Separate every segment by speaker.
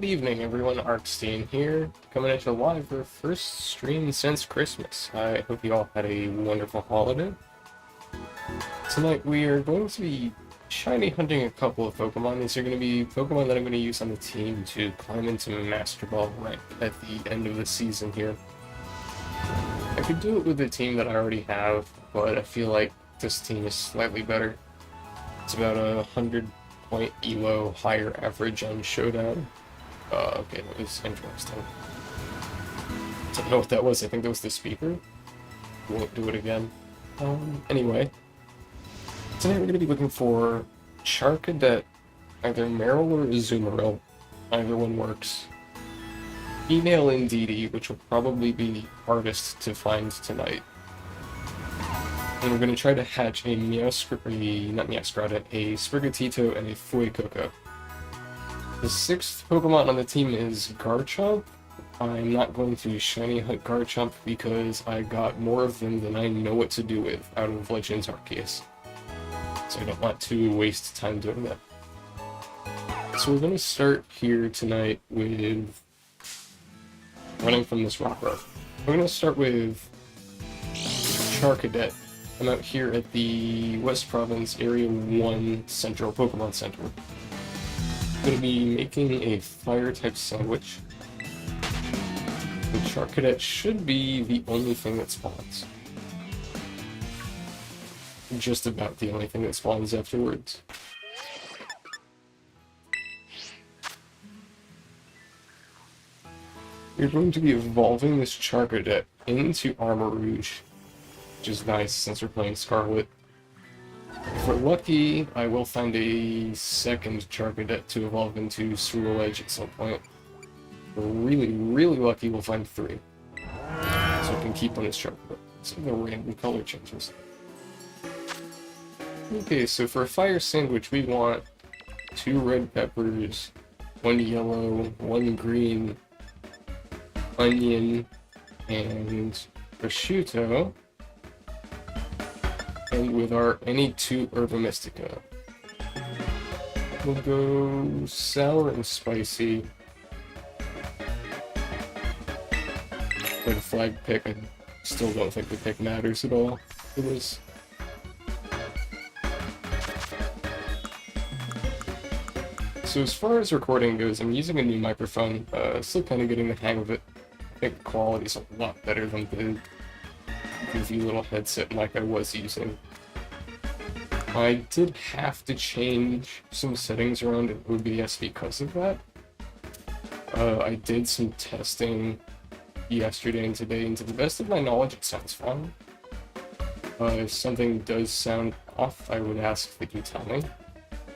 Speaker 1: evening, everyone. Arkstein here, coming at you live for the first stream since Christmas. I hope you all had a wonderful holiday. Tonight we are going to be shiny hunting a couple of Pokemon. These are going to be Pokemon that I'm going to use on the team to climb into Master Ball rank at the end of the season here. I could do it with the team that I already have, but I feel like this team is slightly better. It's about 100-point ELO higher average on Showdown. Okay, that was interesting. Don't know what that was. I think that was the speaker. Won't do it again. Anyway. Tonight we're going to be looking for Charcadet, either Meryl or Azumarill. Either one works. Female Indeedee, which will probably be the hardest to find tonight. And we're going to try to hatch a Sprigatito and a Fuecoco. The sixth Pokemon on the team is Garchomp. I'm not going to shiny hunt Garchomp because I got more of them than I know what to do with out of Legends Arceus. So I don't want to waste time doing that. So we're going to start here tonight with running from this rock growth. We're going to start with Charcadet. I'm out here at the West Province Area 1 Central Pokemon Center. I'm going to be making a Fire-type sandwich. The Charcadet should be the only thing that spawns. Just about the only thing that spawns afterwards. You're going to be evolving this Charcadet into Armor Rouge, which is nice since we're playing Scarlet. If we're lucky, I will find a second Charcadet to evolve into Swirl-Edge at some point. If we're really, really lucky, we'll find 3. So we can keep on his Charcadet. Some of the random color changes. Okay, so for a fire sandwich, we want 2 red peppers, 1 yellow, 1 green, onion, and prosciutto. And with our any 2 Herba Mystica. We'll go sour and spicy. Red flag pick, I still don't think the pick matters at all for this. So as far as recording goes, I'm using a new microphone, still kind of getting the hang of it. I think the quality's a lot better than the goofy little headset mic I was using. I did have to change some settings around in OBS because of that. I did some testing yesterday and today, and to the best of my knowledge, it sounds fine. If something does sound off, I would ask that you tell me,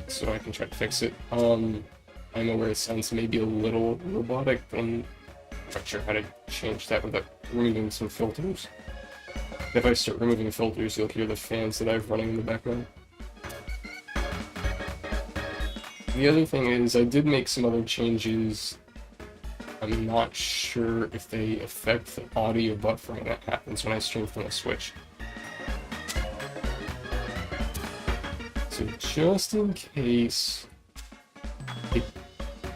Speaker 1: so I can try to fix it. I'm aware it sounds maybe a little robotic, but I'm not sure how to change that without removing some filters. If I start removing filters, you'll hear the fans that I have running in the background. The other thing is, I did make some other changes. I'm not sure if they affect the audio buffering that happens when I stream from a Switch. So just in case it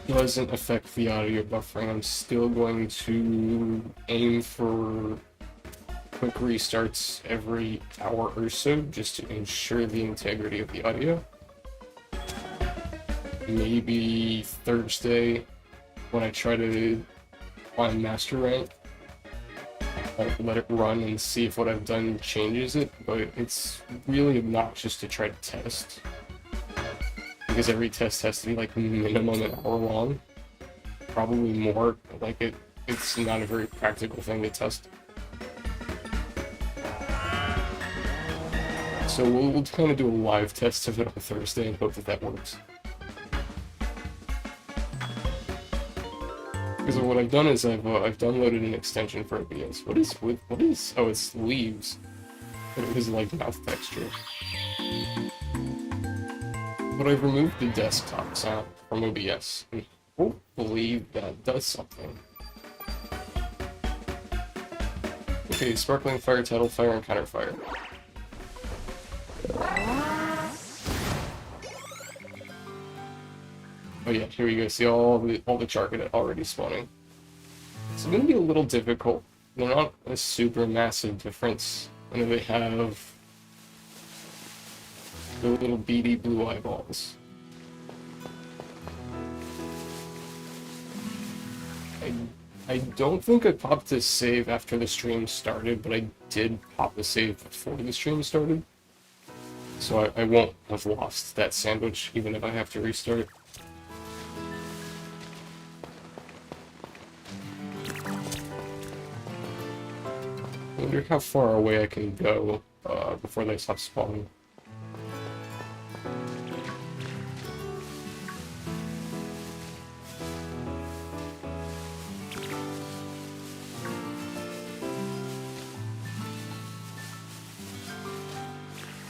Speaker 1: doesn't affect the audio buffering, I'm still going to aim for quick restarts every hour or so, just to ensure the integrity of the audio. Maybe Thursday, when I try to find Master Rank, I'll let it run and see if what I've done changes it, but it's really obnoxious to try to test. Because every test has to be like minimum an hour long. Probably more, like it's not a very practical thing to test. So we'll kind of do a live test of it on Thursday and hope that that works. Because what I've done is I've downloaded an extension for OBS. What is? Oh, it's leaves. But it was like mouth texture. But I've removed the desktop sound from OBS, and hopefully that does something. Okay, Sparkling Fire, Tidal Fire, and Counter Fire. Oh yeah, here we go. See all the Charcadet already spawning. It's going to be a little difficult. They're not a super massive difference. And then they have the little beady blue eyeballs. I, I don't think I popped a save after the stream started, but I did pop a save before the stream started. So I won't have lost that sandwich, even if I have to restart. I wonder how far away I can go before they stop spawning.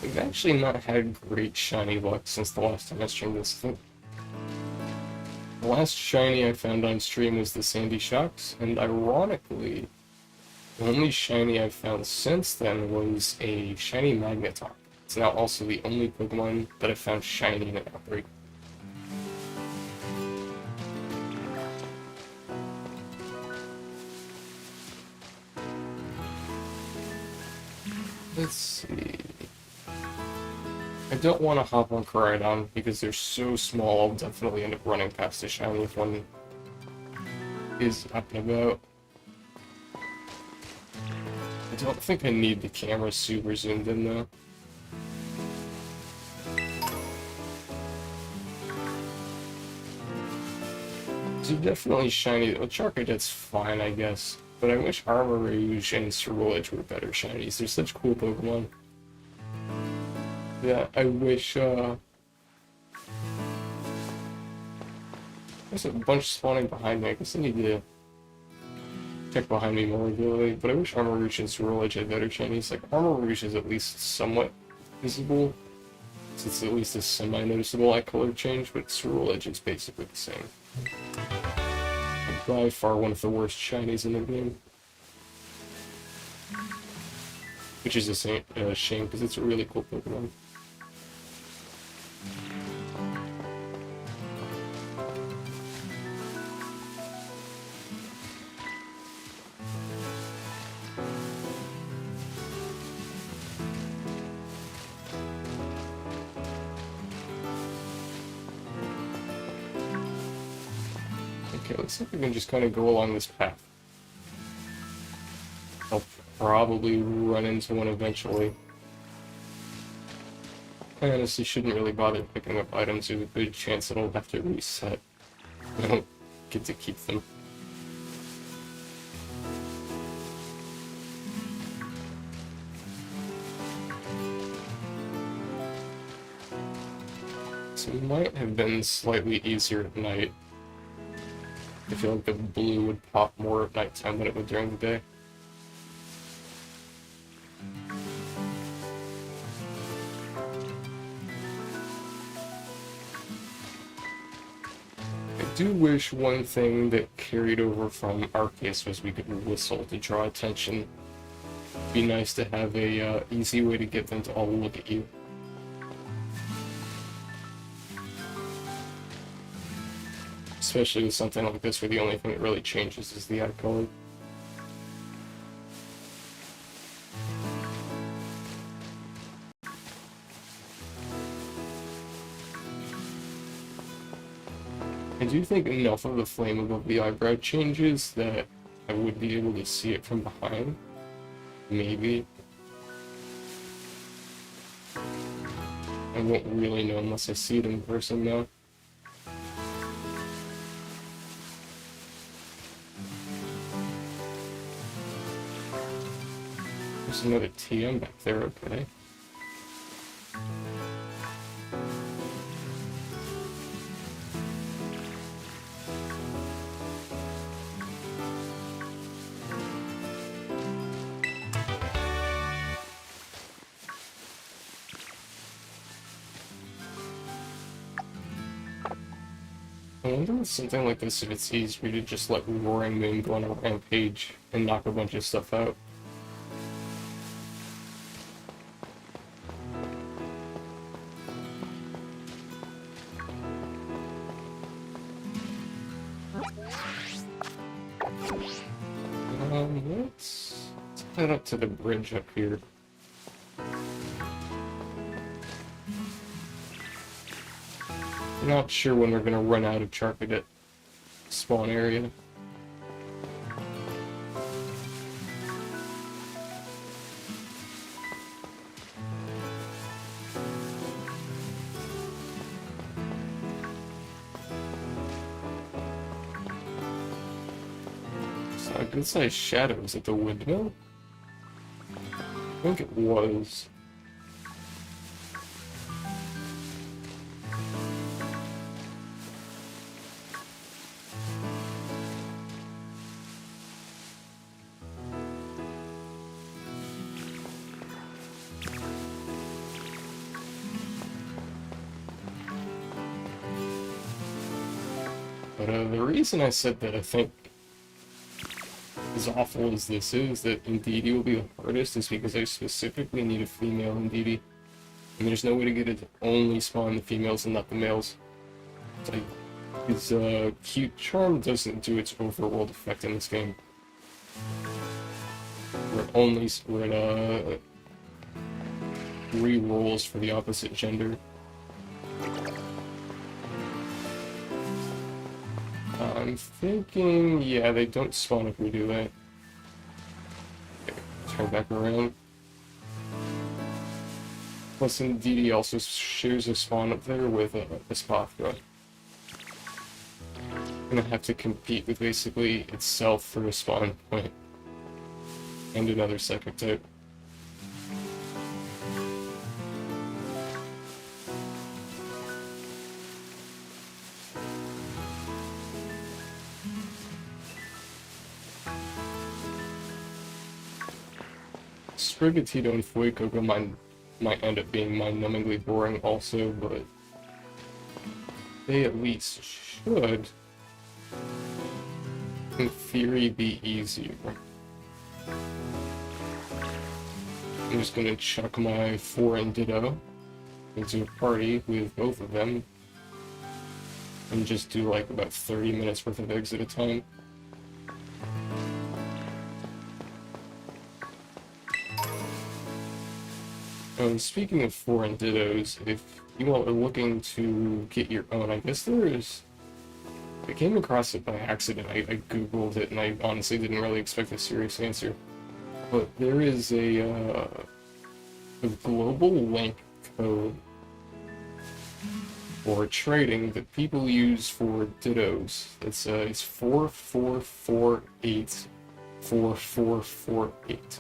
Speaker 1: We've actually not had great shiny luck since the last time I streamed this thing. The last shiny I found on stream was the Sandy Shocks, and ironically, the only shiny I've found since then was a shiny Magneton. It's now also the only Pokemon that I've found shiny in an outbreak. Let's see. I don't want to hop on Koraidon because they're so small, I'll definitely end up running past a shiny if one is up and about. I don't think I need the camera super zoomed in though. So definitely shiny. Well, Charcadet's fine, I guess. But I wish Armourouge and Cerulege were better shinies. They're such cool Pokemon. Yeah, I wish, there's a bunch spawning behind me. I guess I need to check behind me more regularly. But I wish Armourouge and Cerulege had better shinies. Like, Armourouge is at least somewhat visible. It's at least a semi-noticeable eye color change, but Cerulege is basically the same. By far one of the worst shinies in the game. Which is a shame, because it's a really cool Pokemon. Okay, looks like we can just kind of go along this path. I'll probably run into one eventually. I honestly shouldn't really bother picking up items. There's a good chance that I'll have to reset. I don't get to keep them. So it might have been slightly easier at night. I feel like the blue would pop more at nighttime than it would during the day. I do wish one thing that carried over from our case was we could whistle to draw attention. It'd be nice to have a easy way to get them to all look at you. Especially with something like this where the only thing that really changes is the eye color. I do think enough of the flame above the eyebrow changes that I would be able to see it from behind. Maybe. I won't really know unless I see it in person though. There's another TM back there, okay. I wonder with something like this if it's easier to just let Roaring Moon go on a rampage and knock a bunch of stuff out. let's head up to the bridge up here. I'm not sure when we're gonna run out of Charped at spawn area. Saw good sized shadows at the windmill. I think it was. But the reason I said that I think, as awful as this is, that Indeedee will be the hardest is because I specifically need a female Indeedee. And there's no way to get it to only spawn the females and not the males. It's like, his cute charm doesn't do its overworld effect in this game. We're at re-rolls for the opposite gender. I'm thinking, yeah, they don't spawn if we do that. Okay, turn back around. Plus, Indeedee also shares a spawn up there with Espathra. Gonna have to compete with basically itself for a spawn point. And another psychic type. Sprigatito and Fuecoco might end up being mind-numbingly boring also, but they at least should, in theory, be easier. I'm just gonna chuck my 4 and Ditto into a party with both of them and just do like about 30 minutes worth of eggs at a time. Speaking of 4 and Dittos, if you all are looking to get your own, I guess I came across it by accident. I googled it and I honestly didn't really expect a serious answer. But there is a global link code for trading that people use for Dittos. It's 44484448.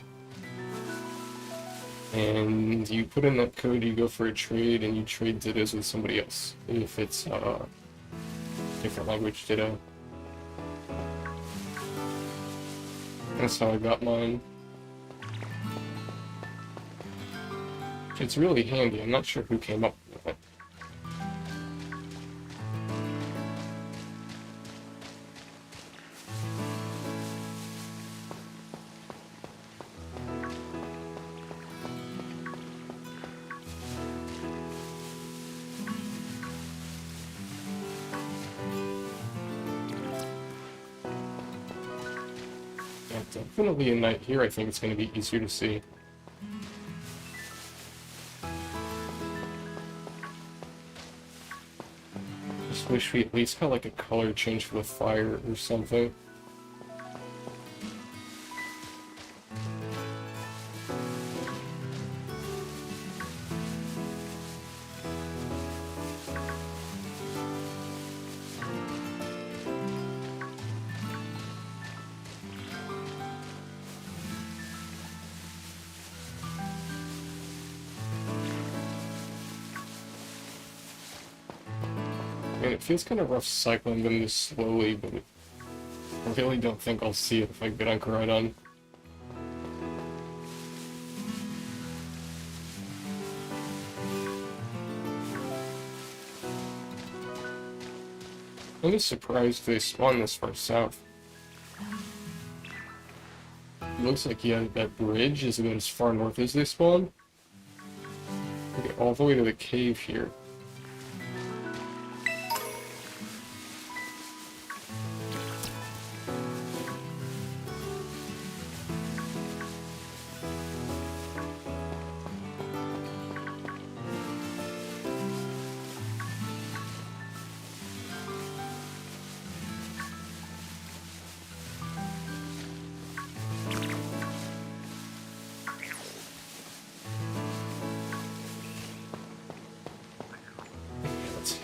Speaker 1: And you put in that code, you go for a trade, and you trade Dittos with somebody else. If it's different language Ditto. That's how I got mine. It's really handy. I'm not sure who came up with it. Definitely a night here, I think it's going to be easier to see. Just wish we at least got like a color change for the fire or something. I mean, it feels kind of rough cycling them this slowly, but I really don't think I'll see it if I get on Koraidon. I'm just surprised they spawn this far south. It looks like, yeah, that bridge is about as far north as they spawn. Okay, all the way to the cave here.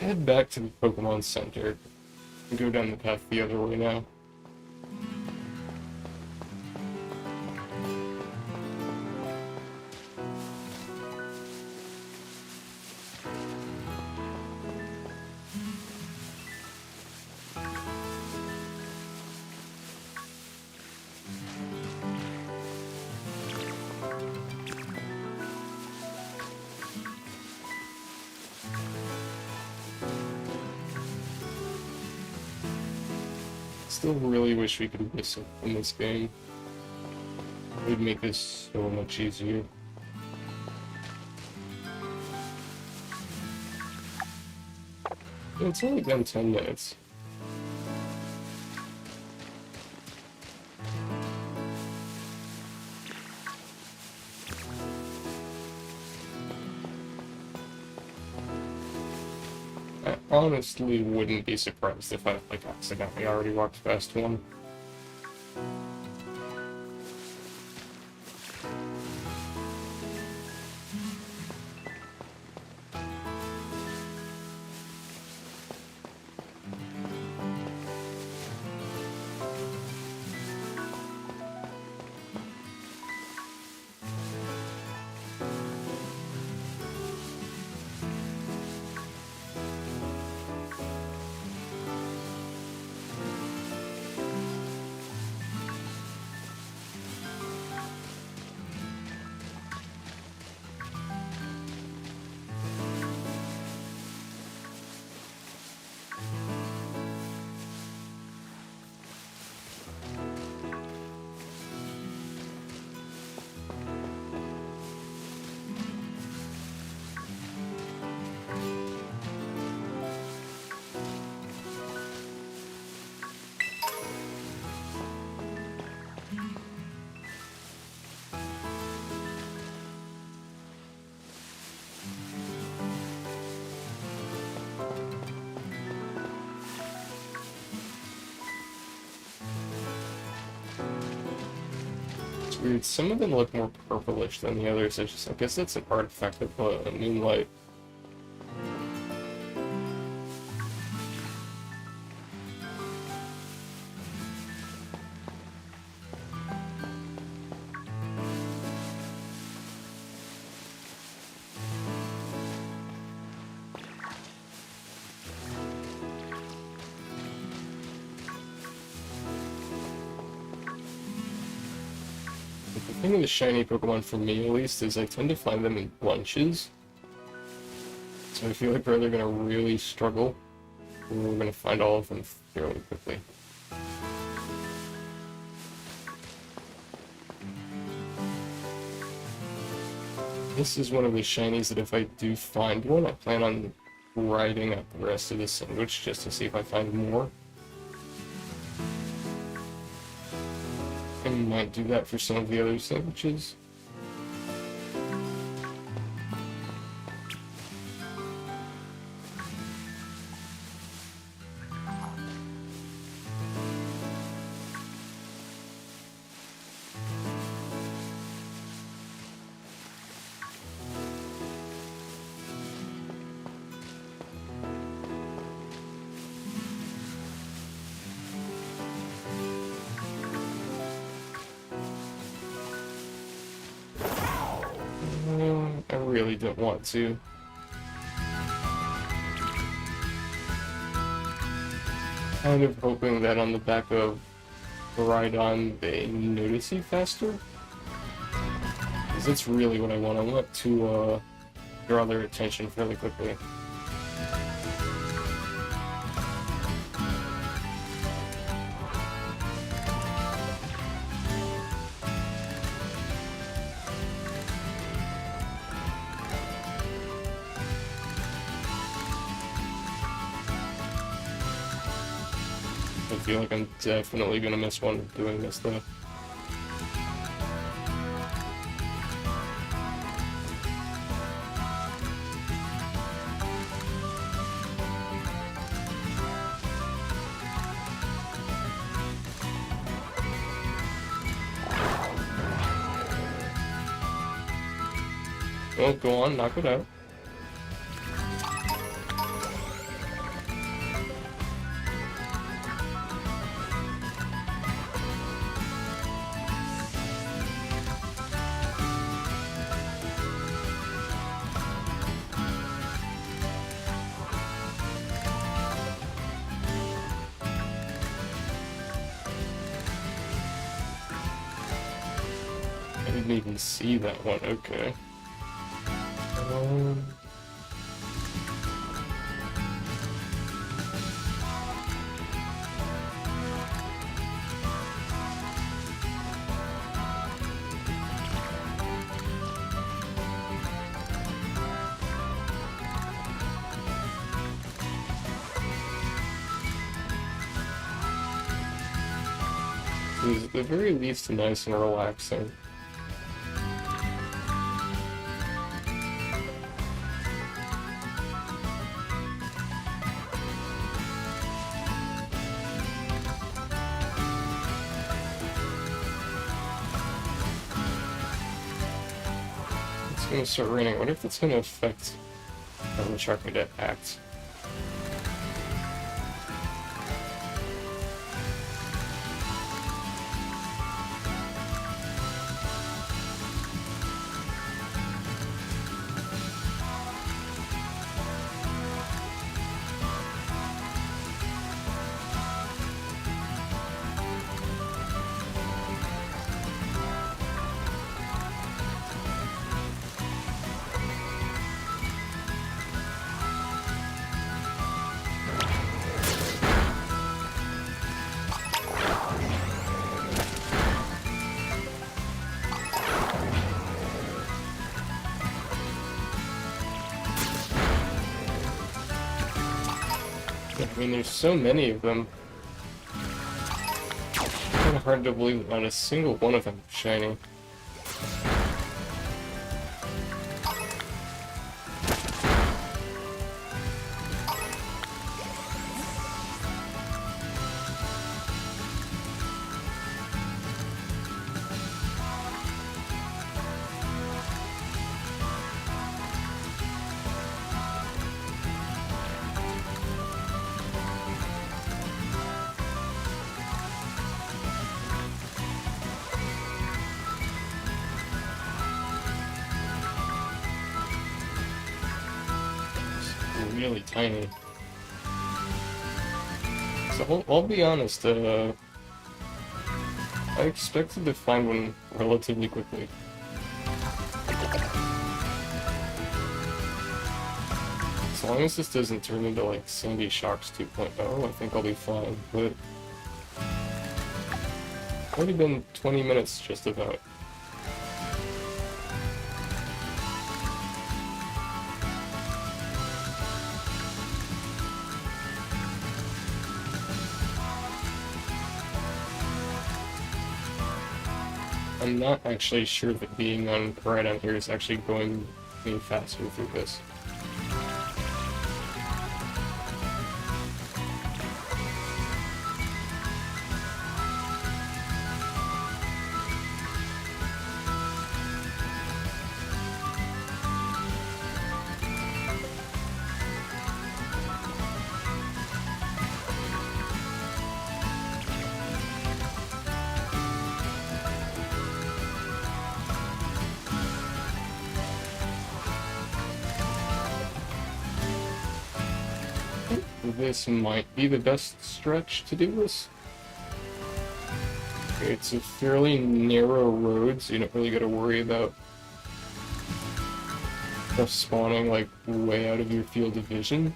Speaker 1: head back to the Pokemon Center and go down the path the other way now. Still really wish we could whistle in this game. It would make this so much easier. It's only been 10 minutes. I honestly wouldn't be surprised if I, like, accidentally already walked past one. Weird. Some of them look more purplish than the others. I guess that's an artifact of moonlight. The thing with the shiny Pokemon, for me at least, is I tend to find them in bunches. So I feel like we're either gonna really struggle, or we're gonna find all of them fairly quickly. This is one of the shinies that if I do find one, I plan on riding up the rest of the sandwich just to see if I find more. I might do that for some of the other sandwiches. I really don't want to. Kind of hoping that on the back of Rhydon they notice you faster. Because that's really what I want. I want to draw their attention fairly quickly. I feel like I'm definitely gonna miss one doing this though. Well, go on, knock it out. didn't even see that one. Okay. Um, it was at the very least nice and relaxing. It's gonna start raining. I wonder if that's gonna affect how much I could act. I mean, there's so many of them. It's kind of hard to believe that not a single one of them is shiny. Really tiny. So I'll be honest, I expected to find one relatively quickly. As long as this doesn't turn into like Sandy Shocks 2.0, I think I'll be fine, but it's already been 20 minutes just about. I'm not actually sure that being on right on here is actually going any faster through this. This might be the best stretch to do this. It's a fairly narrow road, so you don't really gotta worry about stuff spawning like way out of your field of vision.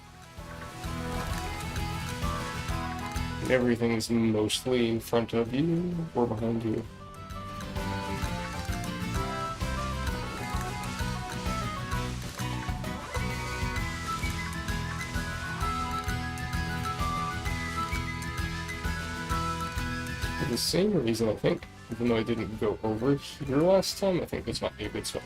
Speaker 1: And everything's mostly in front of you or behind you. For the same reason, I think, even though I didn't go over here last time, I think this might be a good spot.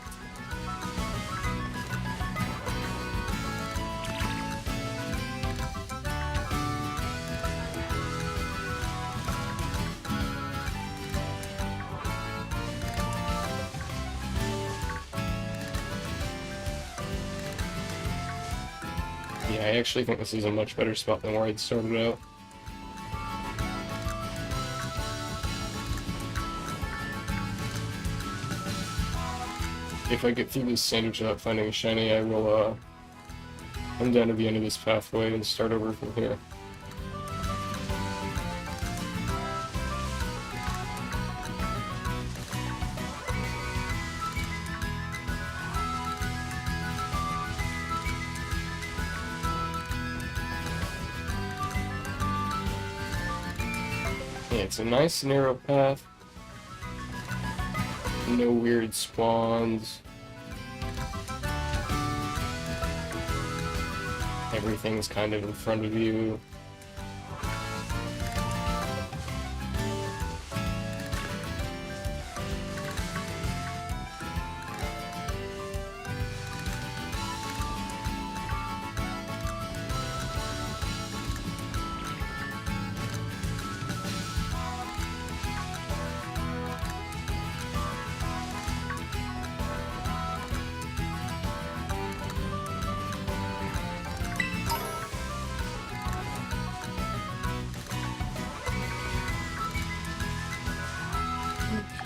Speaker 1: Yeah, I actually think this is a much better spot than where I'd started out. If I get through this sandwich without finding a shiny, I will come down to the end of this pathway and start over from here. Yeah, it's a nice narrow path. No weird spawns. Everything's kind of in front of you.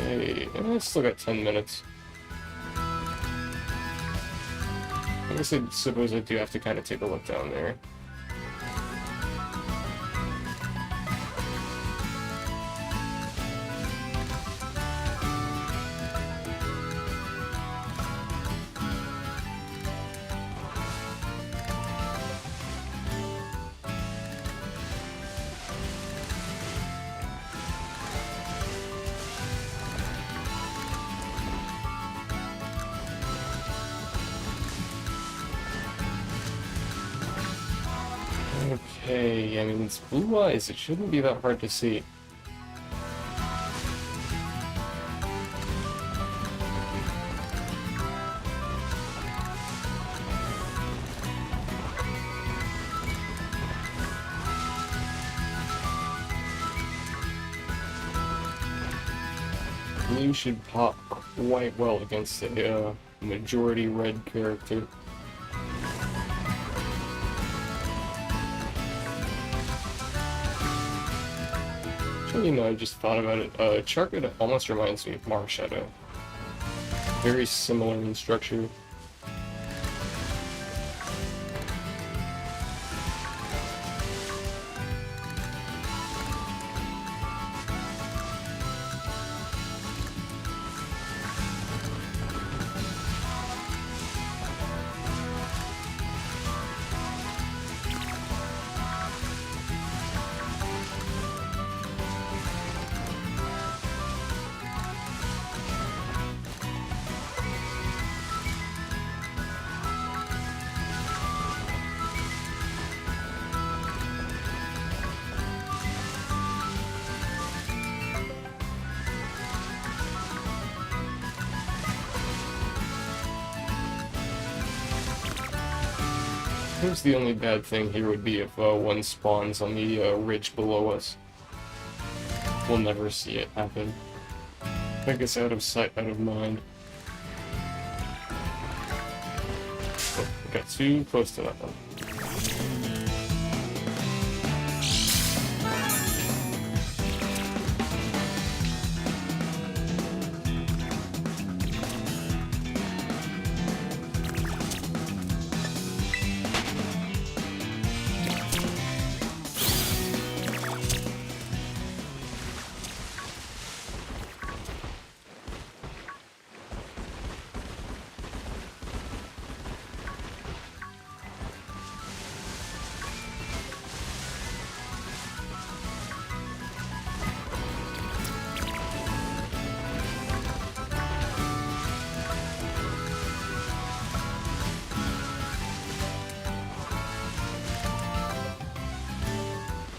Speaker 1: Okay, and I still got 10 minutes. I guess I suppose I do have to kind of take a look down there. Okay, I mean, it's blue eyes. It shouldn't be that hard to see. Blue should pop quite well against a majority red character. You know, I just thought about it. Charcoal almost reminds me of Marshadow. Very similar in structure. I suppose the only bad thing here would be if one spawns on the ridge below us. We'll never see it happen. I guess out of sight, out of mind. Oh, I got too close to that one.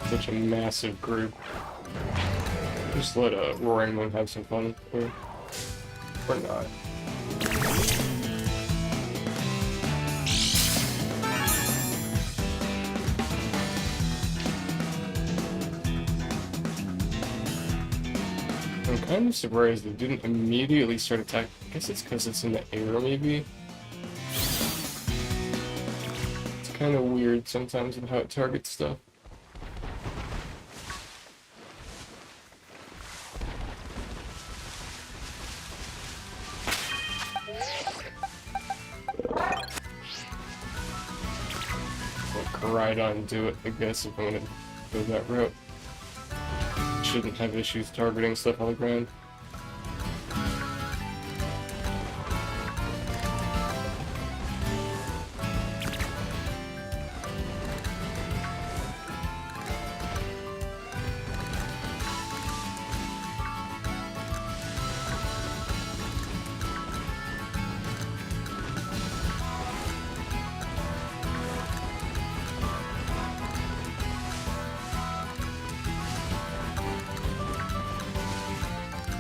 Speaker 1: Such a massive group. Just let Roaring Moon have some fun here. Or not. I'm kind of surprised they didn't immediately start attacking. I guess it's because it's in the air, maybe? It's kind of weird sometimes with how it targets stuff. Ride on do it, I guess, if I'm gonna go that route. Shouldn't have issues targeting stuff on the ground.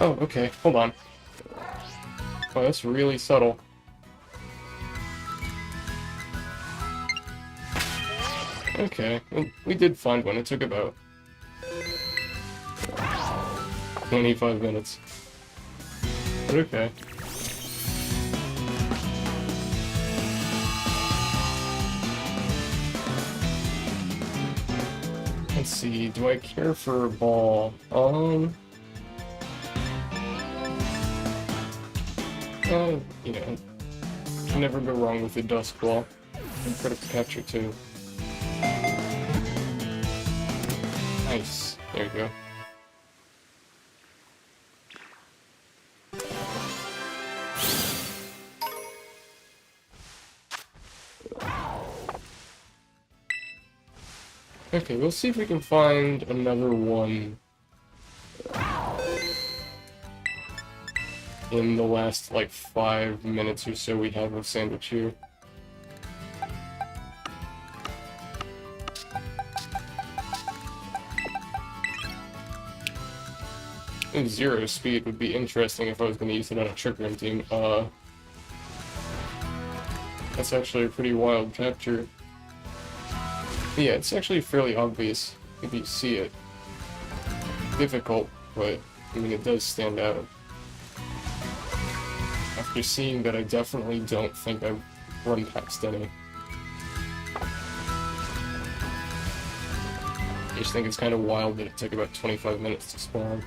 Speaker 1: Oh, okay, hold on. Oh, that's really subtle. Okay, well, we did find one. It took about 25 minutes. But okay. Let's see, do I care for a ball? You know, can never go wrong with a dust ball. And critical capture too. Nice. There you go. Okay, we'll see if we can find another one in the last, like, 5 minutes or so we have of Sandwich here. Zero speed would be interesting if I was going to use it on a Trick Room team. That's actually a pretty wild capture. Yeah, it's actually fairly obvious if you see it. Difficult, but, I mean, it does stand out. After seeing that, I definitely don't think I've run past any. I just think it's kind of wild that it took about 25 minutes to spawn.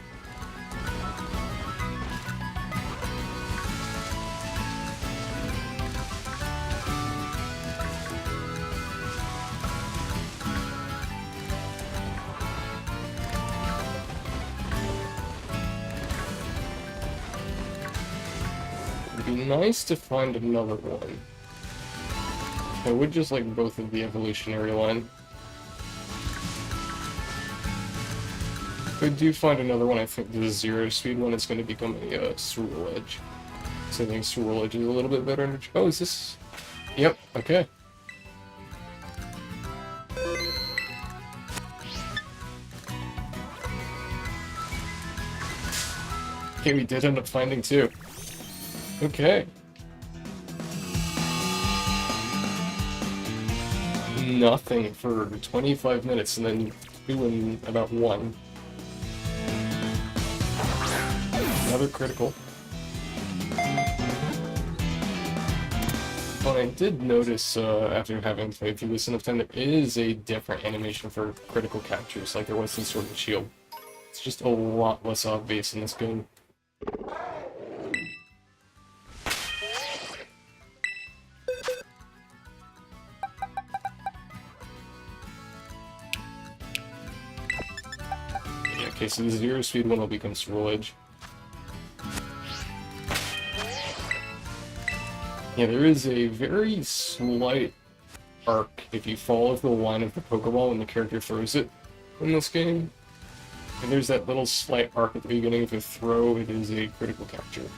Speaker 1: It'd be nice to find another one. I would just like both of the evolutionary line. If I do find another one, I think the zero speed one is going to become a Swirl Edge. So I think Swirl Edge is a little bit better. Oh, is this? Yep, okay. Okay, we did end up finding two. Okay. Nothing for 25 minutes and then two in about one. Another critical. Well, I did notice after having played through this enough time, there is a different animation for critical captures, like there was in Sword and Shield. It's just a lot less obvious in this game. Okay, so the zero speed one will become Swirl Edge. Yeah, there is a very slight arc if you follow the line of the Pokeball when the character throws it in this game. And there's that little slight arc at the beginning of the throw, it is a critical capture.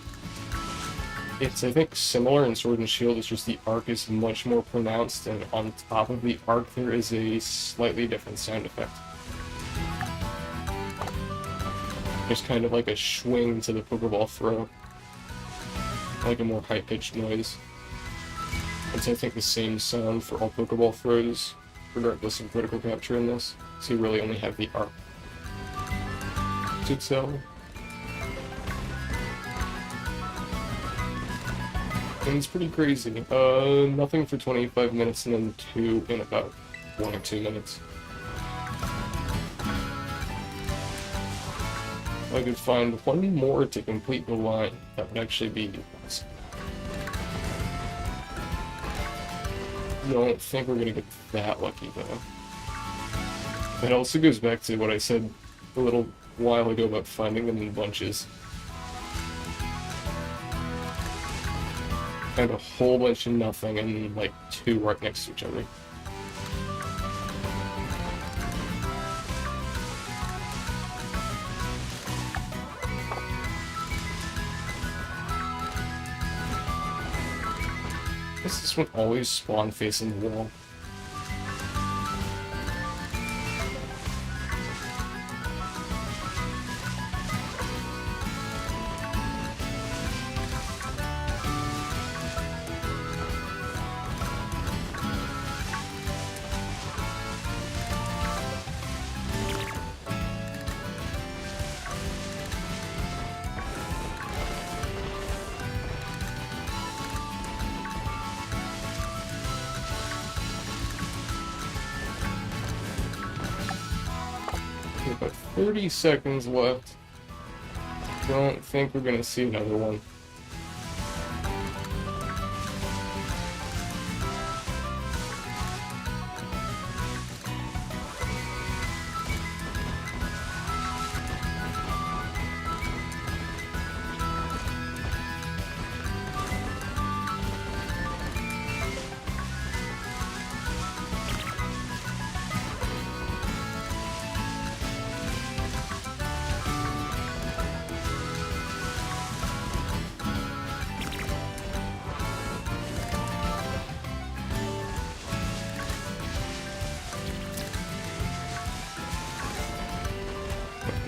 Speaker 1: It's, I think, similar in Sword and Shield, it's just the arc is much more pronounced, and on top of the arc there is a slightly different sound effect. There's kind of like a swing to the Pokeball throw. Like a more high-pitched noise. It's, I think, the same sound for all Pokeball throws, regardless of critical capture in this. So you really only have the arc to tell. And it's pretty crazy. Nothing for 25 minutes and then two in about 1 or 2 minutes. If I could find one more to complete the line, that would actually be awesome. I don't think we're gonna get that lucky though. That also goes back to what I said a little while ago about finding them in bunches. Found a whole bunch of nothing and like two right next to each other. Does this one always spawn facing the wall? Okay, about 30 seconds left. Don't think we're gonna see another one.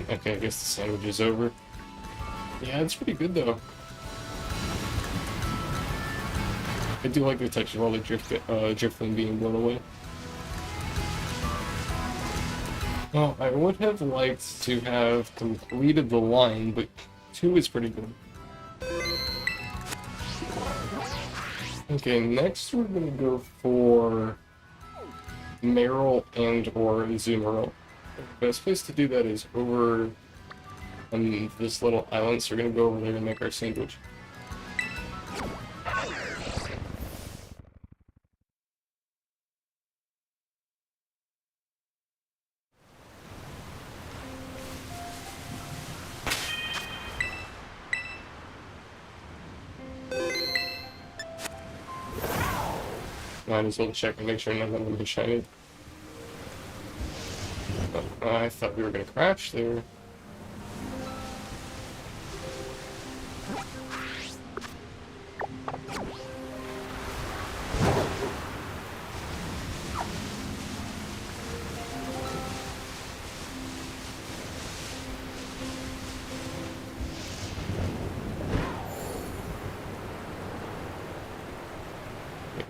Speaker 1: Okay, I guess the sandwich is over. Yeah, it's pretty good though. I do like the touch of all the driftling being blown away. Well, I would have liked to have completed the line, but 2 is pretty good. Okay, next we're gonna go for Meryl and or Zoomerl. The best place to do that is over on this little island, so we're gonna go over there and make our sandwich. Might as well check and make sure none of them are shiny. I thought we were gonna crash there.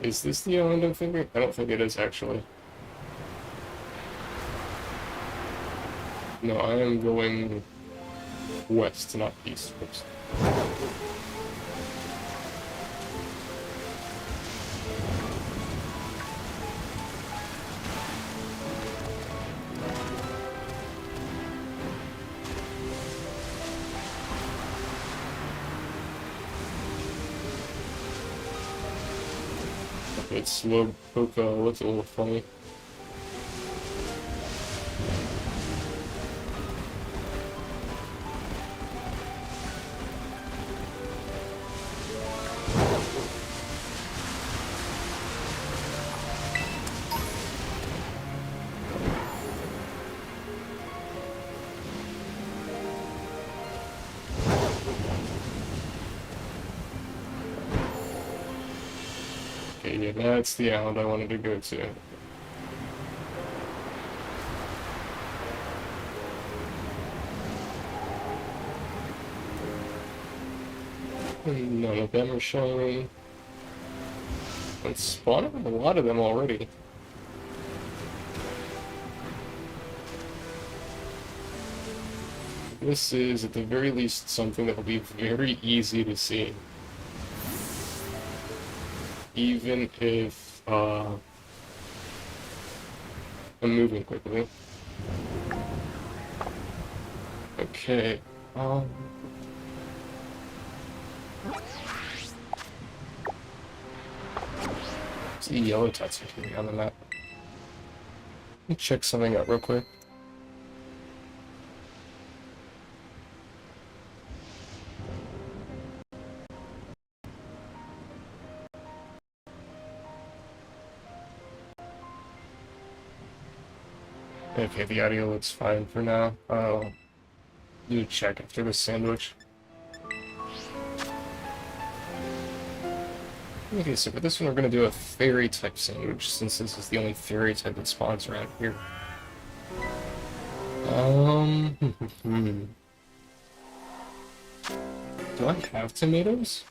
Speaker 1: Is this the island I'm thinking? I don't think it is, actually. No, I am going west, not east. Oops. That slow poke looks a little funny. Okay, yeah, that's the island I wanted to go to. None of them are shiny. I'm spawning a lot of them already. This is, at the very least, something that will be very easy to see. Even if, I'm moving quickly. Okay, see yellow dots here on the map. Let me check something out real quick. Okay, the audio looks fine for now. I'll do a check after the sandwich. Okay, so for this one we're gonna do a fairy type sandwich, since this is the only fairy type that spawns around here. Do I have tomatoes?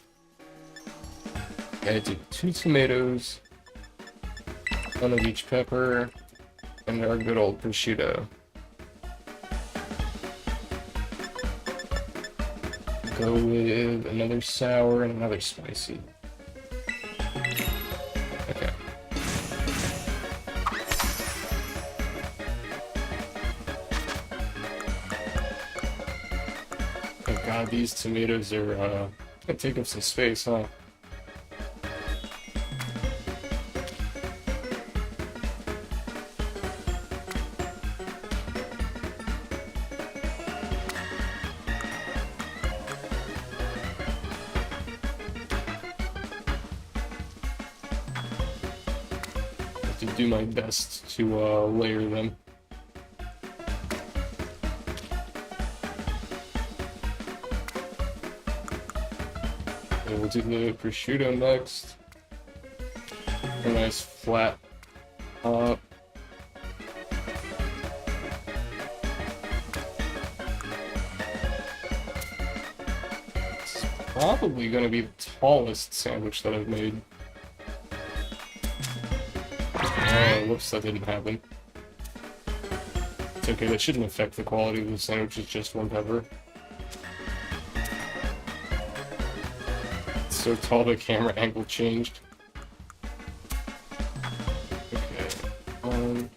Speaker 1: Okay, I do 2 tomatoes, 1 of each pepper, and our good old prosciutto. Go with another sour and another spicy. Okay. God, these tomatoes are gonna take up some space, huh? Have to do my best to layer them. And we'll do the prosciutto next. A nice flat top. This is probably going to be the tallest sandwich that I've made. Oh, whoops, that didn't happen. It's okay, that shouldn't affect the quality of the sandwich, it's just one pepper. It's so tall the camera angle changed. Okay,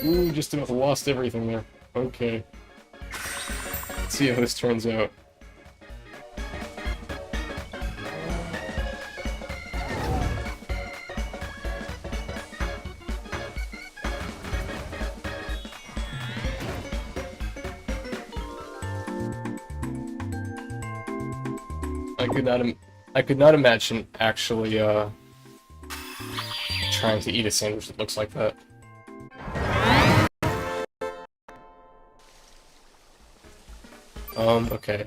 Speaker 1: Ooh, just about lost everything there. Okay. Let's see how this turns out. I could not imagine actually trying to eat a sandwich that looks like that. Okay.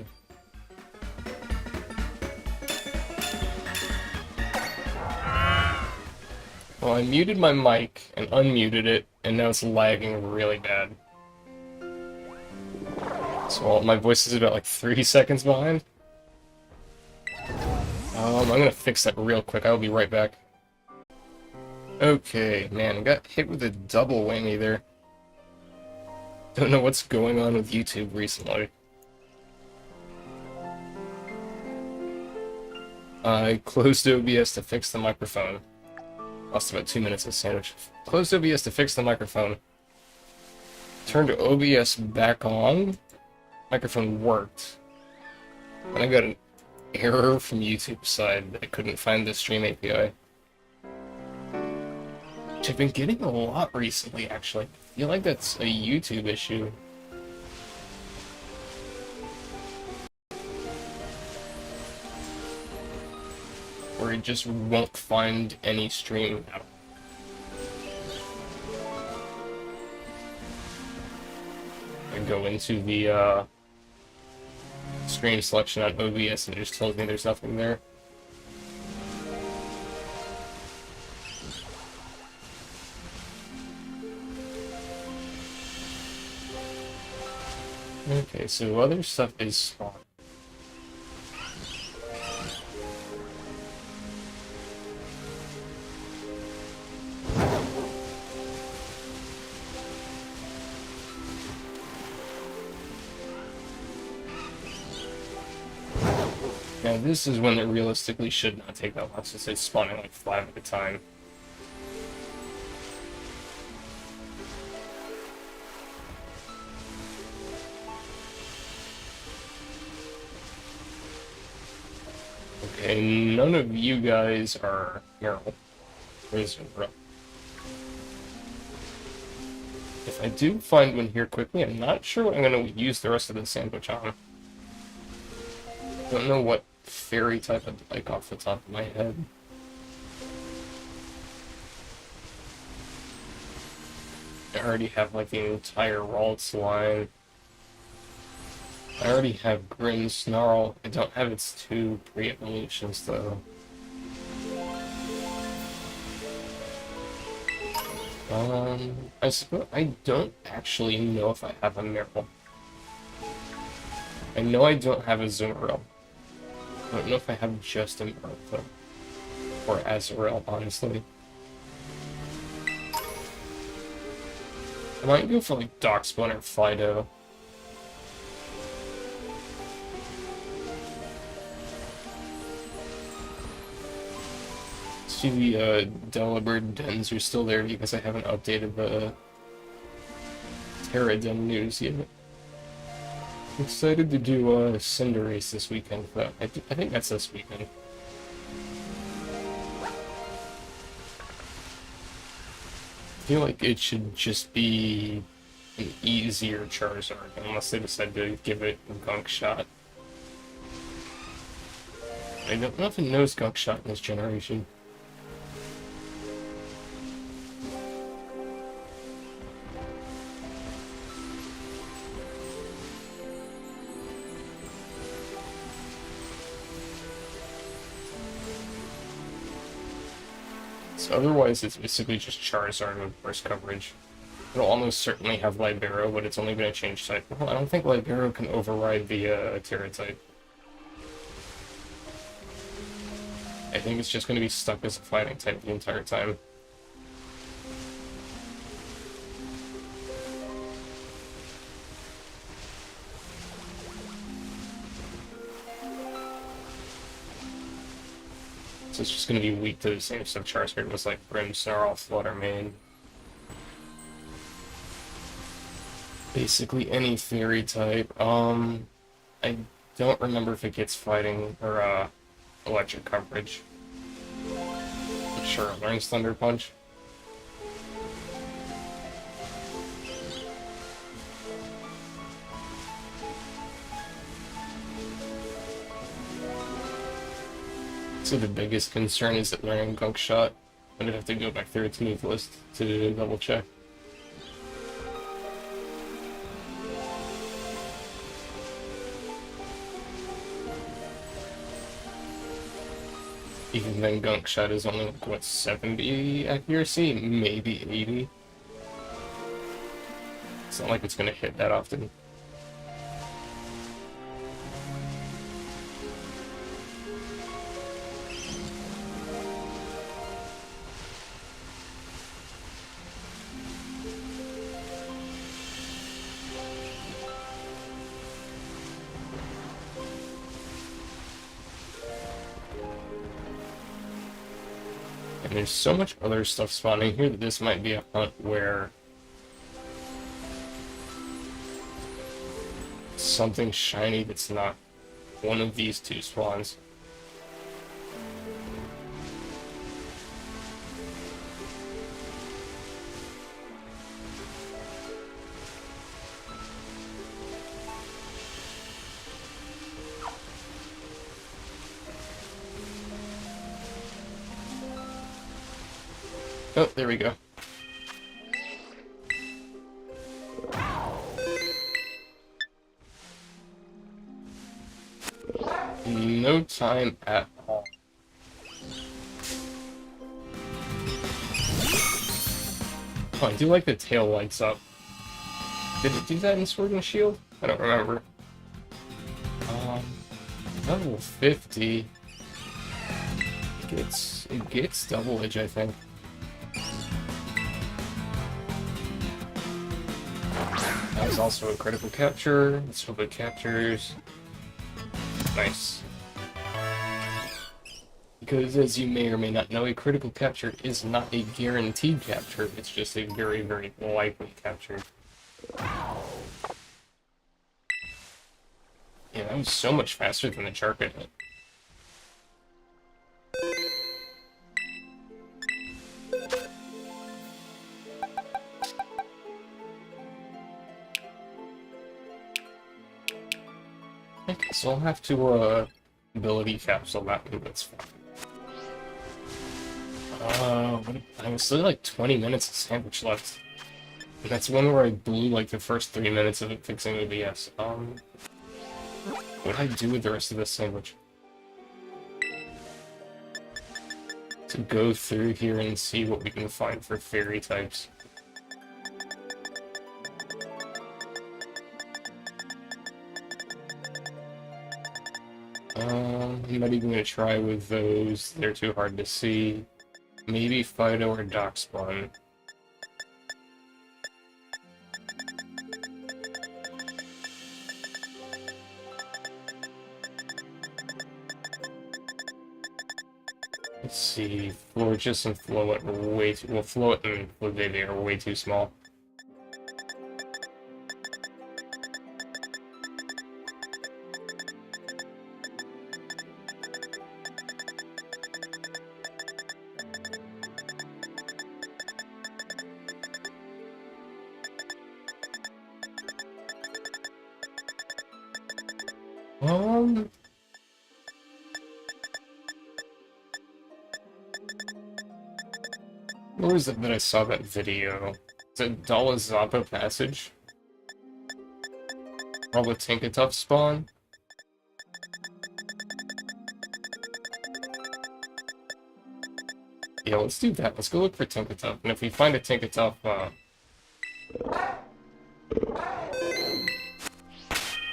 Speaker 1: Well, I muted my mic and unmuted it, and now it's lagging really bad. So my voice is about like 3 seconds behind. I'm gonna fix that real quick. I'll be right back. Okay, man, I got hit with a double whammy there. Don't know what's going on with YouTube recently. I closed OBS to fix the microphone. Lost about 2 minutes of sandwich. Closed OBS to fix the microphone. Turned OBS back on. Microphone worked. Then I got an error from YouTube's side that I couldn't find the stream API. Which I've been getting a lot recently, actually. I feel like that's a YouTube issue. Where it just won't find any stream now. I go into the stream selection on OBS and it just tells me there's nothing there. Okay, so other stuff is spawned. Now this is when it realistically should not take that long, since it's spawning like 5 at a time. Okay, none of you guys are Meryl. Where's Meryl? If I do find one here quickly, I'm not sure what I'm going to use the rest of the sandwich on. Don't know what fairy type I'd like off the top of my head. I already have like the entire Ralts line. I already have Grim Snarl. I don't have its 2 pre-evolutions though. I suppose I don't actually know if I have a Meryl. I know I don't have a Zumarill. I don't know if I have just a Meryl though. Or Azrael, honestly. I might go for like Darkspawn or Fido. See the Delibird dens are still there because I haven't updated the Terra Den news yet. I'm excited to do a Cinder Race this weekend, but I think that's this weekend. I feel like it should just be an easier Charizard, unless they decide to give it a Gunk Shot. I don't know if it knows Gunk Shot in this generation. So otherwise, it's basically just Charizard with burst coverage. It'll almost certainly have Libero, but it's only going to change type. Well, I don't think Libero can override the Terra type. I think it's just going to be stuck as a fighting type the entire time. So it's just going to be weak to the same stuff Charizard was like Brim, Snarl, Flutter Mane. Basically any fairy type. I don't remember if it gets fighting or electric coverage. I'm sure it learns Thunder Punch. So the biggest concern is that learning Gunk Shot. I'm gonna have to go back through its move list to double check. Even then, Gunk Shot is only like, what, 70 accuracy? Maybe 80. It's not like it's gonna hit that often. And there's so much other stuff spawning here that this might be a hunt where something shiny that's not one of these two spawns. Oh, there we go. No time at all. Oh, I do like the tail lights up. Did it do that in Sword and Shield? I don't remember. Level 50. It gets double edge, I think. That was also a critical capture. Let's hope it captures. Nice. Because as you may or may not know, a critical capture is not a guaranteed capture. It's just a very, very likely capture. Yeah, that was so much faster than the Charca hit. Okay, so I'll have to, ability capsule that one, that's fine. I was still like 20 minutes of sandwich left. And that's one where I blew like the first 3 minutes of it fixing OBS. What do I do with the rest of this sandwich? To go through here and see what we can find for fairy types. I'm not even gonna try with those. They're too hard to see. Maybe Fido or Darkspawn. Let's see, Florges and Floet are way too, well, Floet and Florges are way too small. Um, where was it that I saw that video? Is it Dalazapa Passage? All the Tinkatuff spawn? Yeah, let's do that. Let's go look for Tinkatuff. And if we find a Tinkatuff,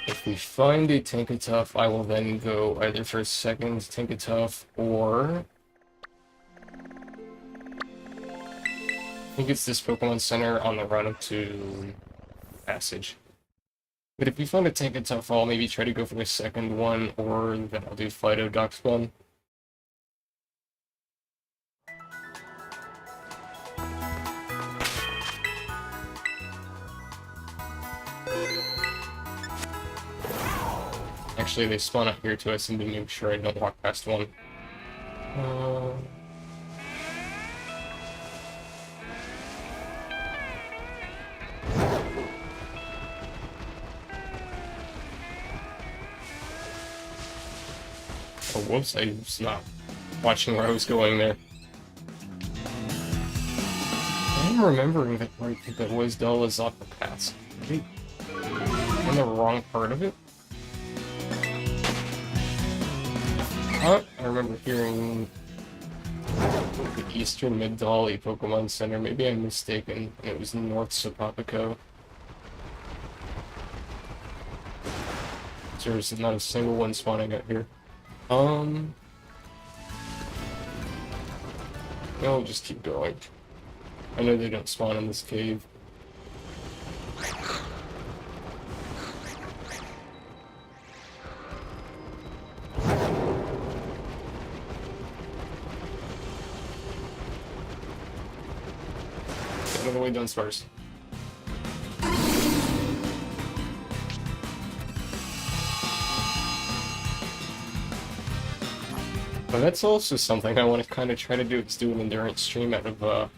Speaker 1: if we find a Tinkatuff, I will then go either for a second Tinkatuff or... I think it's this Pokemon Center on the run up to Passage. But if we find a Tinkatuff, I'll maybe try to go for the second one, or then I'll do Fido Dock Spawn. Actually, they spawn up here too. I seem to make sure I don't walk past one. Oh, whoops, I was not watching where I was going there. I'm remembering that right, that was Dalazapa Pass. I'm in the wrong part of it? Huh? I remember hearing the Eastern Mid-Dali Pokemon Center. Maybe I'm mistaken, and it was North Sopapico. There's not a single one spawning out here. I'll just keep going. I know they don't spawn in this cave. Get out of the way, Dunsparce. But that's also something I want to kind of try to do, is do an endurance stream out of, or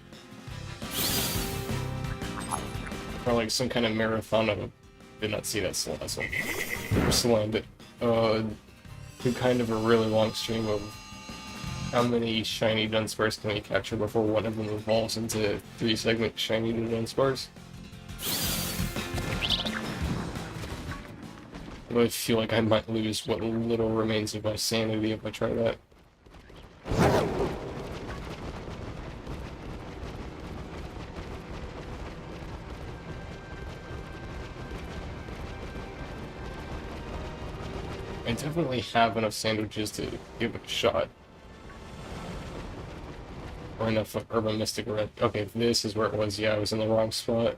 Speaker 1: like some kind of marathon of, did not see that Salazzle, or Slammed, do kind of a really long stream of how many shiny Dunsparce can we capture before one of them evolves into 3-segment shiny Dunsparce. But I feel like I might lose what little remains of my sanity if I try that. I definitely have enough sandwiches to give it a shot. Or enough of Urban Mystic Red. Okay, this is where it was. Yeah, I was in the wrong spot.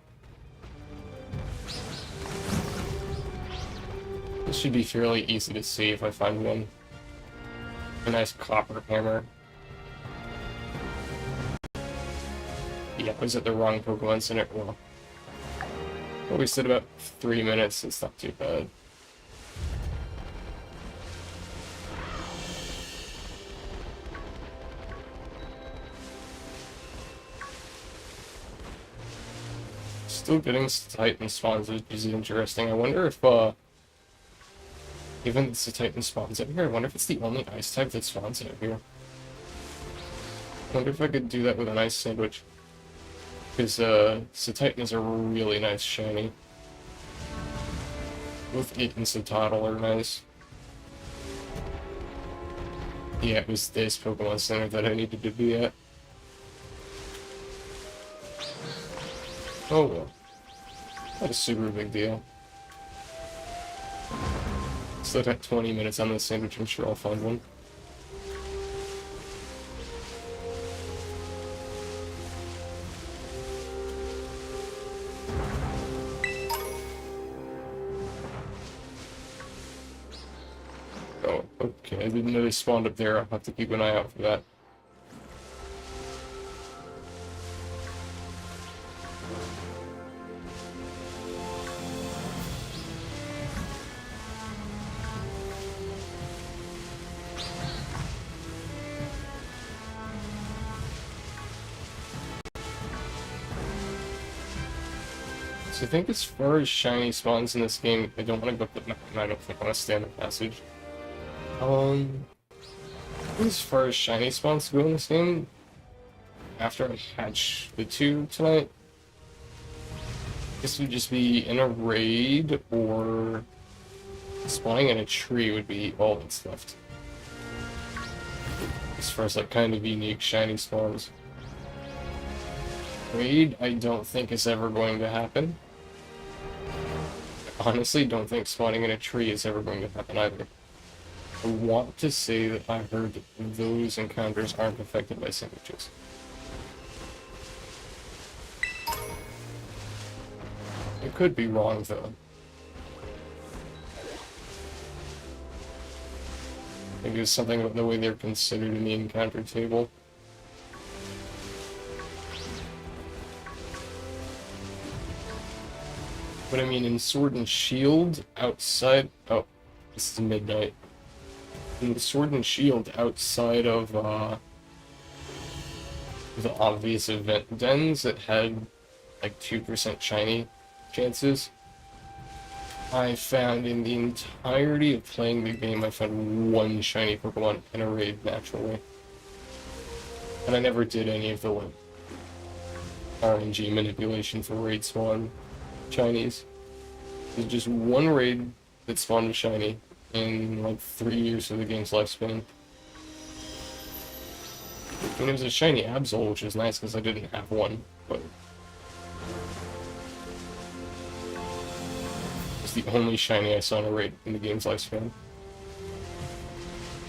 Speaker 1: This should be fairly easy to see if I find one. A nice copper hammer. Yeah, I was at the wrong Pokemon Center. Well, I wasted about 3 minutes. It's not too bad. Still getting Titan spawns, which is interesting. I wonder if, even the Titan spawns out here, I wonder if it's the only ice type that spawns out here. I wonder if I could do that with an ice sandwich. Because, Titan is a really nice shiny. Both it and Citadel are nice. Yeah, it was this Pokemon Center that I needed to be at. Oh well. Not a super big deal. Still got 20 minutes on this sandwich, I'm sure I'll find one. Oh, okay, I didn't know they spawned up there. I'll have to keep an eye out for that. So I think as far as shiny spawns in this game, I don't want to go up the mountain. I don't think I want to stay on the passage. As far as shiny spawns go in this game, after I hatch the two tonight, this would just be in a raid or spawning in a tree would be all that's left. As far as like kind of unique shiny spawns. Raid, I don't think is ever going to happen. I honestly don't think spawning in a tree is ever going to happen either. I want to say that I heard that those encounters aren't affected by sandwiches. I could be wrong though. Maybe it's something about the way they're considered in the encounter table. But I mean, in Sword and Shield, outside... Oh, this is midnight. In the Sword and Shield, outside of, the obvious event dens that had, like, 2% shiny chances, I found in the entirety of playing the game, I found one shiny Pokemon in a raid naturally. And I never did any of the, like, RNG manipulation for raid spawn shinies. There's just one raid that spawned a shiny in like 3 years of the game's lifespan. I mean, it was a shiny Absol, which is nice because I didn't have one, but it's the only shiny I saw in a raid in the game's lifespan.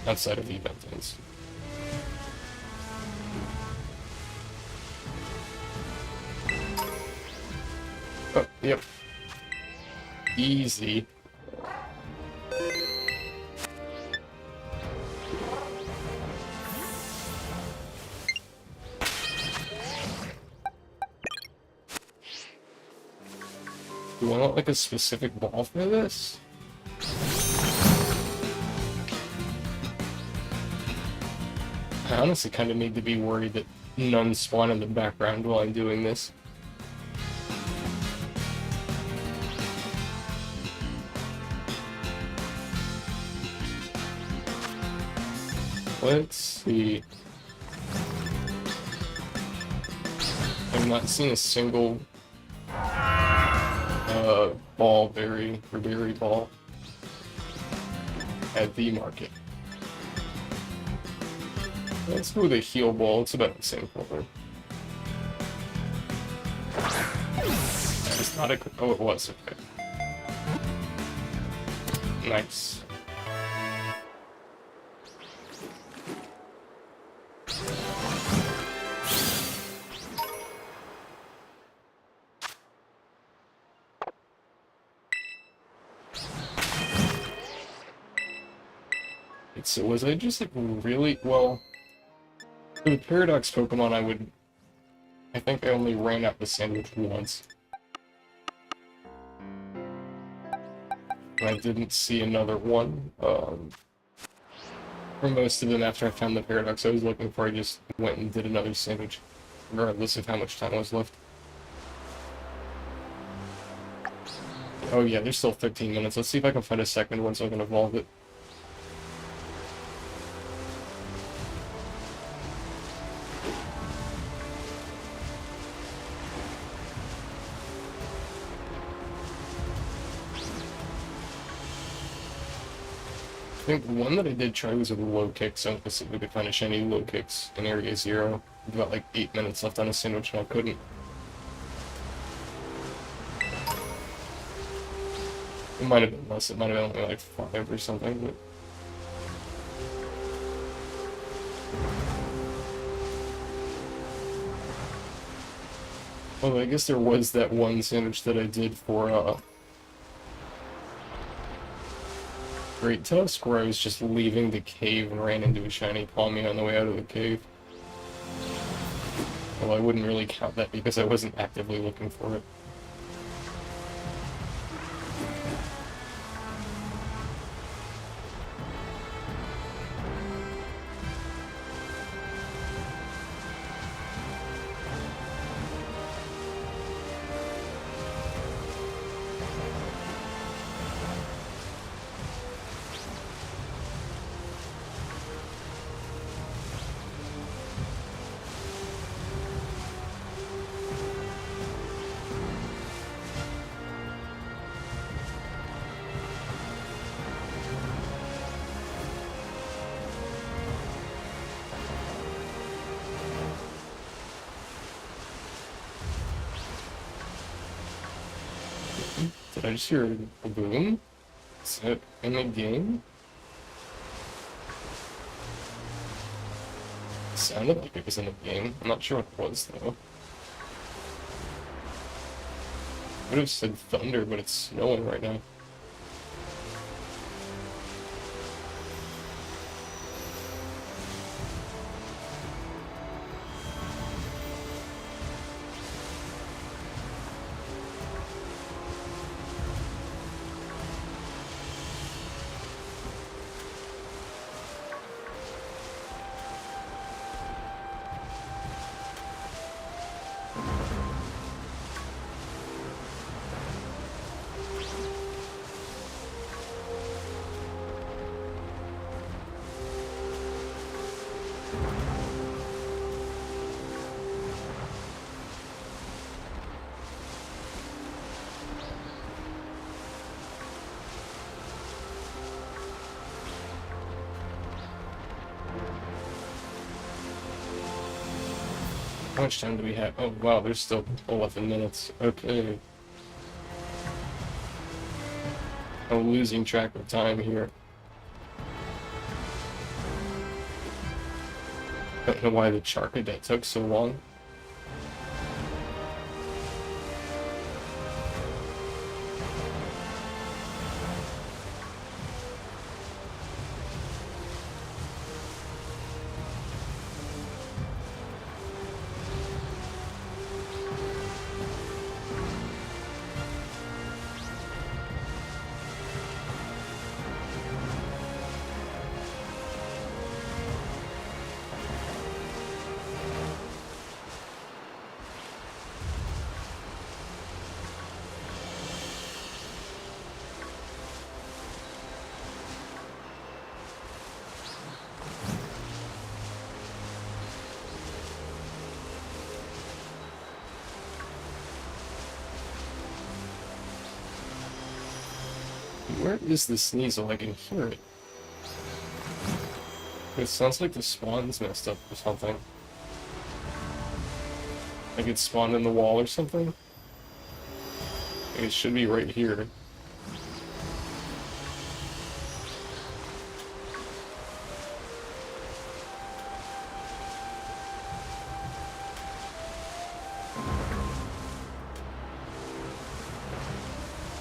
Speaker 1: Outside of the event ends. Oh, yep. Easy. Do you want like a specific ball for this? I honestly kind of need to be worried that none spawn in the background while I'm doing this. Let's see. I've not seen a single berry ball at the market. Let's go with a heal ball, it's about the same color. It's not a... oh, it was, okay. Nice. So was I just like really... well, for the Paradox Pokemon I think I only ran out the sandwich once. And I didn't see another one. For most of them after I found the Paradox I was looking for, I just went and did another sandwich, regardless of how much time was left. Oh yeah, there's still 13 minutes. Let's see if I can find a second one so I can evolve it. I think the one that I did try was with a low kick, so let's see if we could find a shiny low kicks in Area 0. We've got like 8 minutes left on a sandwich and I couldn't. It might have been less, it might have been only like 5 or something, but... well, I guess there was that one sandwich that I did for, Great Tusk, where I was just leaving the cave and ran into a shiny Palmia on the way out of the cave. Well, I wouldn't really count that because I wasn't actively looking for it. I just hear a boom? Is that in the game? It sounded like it was in the game. I'm not sure what it was, though. I would have said thunder, but it's snowing right now. How much time do we have? Oh, wow, there's still 11 minutes. Okay. I'm losing track of time here. Don't know why the chart that took so long. Where is the sneasel? I can hear it. It sounds like the spawn's messed up or something. Like it spawned in the wall or something. It should be right here.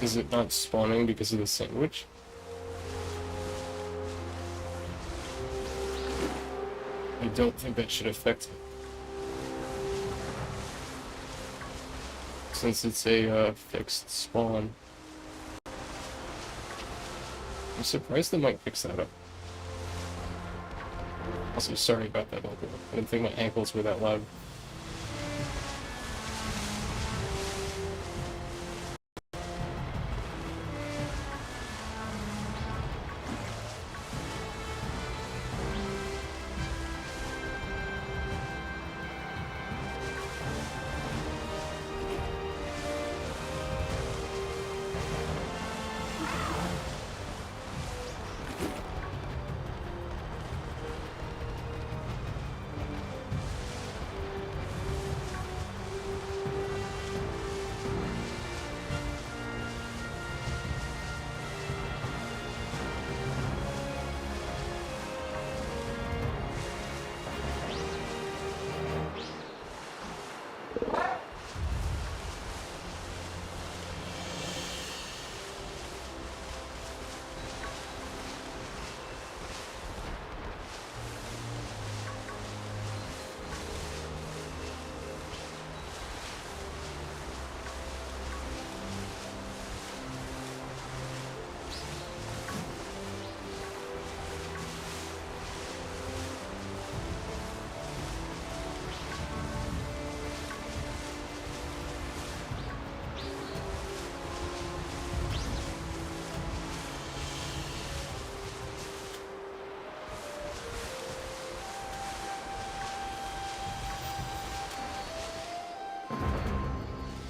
Speaker 1: Is it not spawning because of the sandwich? I don't think that should affect it. Since it's a fixed spawn. I'm surprised they might fix that up. Also, sorry about that, Logo. I didn't think my ankles were that loud.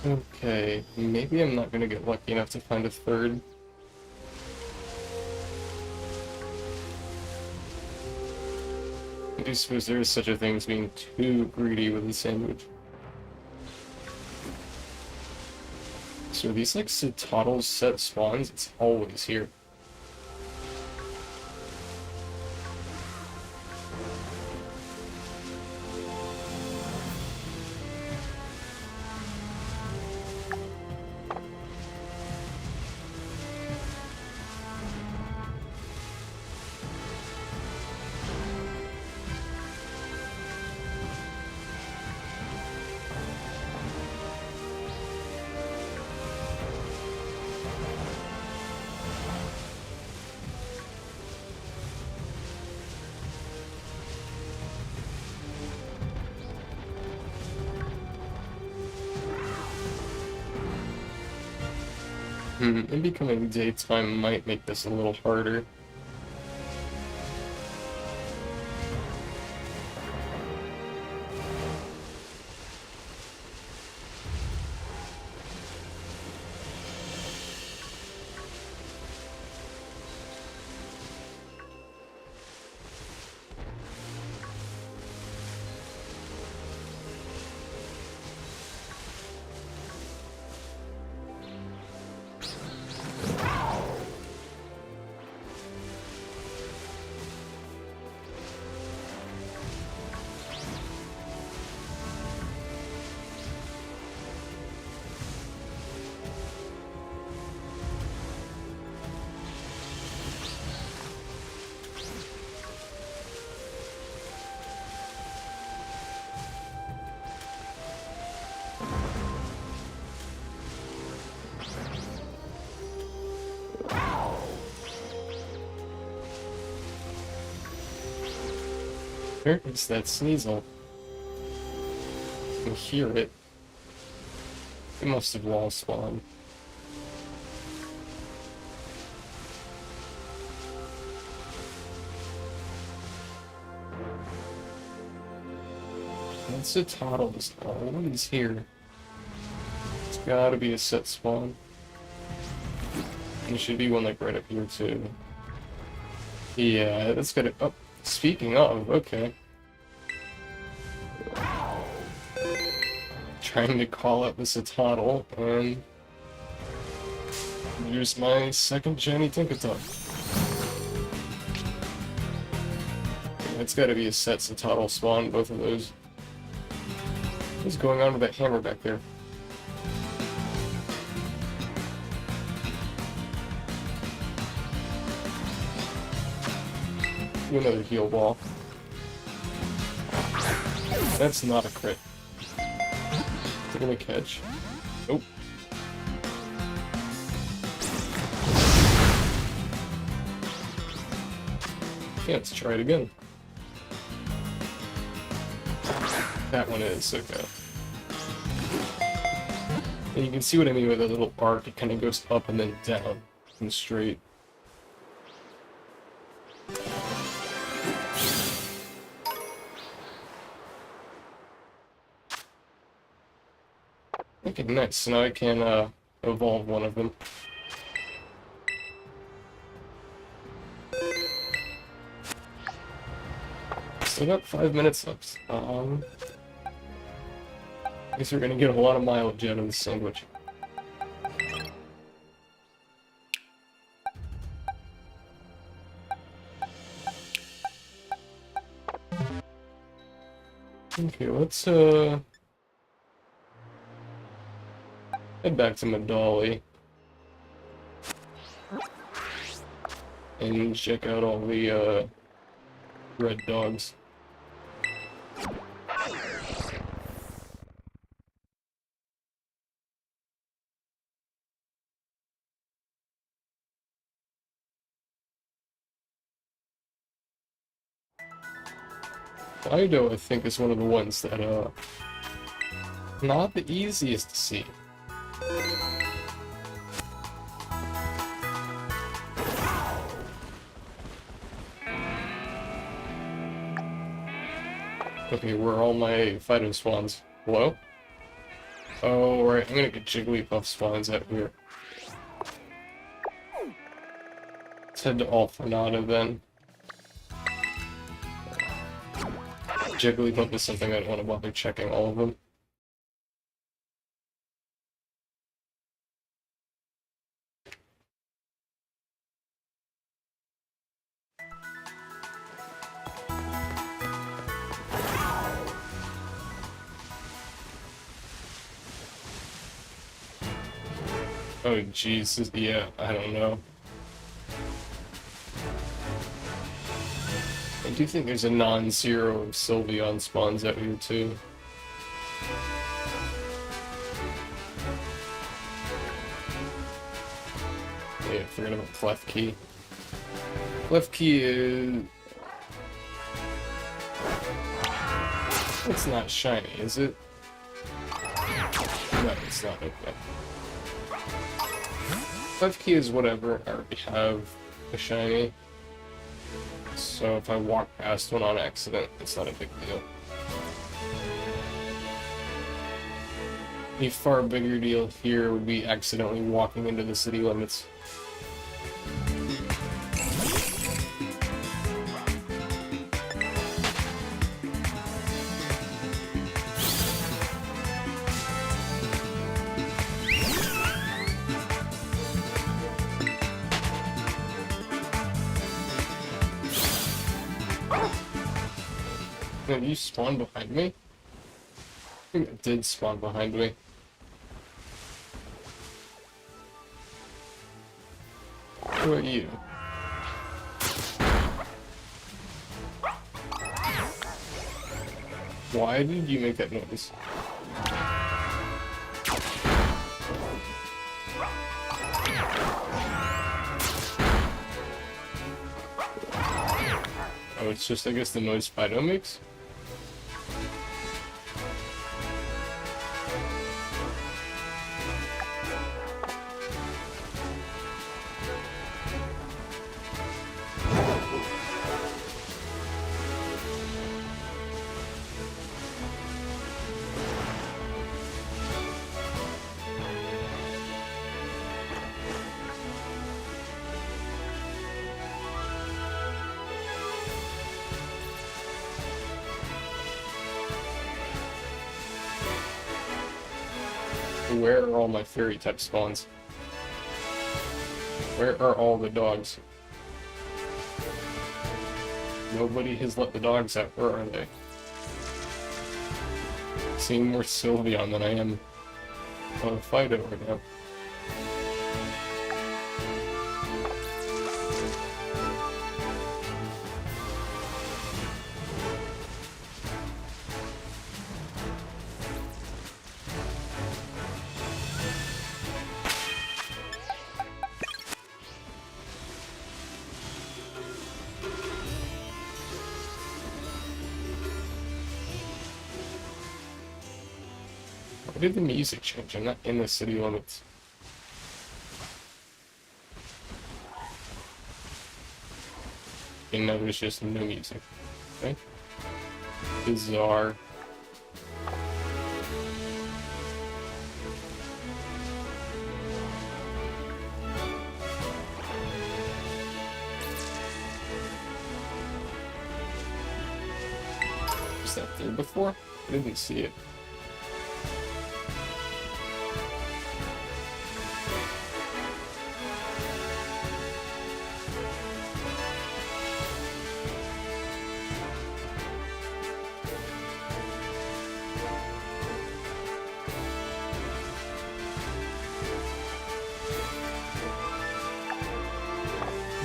Speaker 1: Okay, maybe I'm not gonna get lucky enough to find a third. I do suppose there is such a thing as being too greedy with a sandwich. So are these like Citadel set spawns? It's always here. Maybe coming daytime might make this a little harder. Where is that Sneasel? I can hear it. It must have wall spawned. That's a Toddle. What is here? It's gotta be a set spawn. And there should be one like right up here too. Yeah, that's gotta. Oh, speaking of, okay. Trying to call up the Citadel, and here's my second Jenny Tinkatok. It's gotta be a set Citadel spawn, both of those. What's going on with that hammer back there? Do another heal ball. That's not a crit. Is it gonna catch? Nope. Yeah, let's try it again. That one is, okay. And you can see what I mean with a little arc, it kind of goes up and then down and straight. Okay, nice. So now I can evolve one of them. Still got 5 minutes left. I guess we're gonna get a lot of mileage out of this sandwich. Okay, let's head back to Medali and check out all the red dogs. Fido, I think, is one of the ones that, not the easiest to see. Okay, where are all my Fido spawns? Hello? Oh, right, I'm gonna get Jigglypuff spawns out here. Let's head to Alphanata then. Jigglypuff is something I don't want to bother checking all of them. Oh jeez, yeah, I don't know. I do think there's a non-zero of Sylveon spawns out here too. Yeah, forget about Clef Key. Clef Key is... It's not shiny, is it? No, it's not. Okay. Clef Key is whatever. I already have a shiny. So if I walk past one on accident, it's not a big deal. A far bigger deal here would be accidentally walking into the city limits. No, you spawned behind me? I think it did spawn behind me. Who are you? Why did you make that noise? Oh, it's just, I guess, the noise Fido makes? Where are all my fairy type spawns? Where are all the dogs? Nobody has let the dogs out. Where are they? Seeing more Sylveon than I am Fido right now. Why did the music change? I'm not in the city limits. And now there's just no music. Okay? Bizarre. Was that there before? I didn't see it.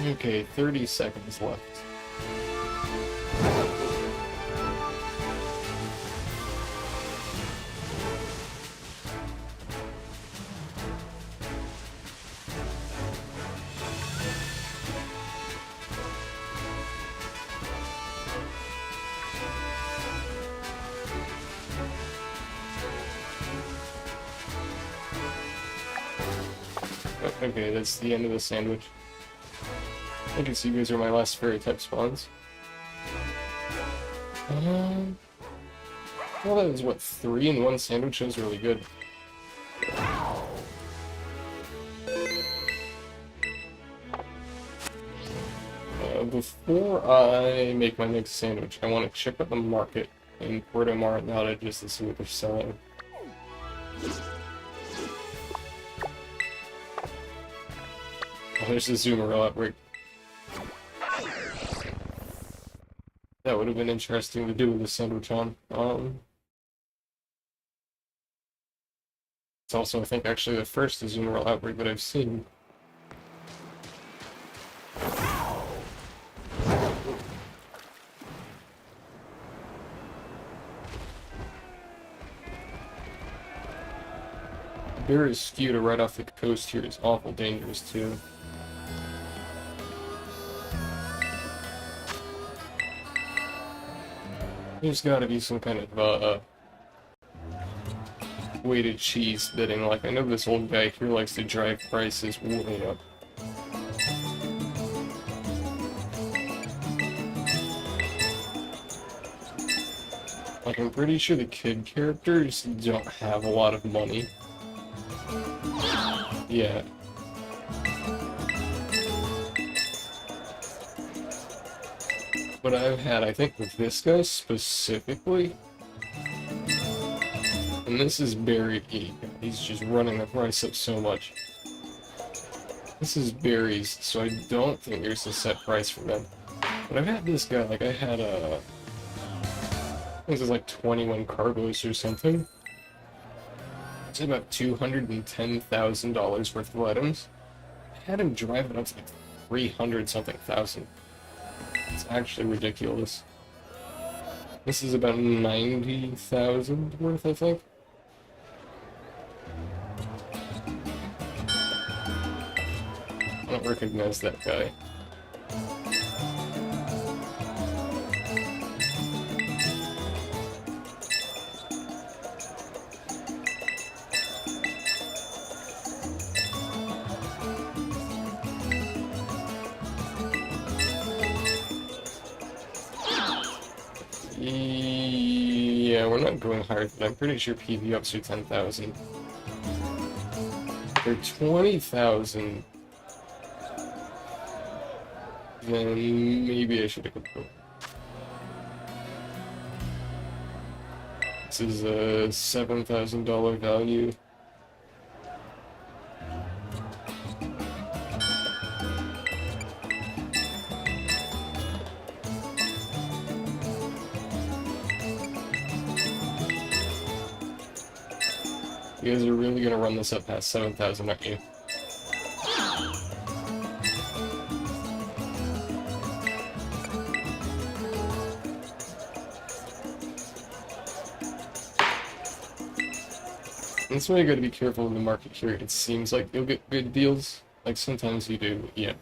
Speaker 1: Okay, 30 seconds left. Okay, that's the end of the sandwich. I guess you guys are my last fairy type spawns. Well, that was what, 3 in 1 sandwich? That was really good. Before I make my next sandwich, I want to check out the market in Puerto Martinata just to see what they're selling. Oh, there's a Zoomerl outbreak. That would have been interesting to do with a sandwich on. It's also, I think, actually the first Azumarill outbreak that I've seen. Barraskewda right off the coast here is awful dangerous too. There's gotta be some kind of weighted cheese bidding. Like, I know this old guy here likes to drive prices way up. Like, I'm pretty sure the kid characters don't have a lot of money. Yeah. But I've had, I think with this guy specifically, and this is Barry E. He's just running the price up so much. This is berries, so I don't think there's a set price for them. But I've had this guy, like I had a... I think it was like 21 cargoes or something. It's about $210,000 worth of items. I had him drive it up to like 300 something thousand. It's actually ridiculous. This is about 90,000 worth, I think. I don't recognize that guy. Yeah, we're not going higher than I'm pretty sure PV ups are 10,000. They're 20,000. Then maybe I should have gone. This is a $7,000 value. You guys are really gonna run this up past 7,000, aren't you? That's why you gotta be careful in the market here. It seems like you'll get good deals. Like sometimes you do, yeah.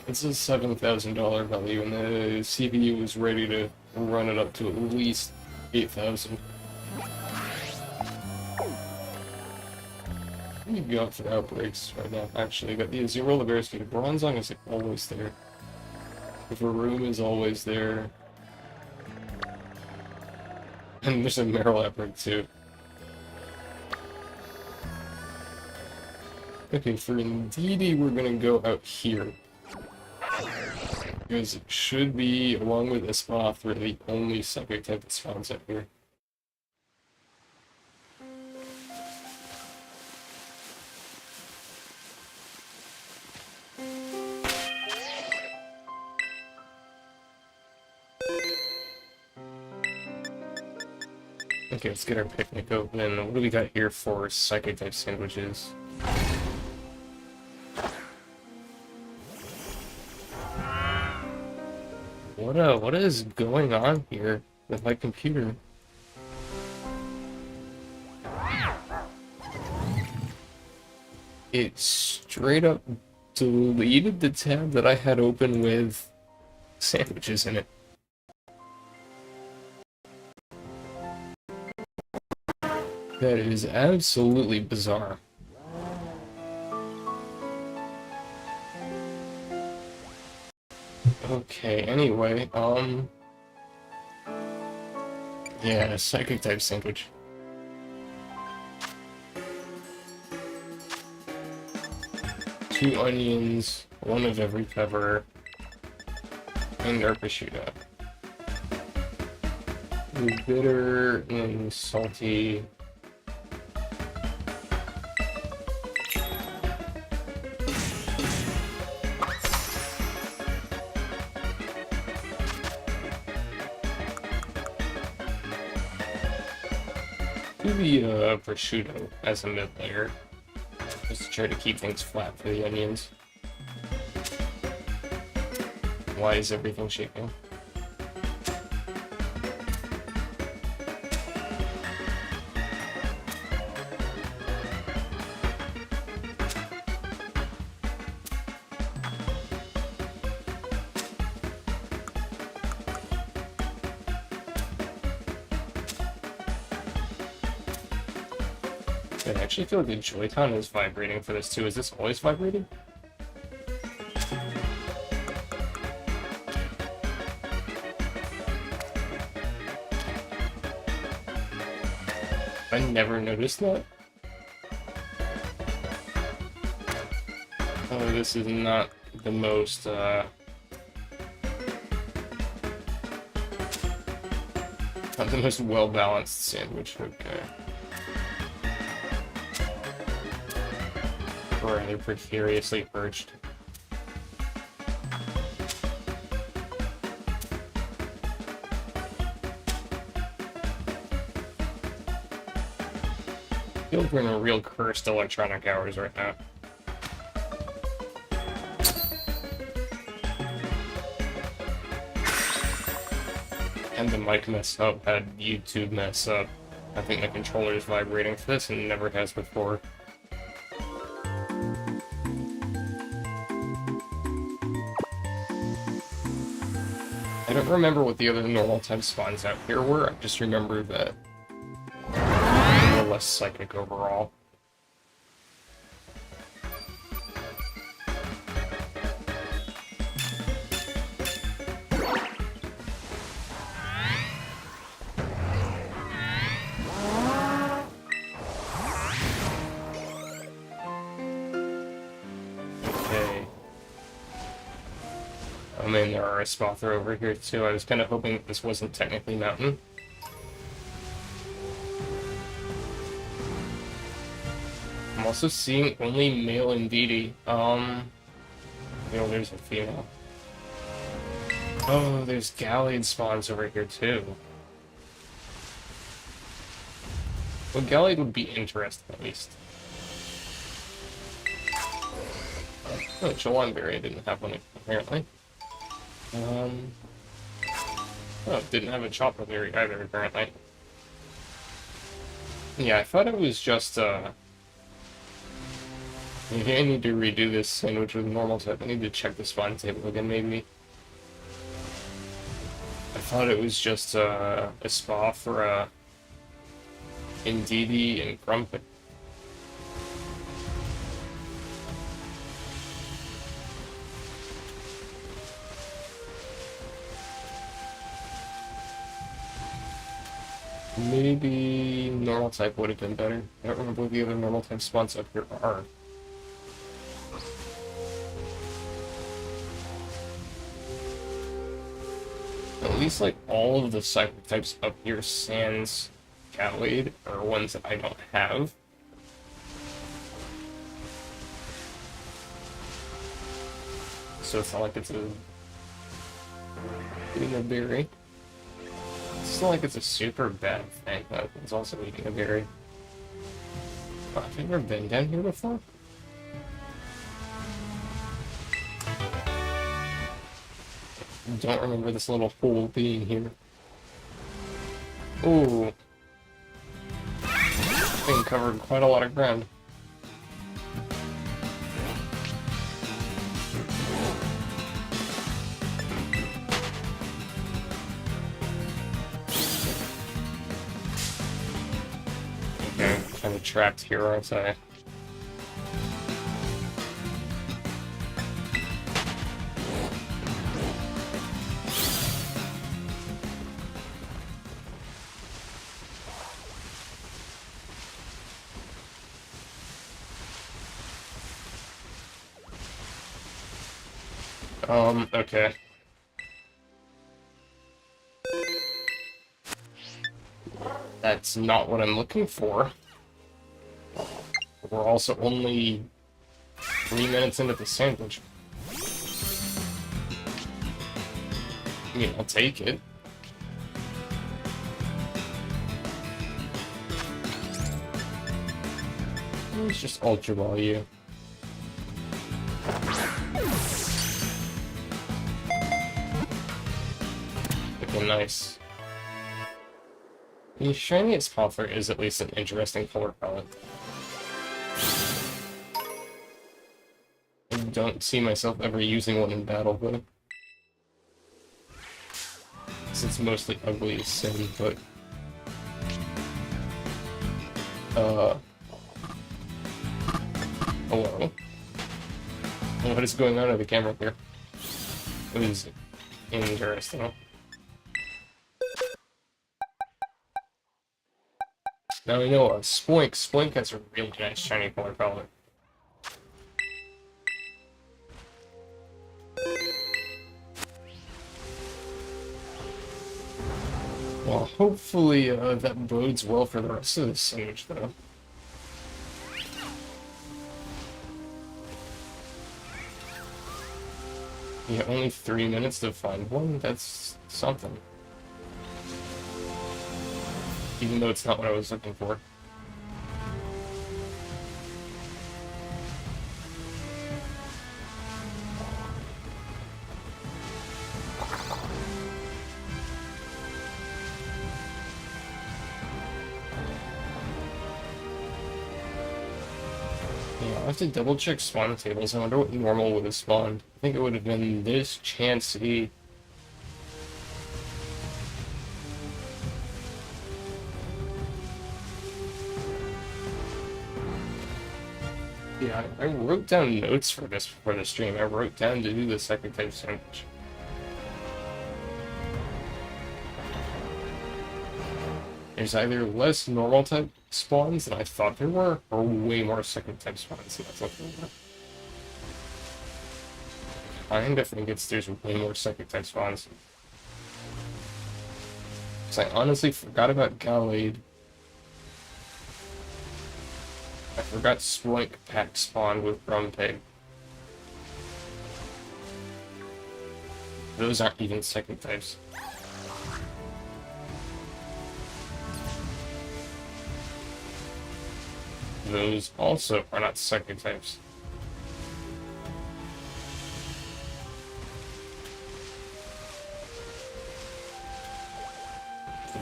Speaker 1: It's a $7,000 value, and the CPU is ready to run it up to at least 8,000. Let me go for outbreaks right now. Actually, I got the Azumarill, the Barraskewda, the Bronzong is like always there. The Varoom is always there. And there's a Marill outbreak too. Okay, for Indeedee, we're gonna go out here. Because it should be, along with Espathra, the only psychic type that spawns out here. Okay, let's get our picnic open. What do we got here for psychic type sandwiches? What is going on here with my computer? It straight up deleted the tab that I had open with sandwiches in it. That is absolutely bizarre. Okay, anyway, yeah, psychic type sandwich. Two onions, one of every pepper, and our prosciutto. Bitter and salty. do the prosciutto as a mid layer, just to try to keep things flat for the onions. Why is everything shaking? I actually feel like the Joy-Con is vibrating for this too. Is this always vibrating? I never noticed that. Oh, this is not the most, not the most well-balanced sandwich, okay. Or rather precariously perched. I feel like we're in a real cursed electronic hours right now. And the mic mess up, had YouTube mess up. I think the controller is vibrating for this and never has before. I don't remember what the other normal type spawns out here were, I just remember that they were less psychic overall. Okay. I mean, there are a spawner over here too. I was kind of hoping that this wasn't technically mountain. I'm also seeing only male Indeedee. You know, there's a female. Oh, there's Gallied spawns over here too. Well, Gallied would be interesting at least. Oh, Jawanberry didn't have one apparently. Oh, didn't have a chocolate berry either, apparently. Yeah, I thought it was just, maybe I need to redo this sandwich with normal type. I need to check the spawn table again, maybe. I thought it was just, a spa for, Indeedee and Grumpet. Maybe normal type would have been better. I don't remember what the other normal type spawns up here are. At least like all of the psychic types up here sans Gallied are ones that I don't have. So it's not like it's a berry. It's not like it's a super bad thing, but it's also eating a berry. Oh, have you ever been down here before? I don't remember this little hole being here. Ooh. Thing covered quite a lot of ground. Okay, kind of trapped here, aren't I? Okay. That's not what I'm looking for. We're also only 3 minutes into the sandwich. I mean, I'll take it. It's just ultra value. Okay, nice. The shiniest Poplar is at least an interesting color palette. I don't see myself ever using one in battle, though. Since it's mostly ugly as sin, but... Hello? What is going on with the camera here? It was interesting. Now we know Spoink. Spoink has a really nice shiny color palette. Well, hopefully that bodes well for the rest of the stage, though. Yeah, only 3 minutes to find one? That's something. Even though it's not what I was looking for. Yeah, I'll have to double check spawn tables. I wonder what normal would have spawned. I think it would have been this Chansey. Yeah, I wrote down notes for this before the stream. I wrote down to do the second type sandwich. There's either less normal type spawns than I thought there were, or way more second type spawns than I thought there were. I think there's way more second type spawns. Because I honestly forgot about Gallade. I forgot Spoink pack spawned with Grumpig. Those aren't even second types. Those also are not second types.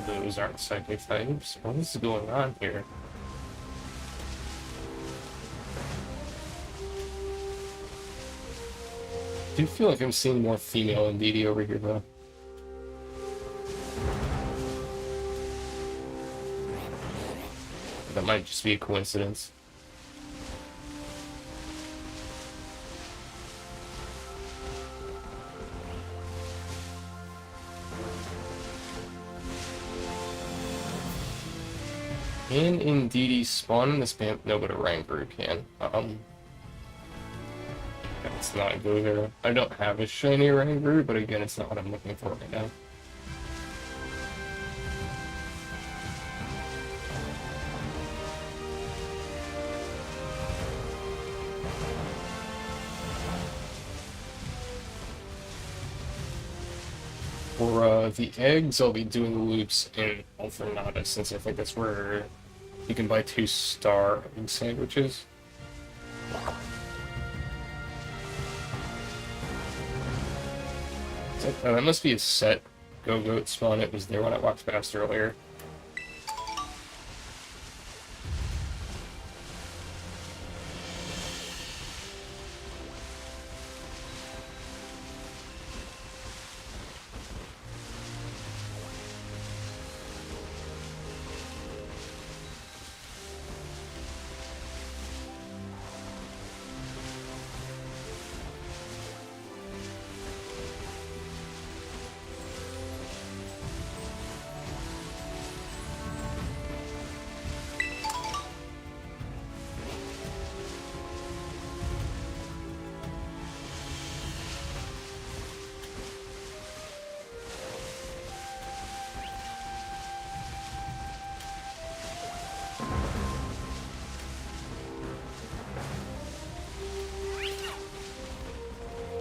Speaker 1: Those aren't psychic types. What is going on here? I do feel like I'm seeing more female Indeedee over here, though. That might just be a coincidence. Can Indeedee spawn in this map? No, but a Rangaroo can. Let's not go there. I don't have a shiny Rangaroo, but again, it's not what I'm looking for right now. For the eggs, I'll be doing loops in Alfernada, since I think that's where you can buy 2-star egg sandwiches. That must be a set Go-Goat spawn. It was there when I walked past earlier.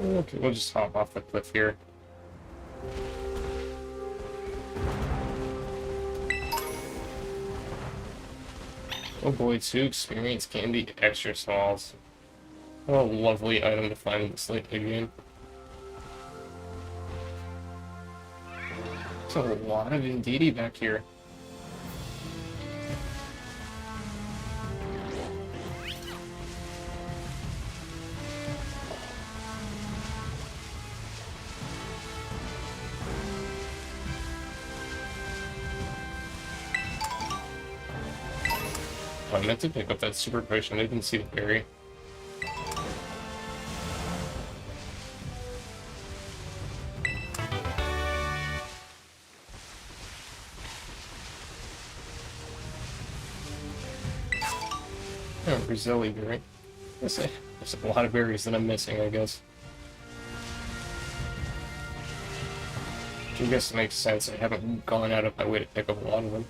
Speaker 1: Okay, we'll just hop off the cliff here. Oh boy, 2 experience candy extra smalls. What a lovely item to find in this late game. There's a lot of Indeedee back here. I meant to pick up that super potion. I didn't see the berry. Oh, Brazili berry. There's a lot of berries that I'm missing, I guess. Which I guess makes sense. I haven't gone out of my way to pick up a lot of them.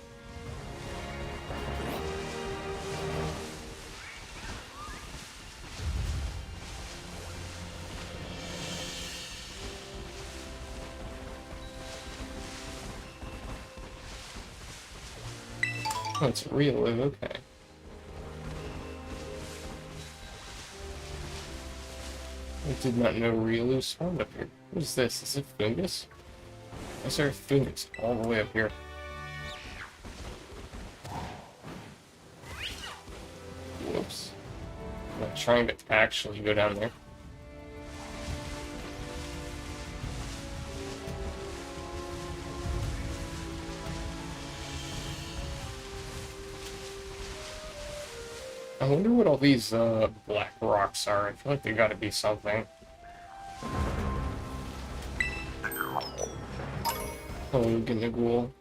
Speaker 1: Oh, it's real, okay. I did not know Riolu spawned up here. What is this? Is it fungus? Why is there a fungus all the way up here? Whoops. I'm not trying to actually go down there. I wonder what all these black rocks are. I feel like they gotta be something. Oh, Ghoul.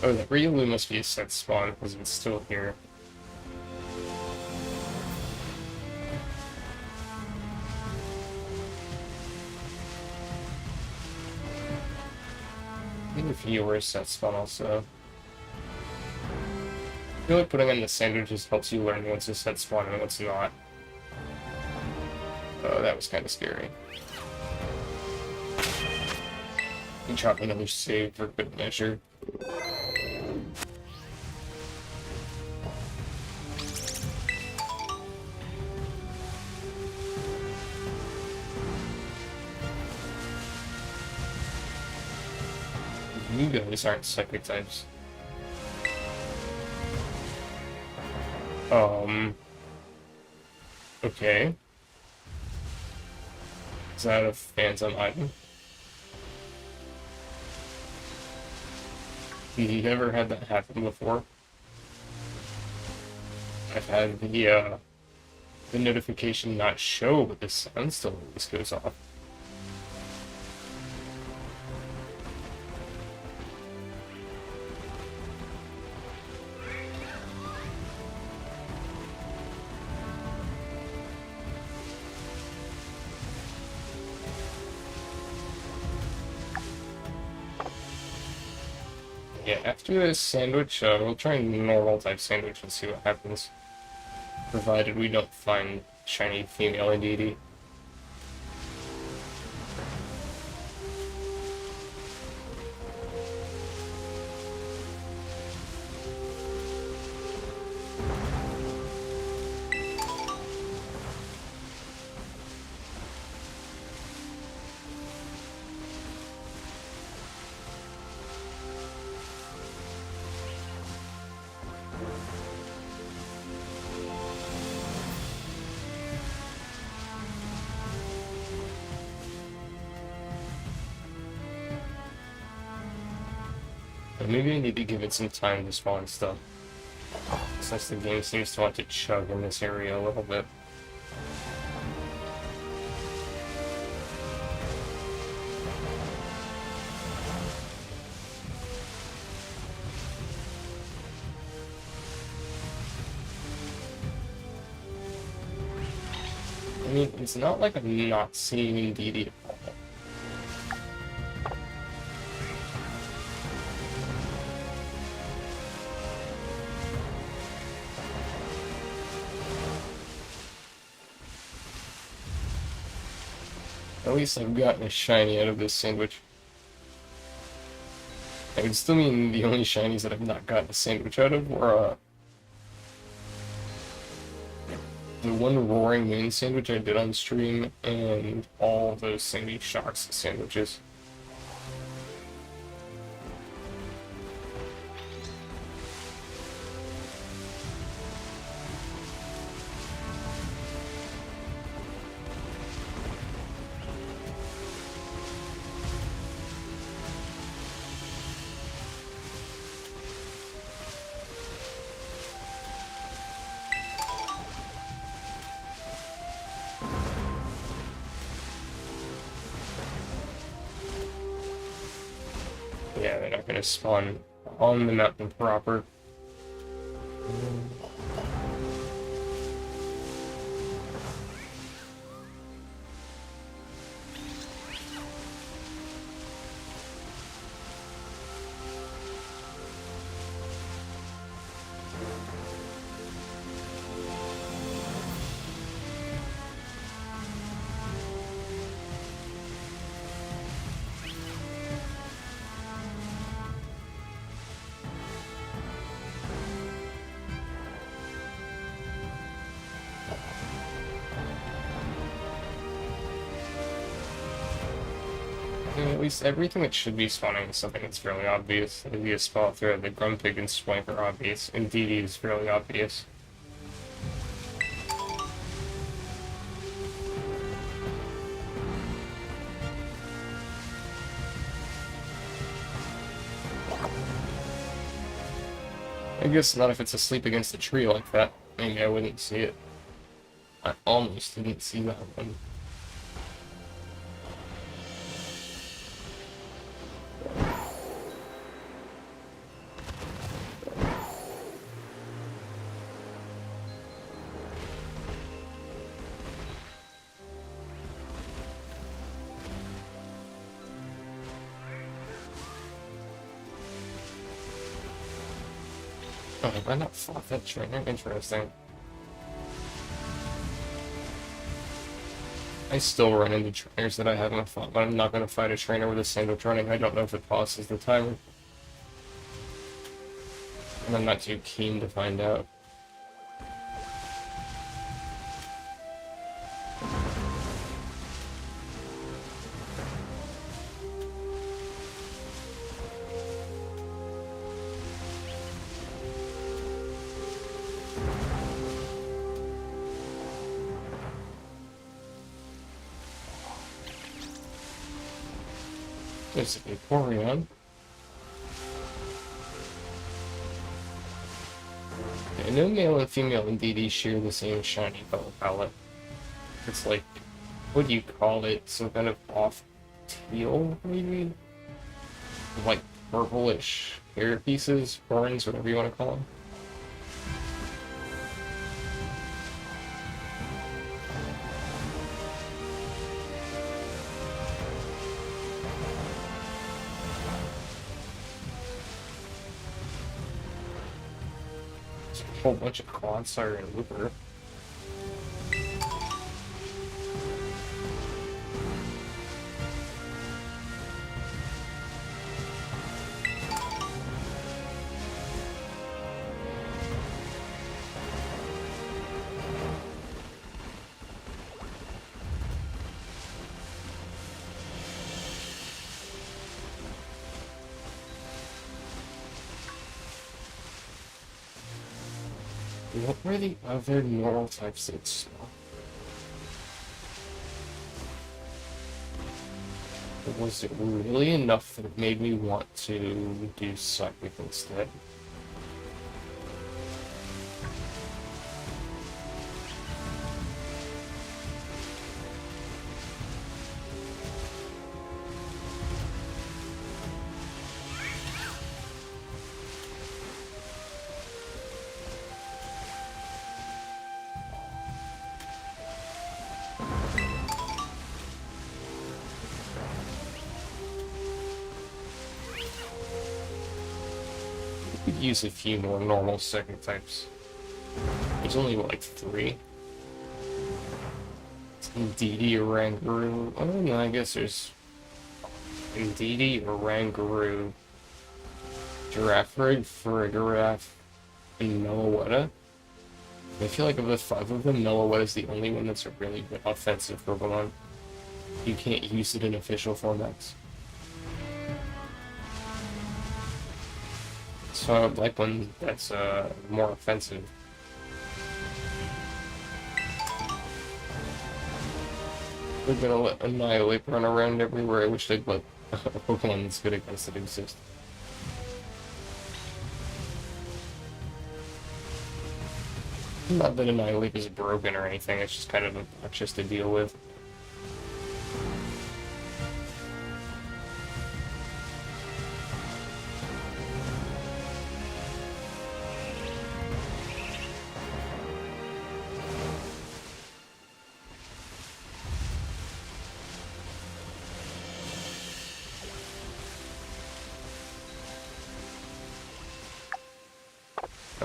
Speaker 1: Oh, the Riolu must be a set spawn because it's still here. I think if you were a set spawn also. I feel like putting in the sandwiches helps you learn what's a set spawn and what's not. Oh, that was kind of scary. You drop another save for good measure. You guys aren't psychic types. Okay. Is that a phantom item? You never had that happen before. I've had the notification not show, but the sound still always goes off. Yeah, after this sandwich, we'll try a normal type sandwich and see what happens. Provided we don't find shiny female Indeedee. But maybe I need to give it some time to spawn stuff, since the game seems to want to chug in this area a little bit. I mean, it's not like I'm not seeing Indeedee at all. At least I've gotten a shiny out of this sandwich. It would still mean the only shinies that I've not gotten a sandwich out of were the one Roaring Moon sandwich I did on stream, and all those Sandy Shocks sandwiches. Yeah, they're not gonna spawn on the mountain proper. At least everything that should be spawning is something that's fairly obvious. The spot through the Grumpig and Swank are obvious, and DD is fairly obvious. I guess not if it's asleep against a tree like that. Maybe I wouldn't see it. I almost didn't see that one. Oh, have I not fought that trainer? Interesting. I still run into trainers that I haven't fought, but I'm not going to fight a trainer with a sandwich running. I don't know if it pauses the timer. And I'm not too keen to find out. There's a Vaporeon. I know male and female in DD share the same shiny color palette. It's like, what do you call it? Some kind of off teal, maybe? Like purplish hair pieces, horns, whatever you want to call them. Whole bunch of Clodsire and Looper. What were the other normal types that smell? Was it really enough that made me want to do Psychic instead? Could use a few more normal second types. There's only like 3. It's Indeedee or Rangaroo. Oh no, I guess there's Indeedee or Rangaroo, Girafarig, Farigiraf, and Meloetta. I feel like of the 5 of them, Meloetta is the only one that's a really good offensive Pokemon. You can't use it in official formats. So I would like one that's more offensive. They're gonna let Annihilate run around everywhere. I wish they'd let a Pokemon that's good against it exist. Not that Annihilate is broken or anything, it's just kind of obnoxious to deal with.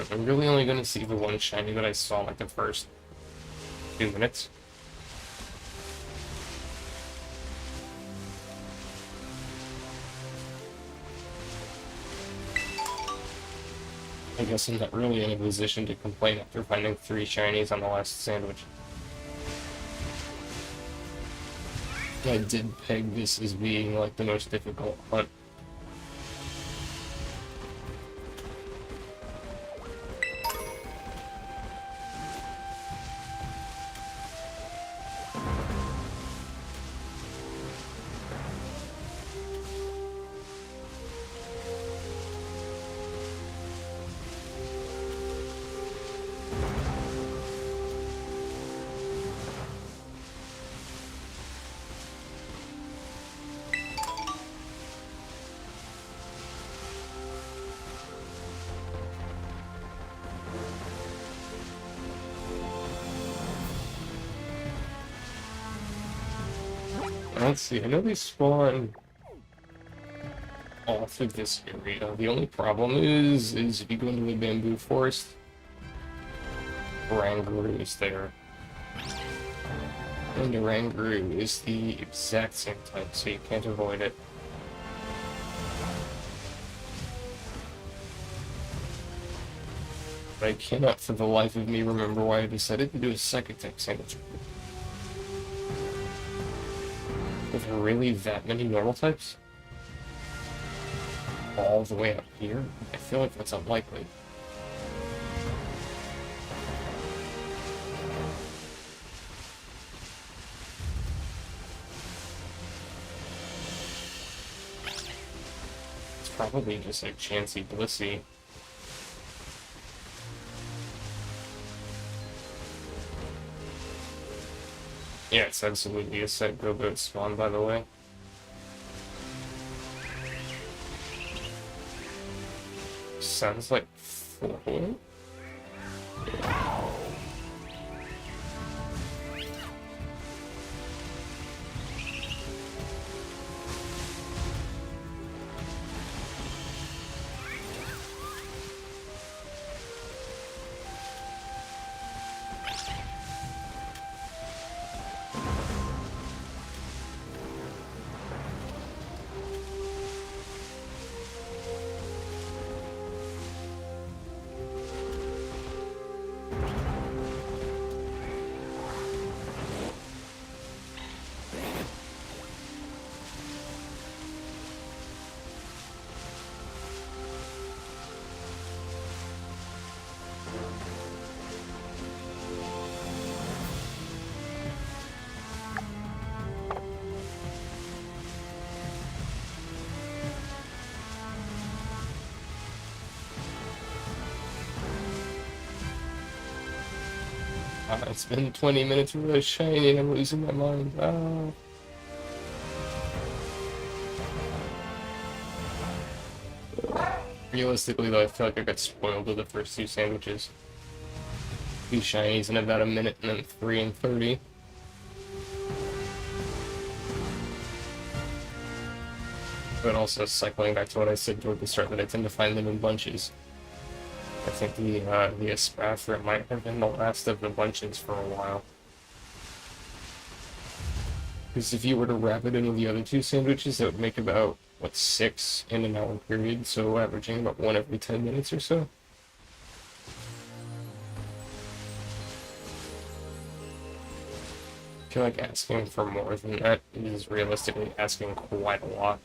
Speaker 1: I'm really only going to see the one shiny that I saw like the first 2 minutes. I guess I'm not really in a position to complain after finding 3 shinies on the last sandwich. I did peg this as being like the most difficult hunt. Let's see, I know they spawn off of this area. The only problem is if you go into the bamboo forest, Rangaroo is there. And the Rangaroo is the exact same type, so you can't avoid it. But I cannot for the life of me remember why I decided to do a Psychic type sandwich. Are there really that many normal types? All the way up here? I feel like that's unlikely. It's probably just like Chansey Blissey. Yeah, it's absolutely a set Go-Goat spawn, by the way. Sounds like 4. It's been 20 minutes of really shiny and I'm losing my mind. Oh. Realistically though, I feel like I got spoiled with the first 2 sandwiches. 2 shinies in about a minute and then 3 in 30. But also cycling back to what I said toward the start that I tend to find them in bunches. I think the Espathra might have been the last of the bunches for a while. Because if you were to wrap it in with the other two sandwiches, that would make about, what, 6 in an hour period, so averaging about one every 10 minutes or so. I feel like asking for more than that is realistically asking quite a lot.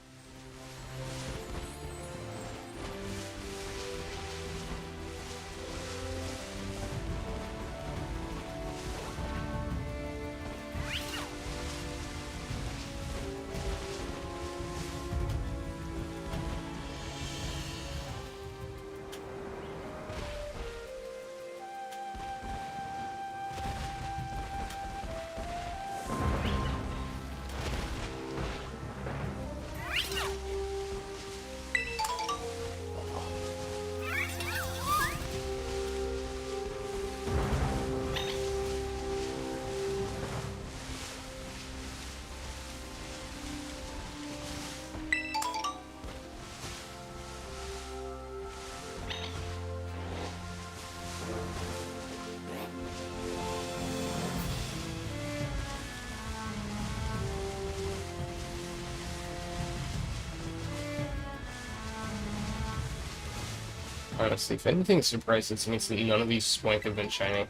Speaker 1: Honestly, if anything surprises me, it's that none of these swank have been shiny.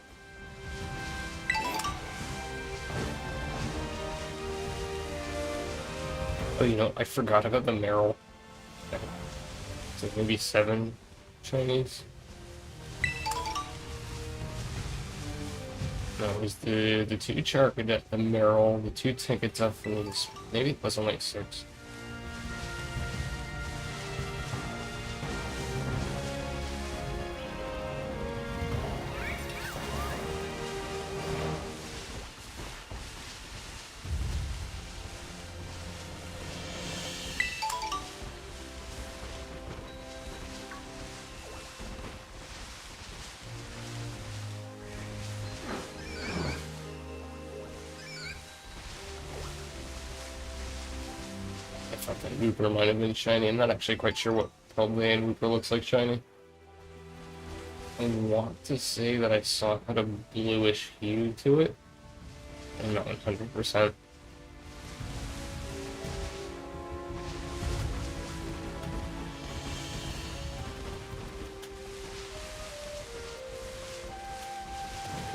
Speaker 1: Oh, you know, I forgot about the Meryl. So maybe 7 shinies? No, it was the 2 Charcadet, the Meryl, the 2 Tinkatuffles, maybe it was only 6. I thought that Wooper might have been shiny. I'm not actually quite sure what Pelbane Wooper looks like shiny. I want to say that I saw it had a bluish hue to it. I'm not 100%.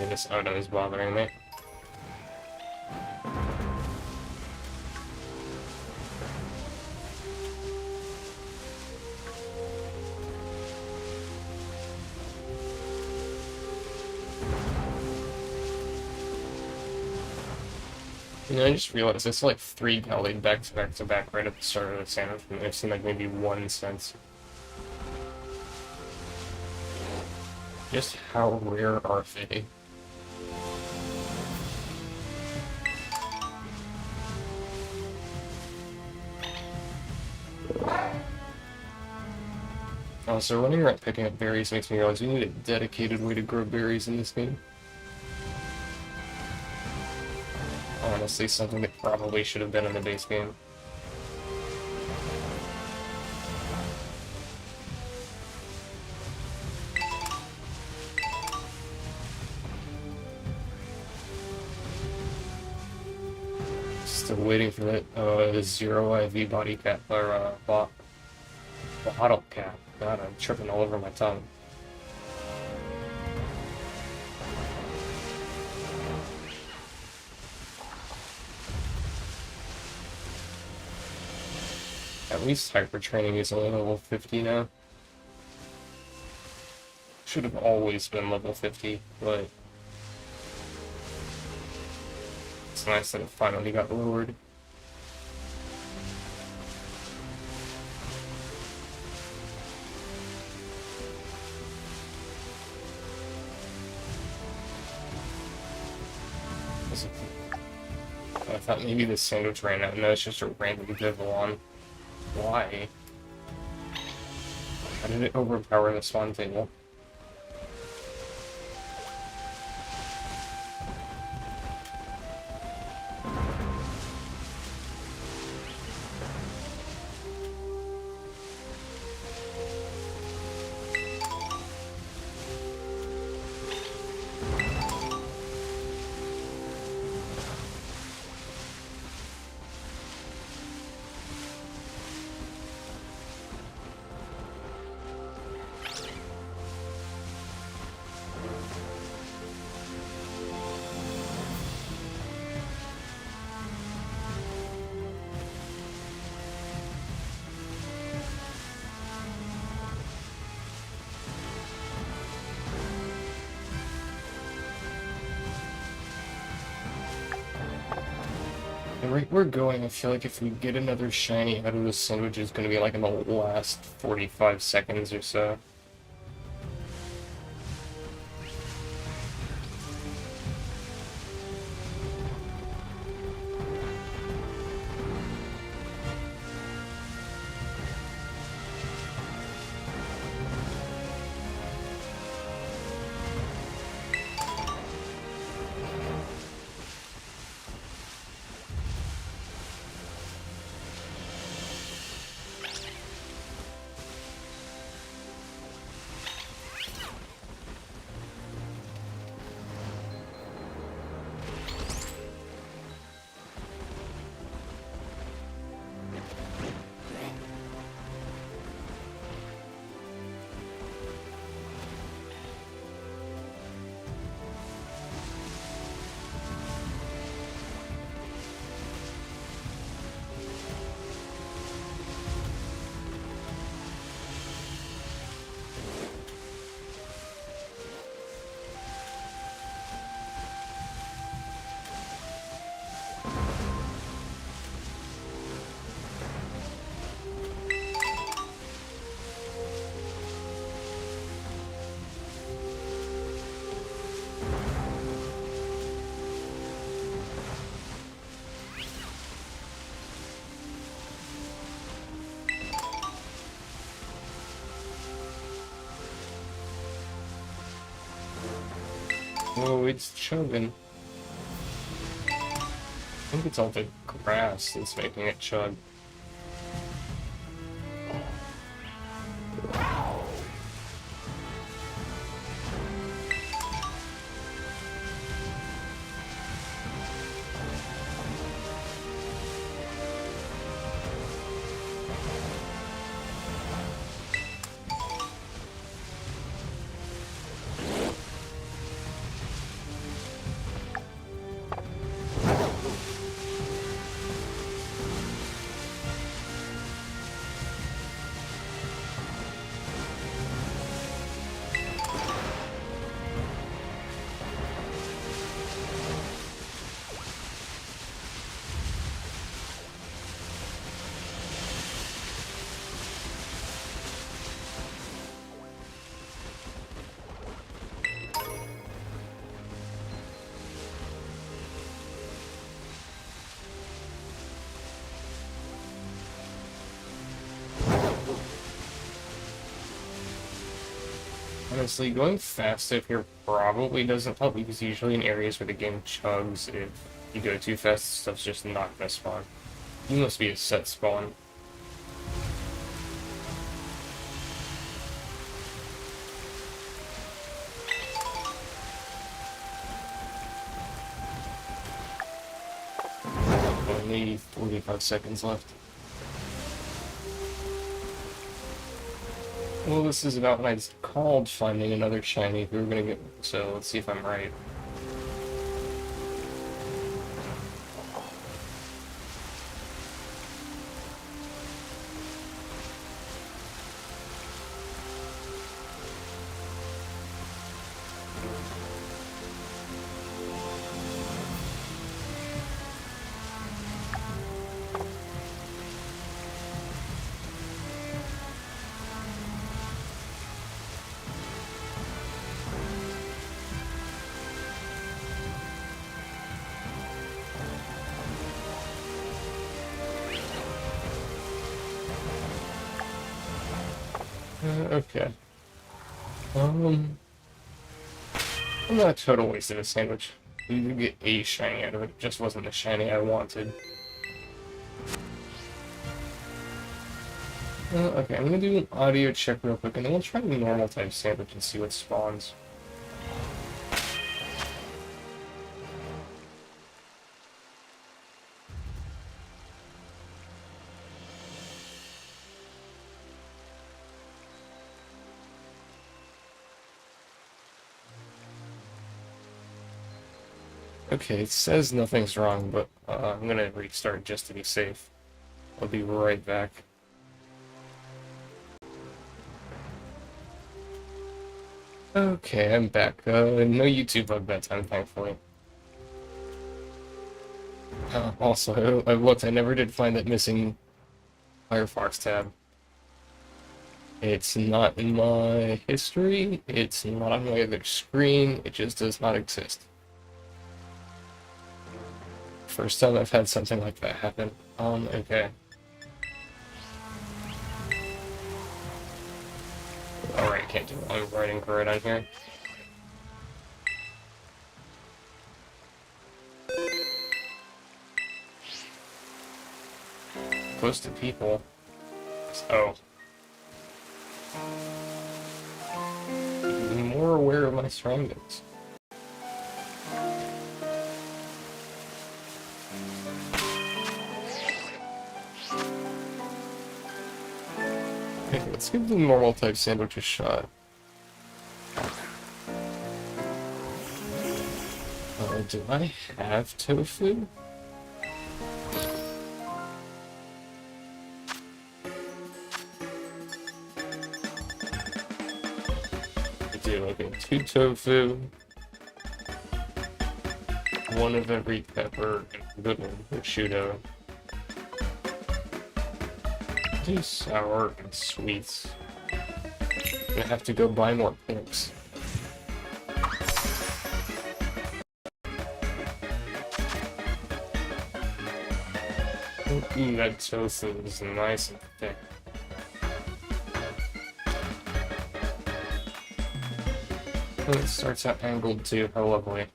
Speaker 1: And this item is bothering me. You know, I just realized it's like 3 Gallade back to back to back right at the start of the sandwich, and I've seen like maybe 1 since. Just how rare are they? Also, running around picking up berries makes me realize we need a dedicated way to grow berries in this game. Honestly, something that probably should have been in the base game. Still waiting for that 0 IV body cap, or bottle cap. God, I'm tripping all over my tongue. At least hyper training is only level 50 now. Should have always been level 50, but it's nice that it finally got lowered. I thought maybe the sandwich ran out. No, it's just a random Vivillon. Why? How did it overpower the spawn table? the rate we're going, I feel like if we get another shiny out of this sandwich, it's going to be like in the last 45 seconds or so. Oh, it's chugging. I think it's all the grass that's making it chug. Honestly, going fast up here probably doesn't help because usually in areas where the game chugs, if you go too fast, stuff's just not gonna spawn. You must be a set spawn. Only 45 seconds left. Well, this is about when I called finding another shiny if we were gonna get, so let's see if I'm right. Okay. I'm not a total waste of a sandwich. We did get a shiny out of it, just wasn't the shiny I wanted. Okay, I'm gonna do an audio check real quick, and then we'll try the normal type sandwich and see what spawns. Okay, it says nothing's wrong, but I'm gonna restart just to be safe. I'll be right back. Okay, I'm back. No YouTube bug that time, thankfully. Also, I looked, I never did find that missing Firefox tab. It's not in my history, it's not on my other screen, it just does not exist. First time I've had something like that happen. Okay. Alright, can't do long writing right on here. Close to people. Oh. I'm more aware of my surroundings. Okay, let's give the normal type sandwich a shot. Do I have tofu? I do, okay, 2 tofu, 1 of every pepper, and a good one, prosciutto. Do sour and sweets. I have to go buy more pigs. That tofu is nice and thick. And it starts out angled too, how lovely.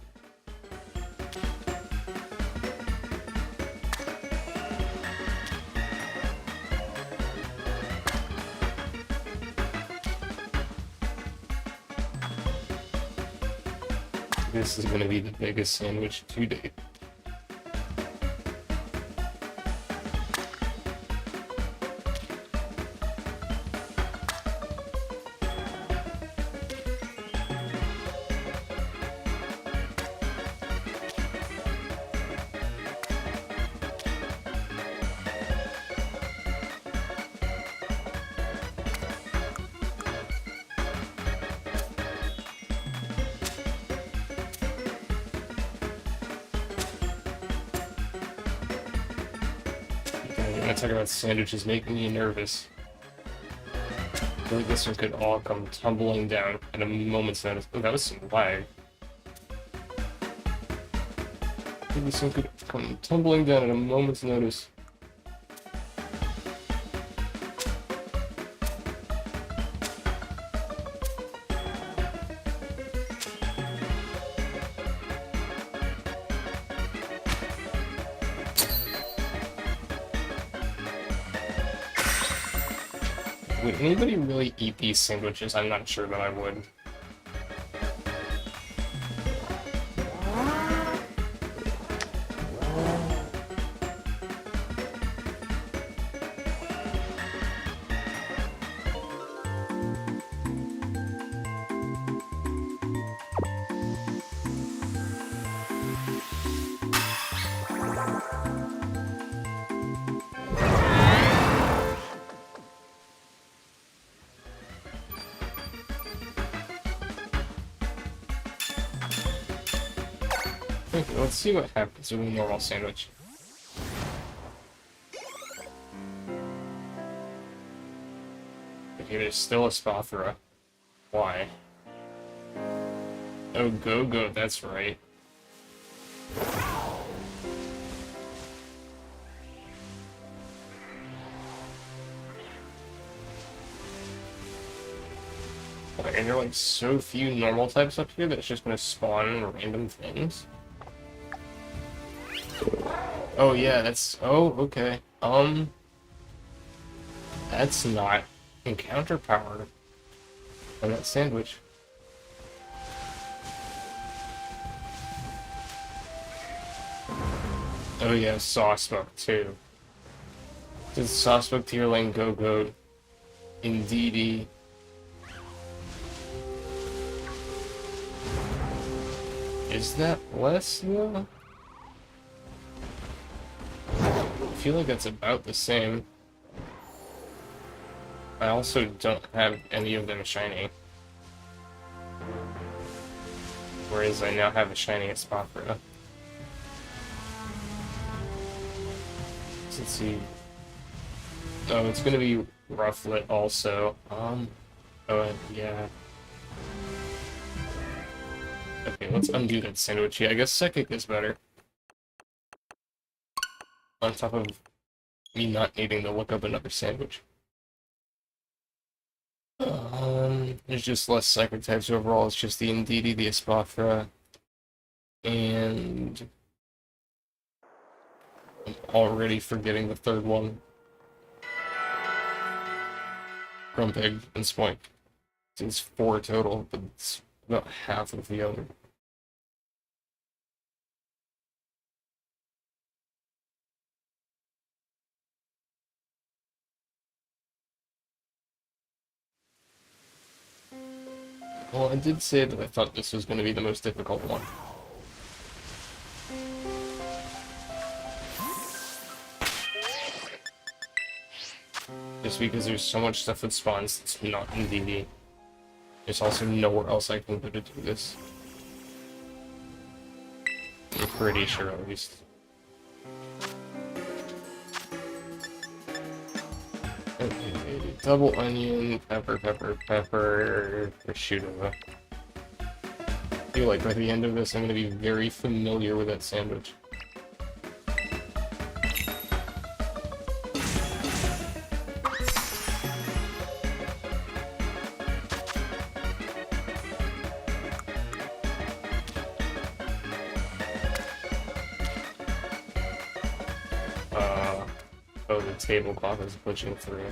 Speaker 1: This is gonna be the biggest sandwich to date. Talking about sandwiches making me nervous. I feel like this one could all come tumbling down at a moment's notice. Oh, that was some lag. I think this one could come tumbling down at a moment's notice. Would anybody really eat these sandwiches? I'm not sure that I would. Okay, let's see what happens with a normal sandwich. Okay, there's still a Spathra. Why? Oh, go, that's right. And there are like so few normal types up here that it's just gonna spawn random things. Oh yeah, that's... oh, okay. That's not encounter power on that sandwich. Oh yeah, Sawsbuck too. Does Sawsbuck tier lane go indeedy. Is that less though? I feel like that's about the same. I also don't have any of them shiny. Whereas I now have a shiny at Spathra. Let's see. Oh, it's gonna be rufflet also. Oh, yeah. Okay, let's undo that sandwich. Yeah, I guess Psychic is better. On top of me not needing to look up another sandwich. There's just less Psychic types overall. It's just the Indeedee, the Espathra, and I'm already forgetting the third one. Grumpig and Spoink. It's 4 total, but it's about half of the other. Well, I did say that I thought this was going to be the most difficult one. Just because there's so much stuff that spawns that's not in DD. There's also nowhere else I can go to do this. I'm pretty sure, at least. Okay, double onion, pepper, prosciutto. I feel like by the end of this, I'm going to be very familiar with that sandwich. Oh, the tablecloth is pushing through.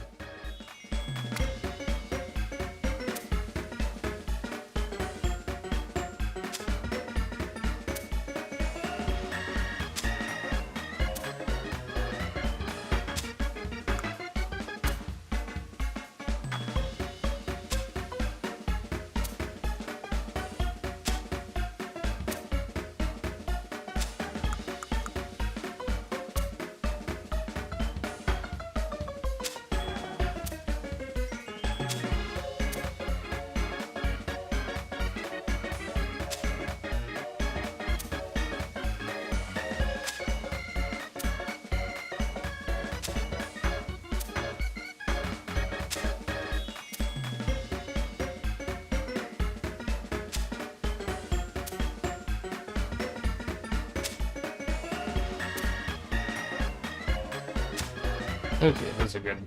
Speaker 1: Okay, that's a good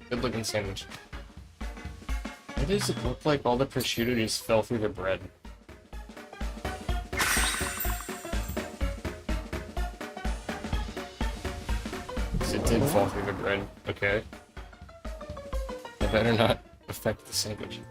Speaker 1: looking sandwich. Why does it look like all the prosciutto just fell through the bread? It did fall through the bread. Okay. That better not affect the sandwich.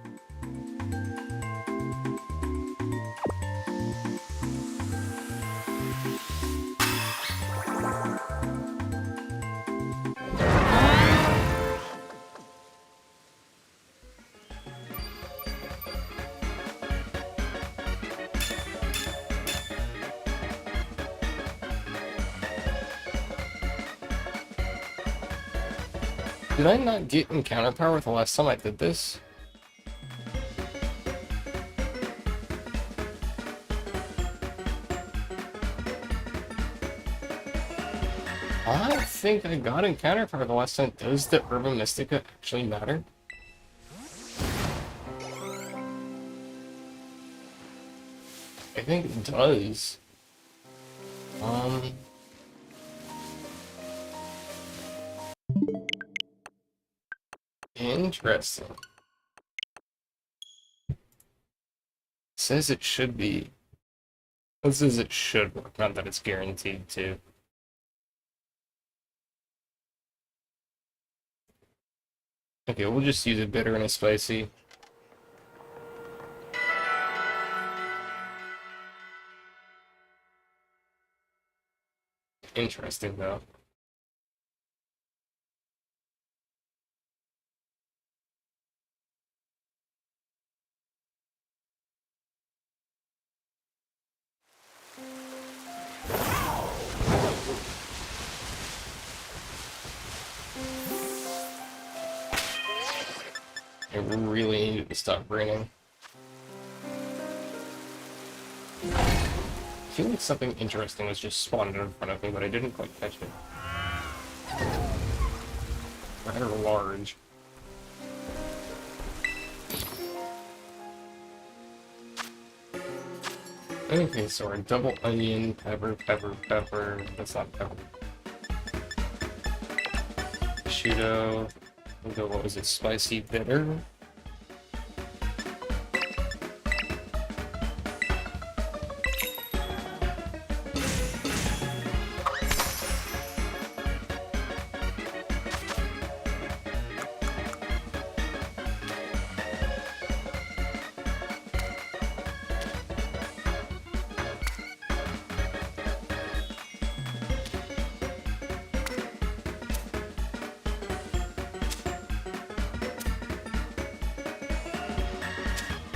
Speaker 1: Did I not get encounter power the last time I did this? I think I got encounter power the last time. Does the Urban Mystica actually matter? I think it does. Interesting. It says it should be. It says it should work, not that it's guaranteed to. Okay, we'll just use a bitter and a spicy. Interesting, though. I really needed to stop raining. I feel like something interesting was just spawned in front of me, but I didn't quite catch it. rather large. Okay, so our double onion, pepper, pepper, pepper. That's not pepper. Prosciutto. We'll go, what was it? Spicy bitter?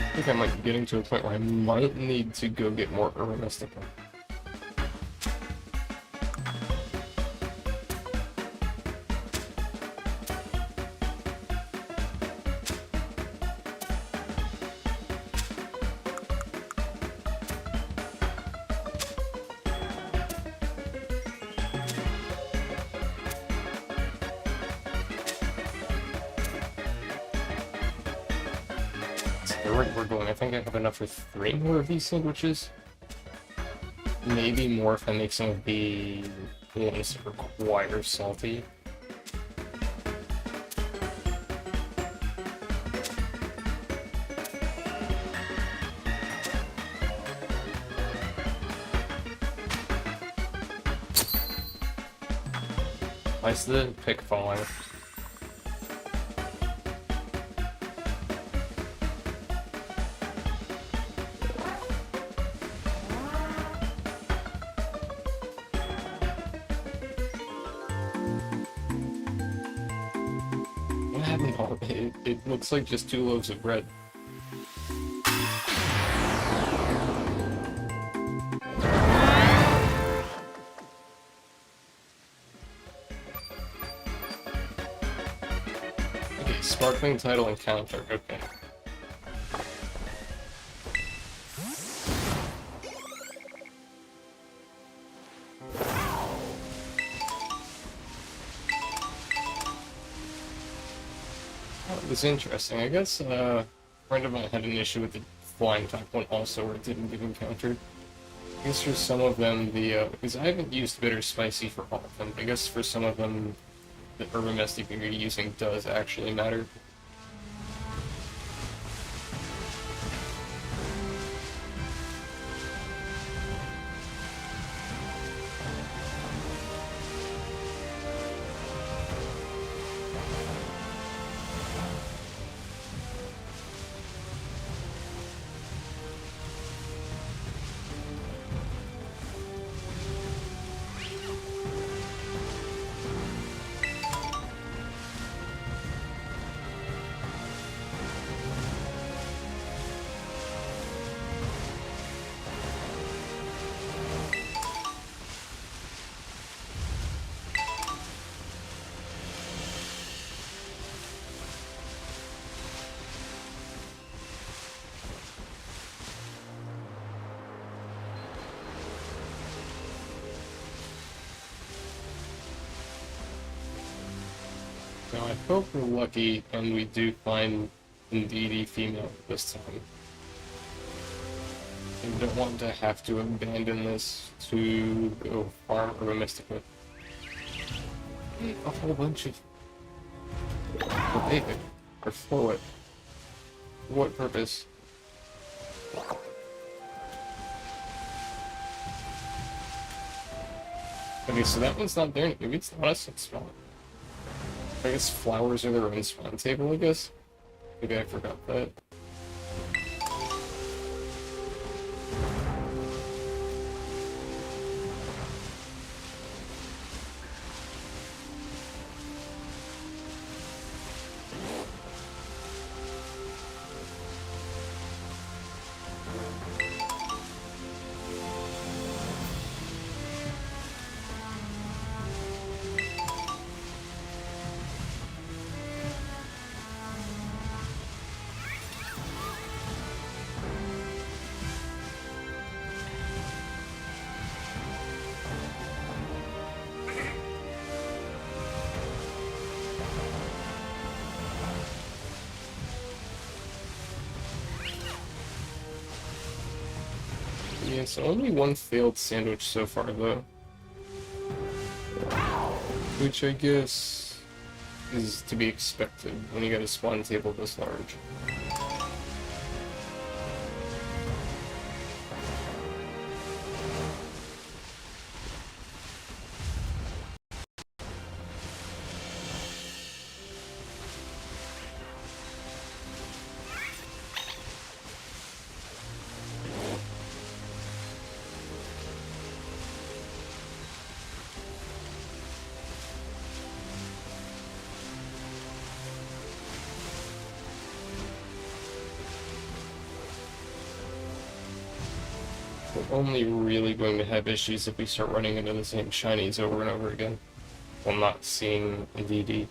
Speaker 1: I think I might be getting to a point where I might need to go get more Herba Mystica. The rate we're going, I think I have enough for 3 more of these sandwiches. Maybe more if I make some of the ones that require salty. Why is the pick falling? No, it looks like just 2 loaves of bread. Okay, sparkling title encounter, okay. That was interesting. I guess a friend of mine had an issue with the flying type one also, where it didn't get encountered. I guess for some of them, because I haven't used bitter spicy for all of them, I guess for some of them, the Herba Mystica you're using does actually matter. Now I hope we're lucky and we do find indeed a female this time. I don't want to have to abandon this to go farm Herba Mystica. A whole bunch of... David. Or for what? For what purpose? Okay, so that one's not there. Maybe it's not a 6 spot. I guess flowers are their own spawn table, I guess. Maybe I forgot that. Yes, only one failed sandwich so far, though. Which I guess is to be expected when you got a spawn table this large. We're only really going to have issues if we start running into the same shinies over and over again while not seeing VD.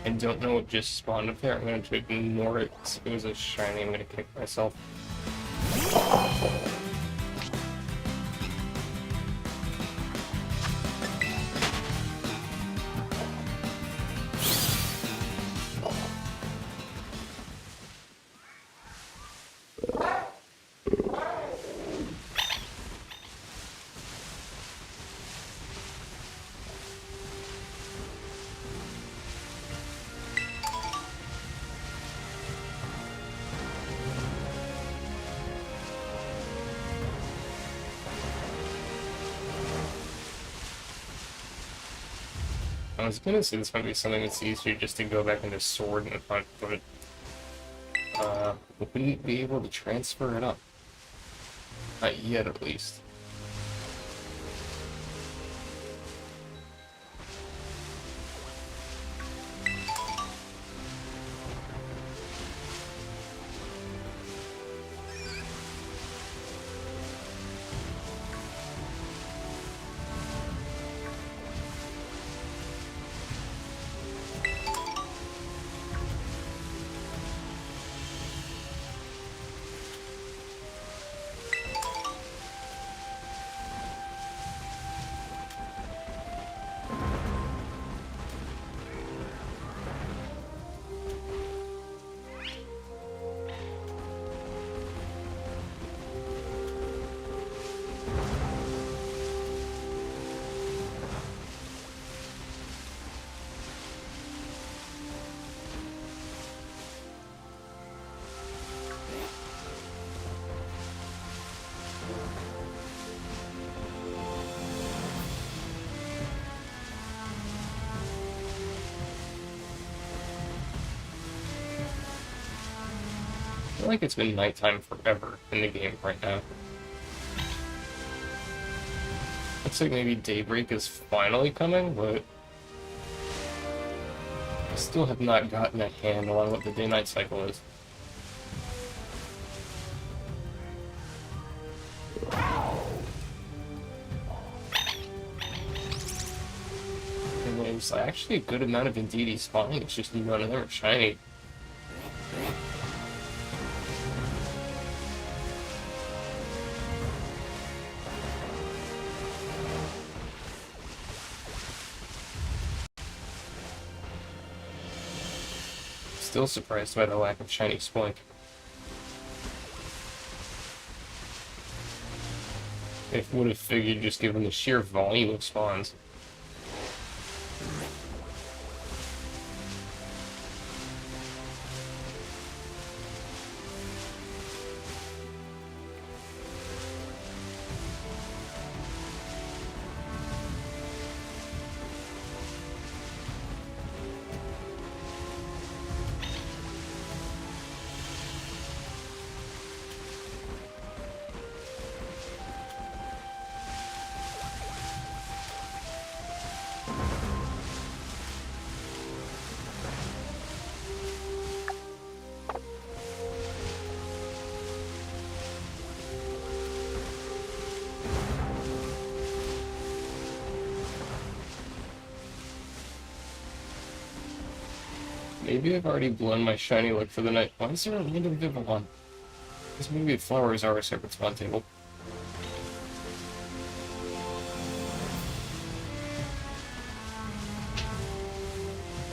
Speaker 1: I don't know what just spawned up there. I'm going to ignore it. If it was a shiny, I'm going to kick myself. I was gonna say this might be something that's easier just to go back into sword and hunt, but we wouldn't be able to transfer it up. Not yet, at least. I feel like it's been nighttime forever in the game right now. Looks like maybe daybreak is finally coming, but I still have not gotten a handle on what the day-night cycle is. And there's actually a good amount of Indeedee spawning, it's just none of them are shiny. Still surprised by the lack of shiny Splink. I would have figured just given the sheer volume of spawns. Maybe I've already blown my shiny look for the night. Why is there a random Vivillon? Because maybe flowers are a separate spawn table.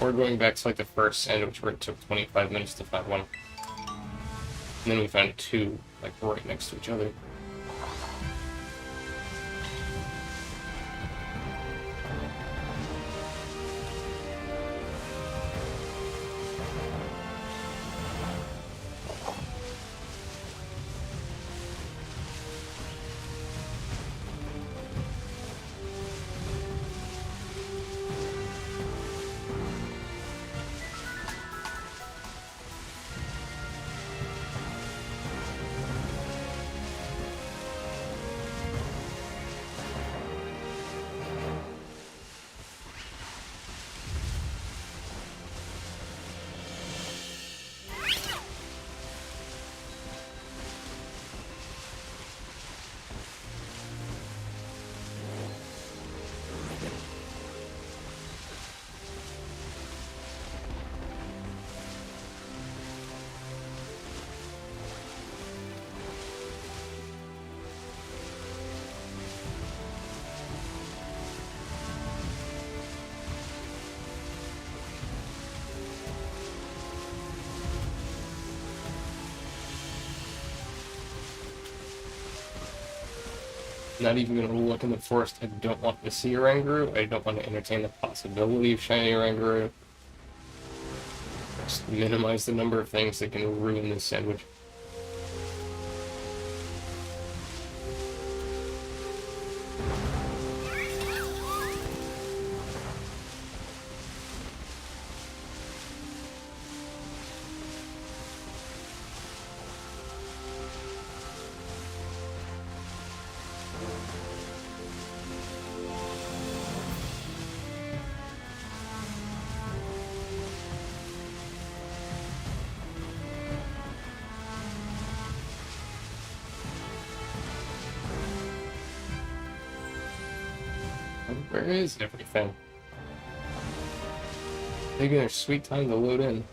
Speaker 1: We're going back to like the first sandwich where it took 25 minutes to find one. And then we found two, like right next to each other. Not even going to look in the forest. I don't want to see Oranguru. I don't want to entertain the possibility of shiny Oranguru. Just minimize the number of things that can ruin this sandwich. Where is everything? Taking their sweet time to load in.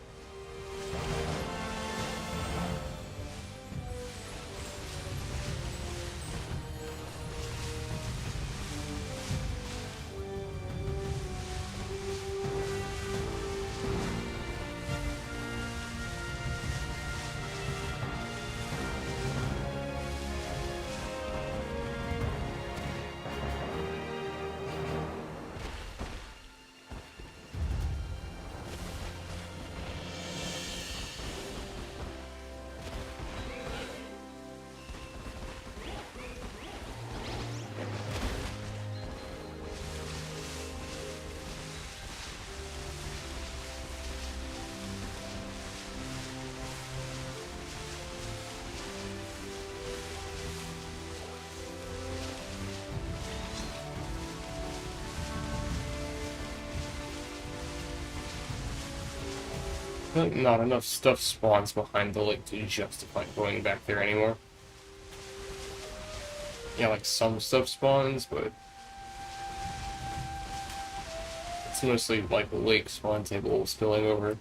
Speaker 1: I feel like not enough stuff spawns behind the lake to justify going back there anymore. Yeah, like some stuff spawns, but it's mostly like lake spawn table spilling over.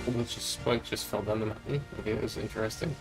Speaker 1: A bunch of spike just fell down the mountain. Okay, that was interesting.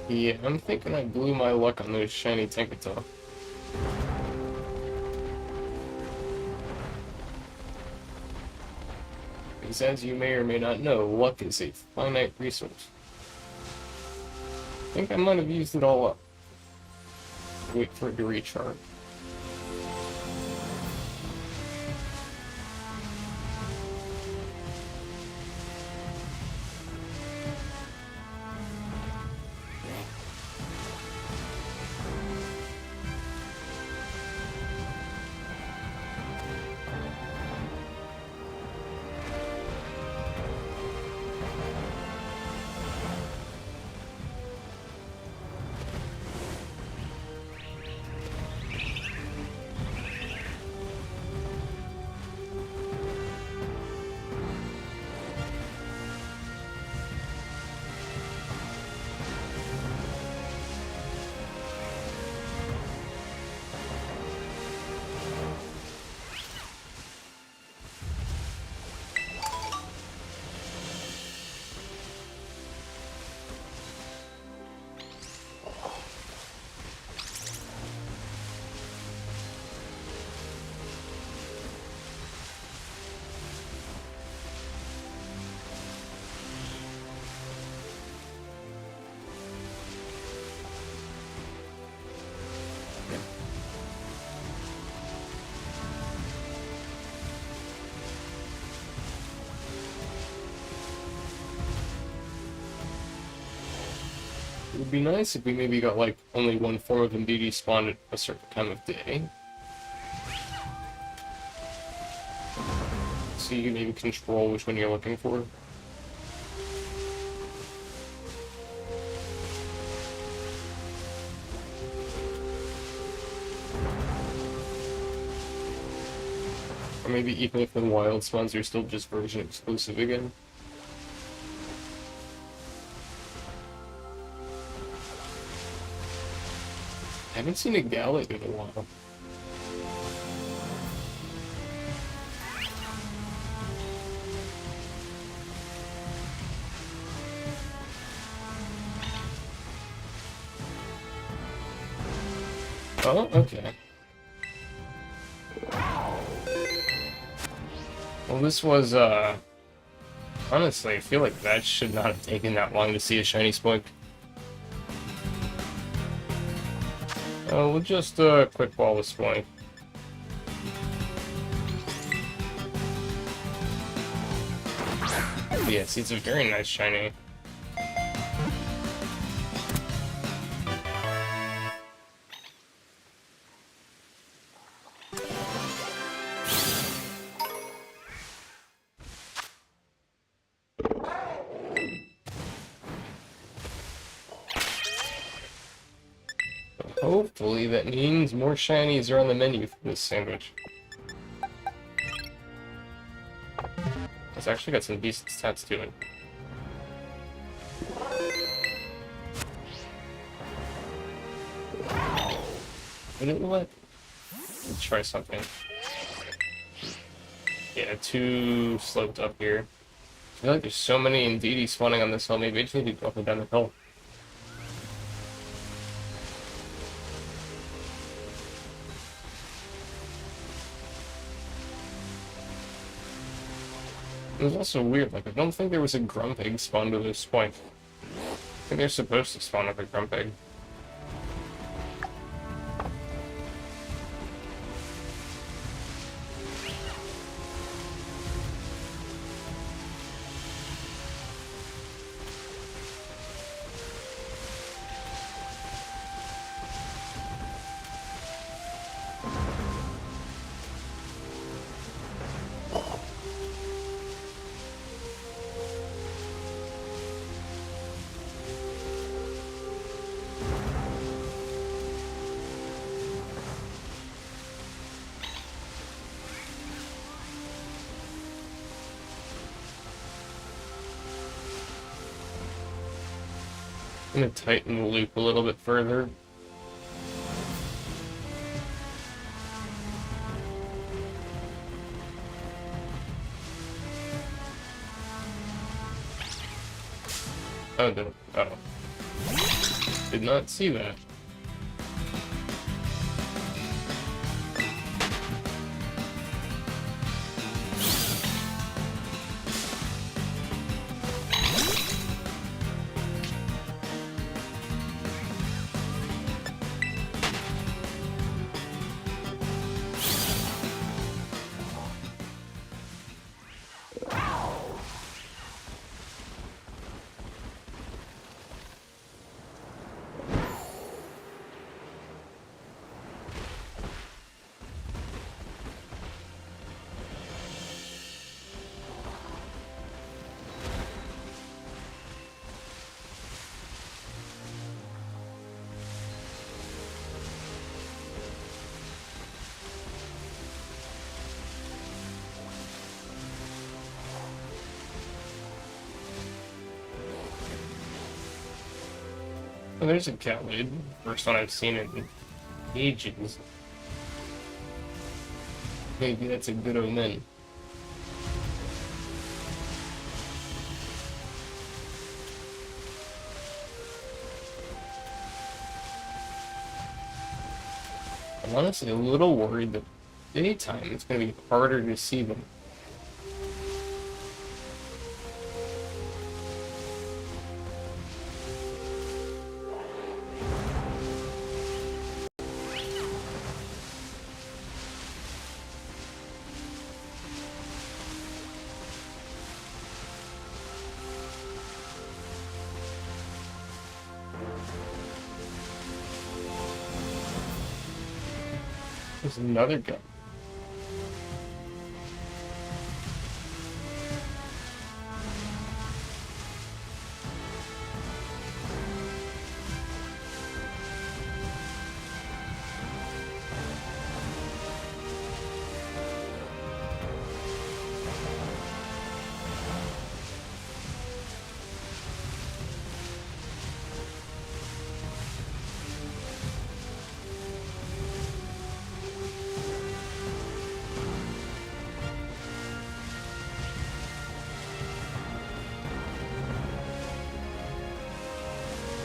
Speaker 1: Yeah, I'm thinking I blew my luck on those shiny Tinkaton. Because as you may or may not know, luck is a finite resource. I think I might have used it all up. Wait for it to recharge. It would be nice if we maybe got like only one form of MDD spawned at a certain time of day. So you can maybe control which one you're looking for. Or maybe even if the wild spawns are still just version exclusive again. I haven't seen a Scarlet in a while. Oh, okay. Well, this was, honestly, I feel like that should not have taken that long to see a shiny spoink. We'll just, quick ball the spoink. Yeah, see, it's a very nice shiny. Hopefully that means more shinies are on the menu for this sandwich. It's actually got some decent stats to it. You know what? Let's try something. Yeah, too sloped up here. I feel like there's so many Indeedee spawning on this hill, maybe I just need to go up and down the hill. It was also weird, like, I don't think there was a Grumpig spawned to this point. I think they're supposed to spawn with a Grumpig. I'm gonna tighten the loop a little bit further. Oh, no. Oh. Did not see that. Oh, there's a Khalid. First one I've seen in ages. Maybe that's a good omen. I'm honestly a little worried that daytime it's going to be harder to see them. There's another guy.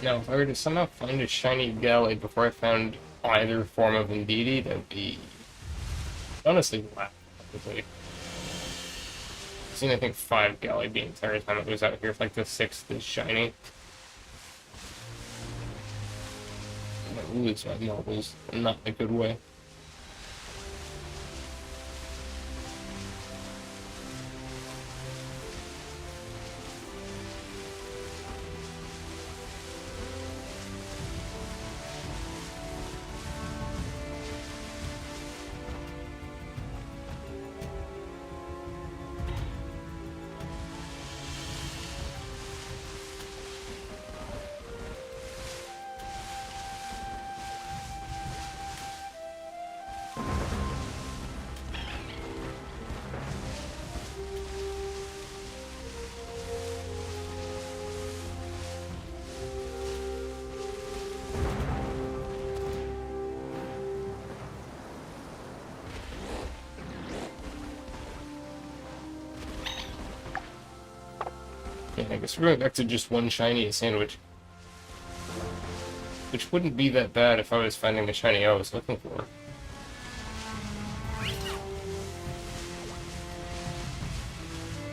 Speaker 1: Now, if I were to somehow find a shiny Galley before I found either form of Indeedee, that would be honestly laughable. I've seen, I think, 5 Galley the entire time it was out here. If like the 6th is shiny. I might lose my marbles, not in a good way. Yeah, I guess we're going back to just one shiny sandwich. Which wouldn't be that bad if I was finding the shiny I was looking for.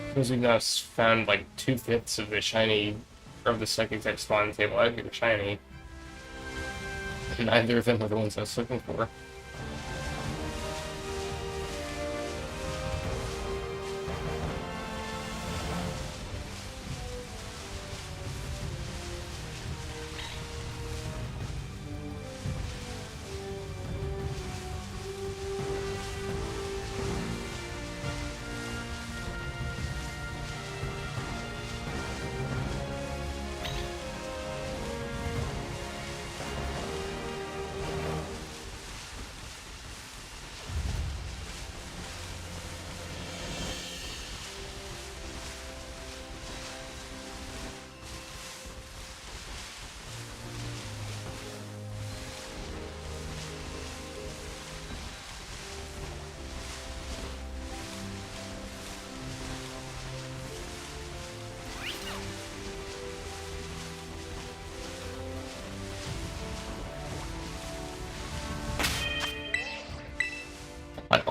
Speaker 1: Because we've now found like 2/5 of the shiny, of the second type spawn table out here shiny. And neither of them are the ones I was looking for.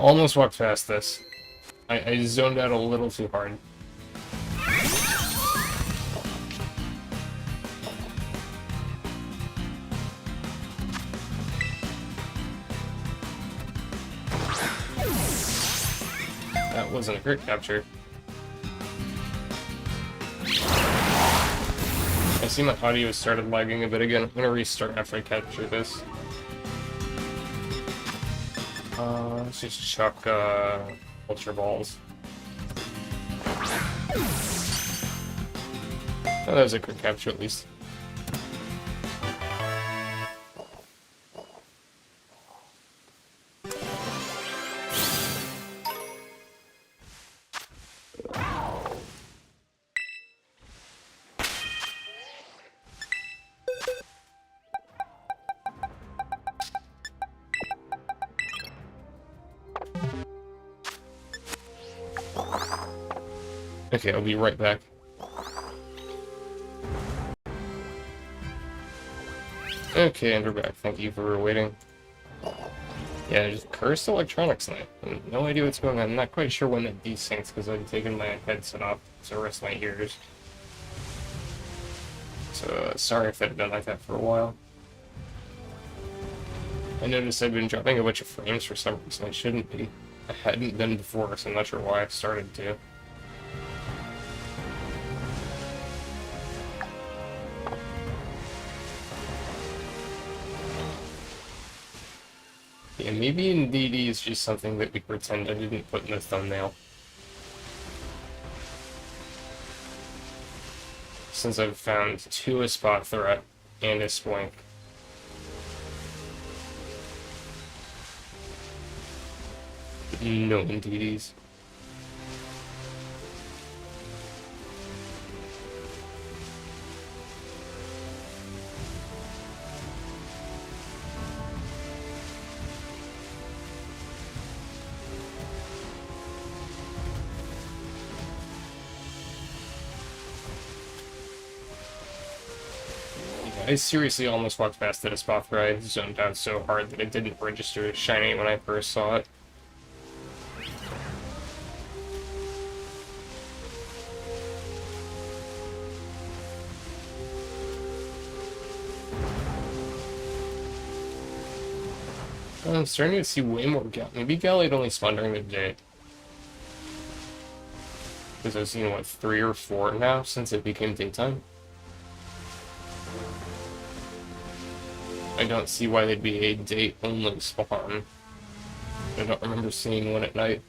Speaker 1: Almost walked past this. I zoned out a little too hard. That wasn't a crit capture. I see my audio started lagging a bit again. I'm gonna restart after I capture this. Let's just chuck, Ultra Balls. Oh, that was a quick capture at least. Okay, I'll be right back. Okay, and we're back. Thank you for waiting. Yeah, just cursed electronics night. No idea what's going on. I'm not quite sure when that desyncs because I've taken my headset off to rest my ears. So, sorry if I've been like that for a while. I noticed I've been dropping a bunch of frames for some reason I shouldn't be. I hadn't been before, so I'm not sure why I started to. Yeah, maybe indeed is just something that we pretend I didn't put in the thumbnail. Since I've found 2 a spot threat and a spoink. No indeedies. I seriously almost walked past that spot where I zoned out so hard that it didn't register as shiny when I first saw it. I'm starting to see way more Gal. Maybe Gallied only spawned during the day. Because I've seen, what, 3 or 4 now since it became daytime? I don't see why they'd be a day-only spawn. I don't remember seeing one at night.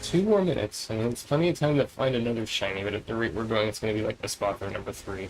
Speaker 1: Two more minutes. I mean, it's plenty of time to find another shiny, but at the rate we're going, it's going to be like the spot for number 3.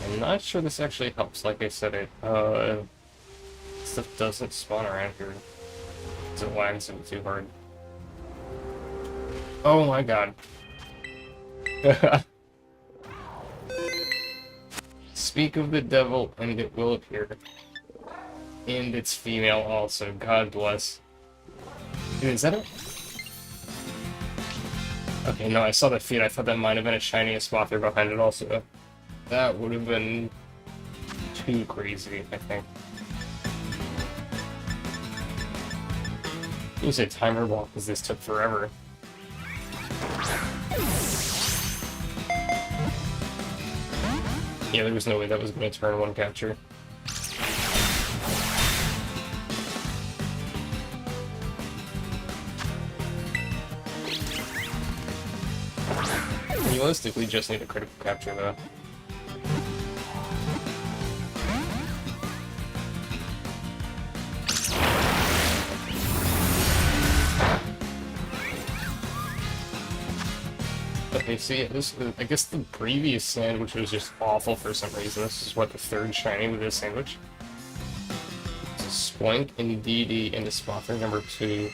Speaker 1: I'm not sure this actually helps. Like I said, stuff doesn't spawn around here. It lags it too hard. Oh my god. Speak of the devil, and it will appear. And it's female also, God bless. Dude, is that a... Okay, no, I saw the feed. I thought that might have been a shiny spot there behind it also. That would have been too crazy, I think. You say timer ball because this took forever. Yeah, there was no way that was going to turn one capture. Realistically, just need a critical capture though. Okay, so yeah, I guess the previous sandwich was just awful for some reason. This is what, the third shiny with this sandwich? It's a Splank and DD into Spother number 2.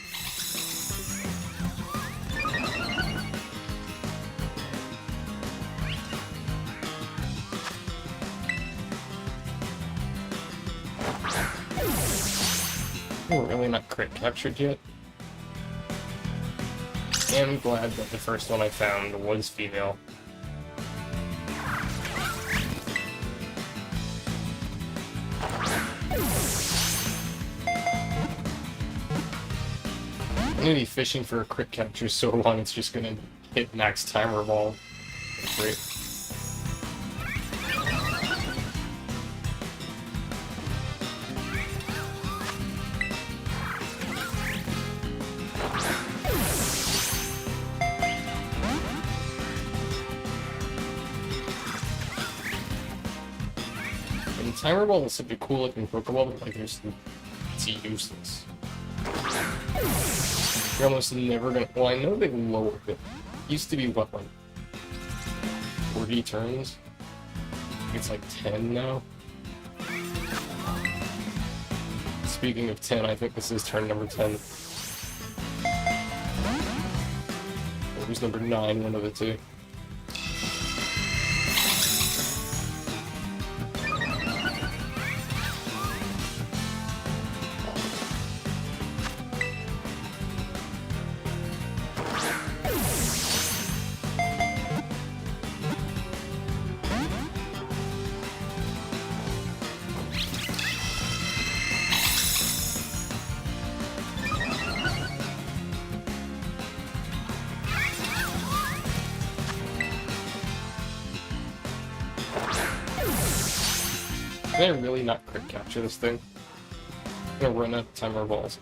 Speaker 1: We're really not crit captured yet. I'm glad that the first one I found was female. I'm gonna be fishing for a crit capture so long it's just gonna hit max timer ball. Great. Timer ball is such a cool looking Pokeball, but like it's useless. You're almost never gonna. Well, I know they lowered it. It used to be what, like 40 turns? It's like 10 now. Speaking of 10, I think this is turn number 10. Or it was number 9, one of the two. Can I really not crit capture this thing? I'm gonna run out of timer balls.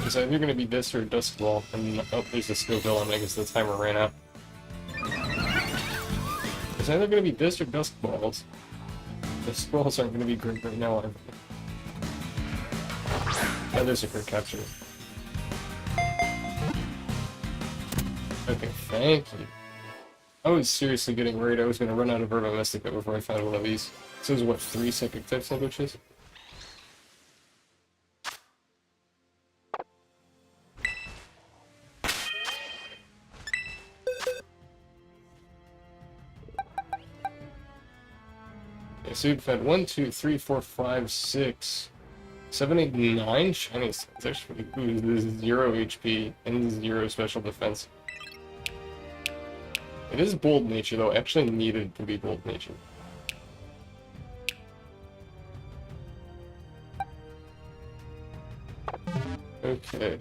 Speaker 1: It's either gonna be this or a Dusk Ball, and oh, there's a Scoville, and I guess the timer ran out. It's either going to be this or Dusk Balls. Dusk Balls aren't going to be great right now, either. Oh, there's a crit capture. Okay, thank you. I was seriously getting worried I was going to run out of Verbo Mystica before I found one of these. This is what, 3 psychic type sandwiches? So we've had 1, 2, 3, 4, 5, 6, 7, 8, 9 shinies. It's actually this is 0 HP and 0 special defense. It is Bold Nature though, actually needed to be Bold Nature. Okay.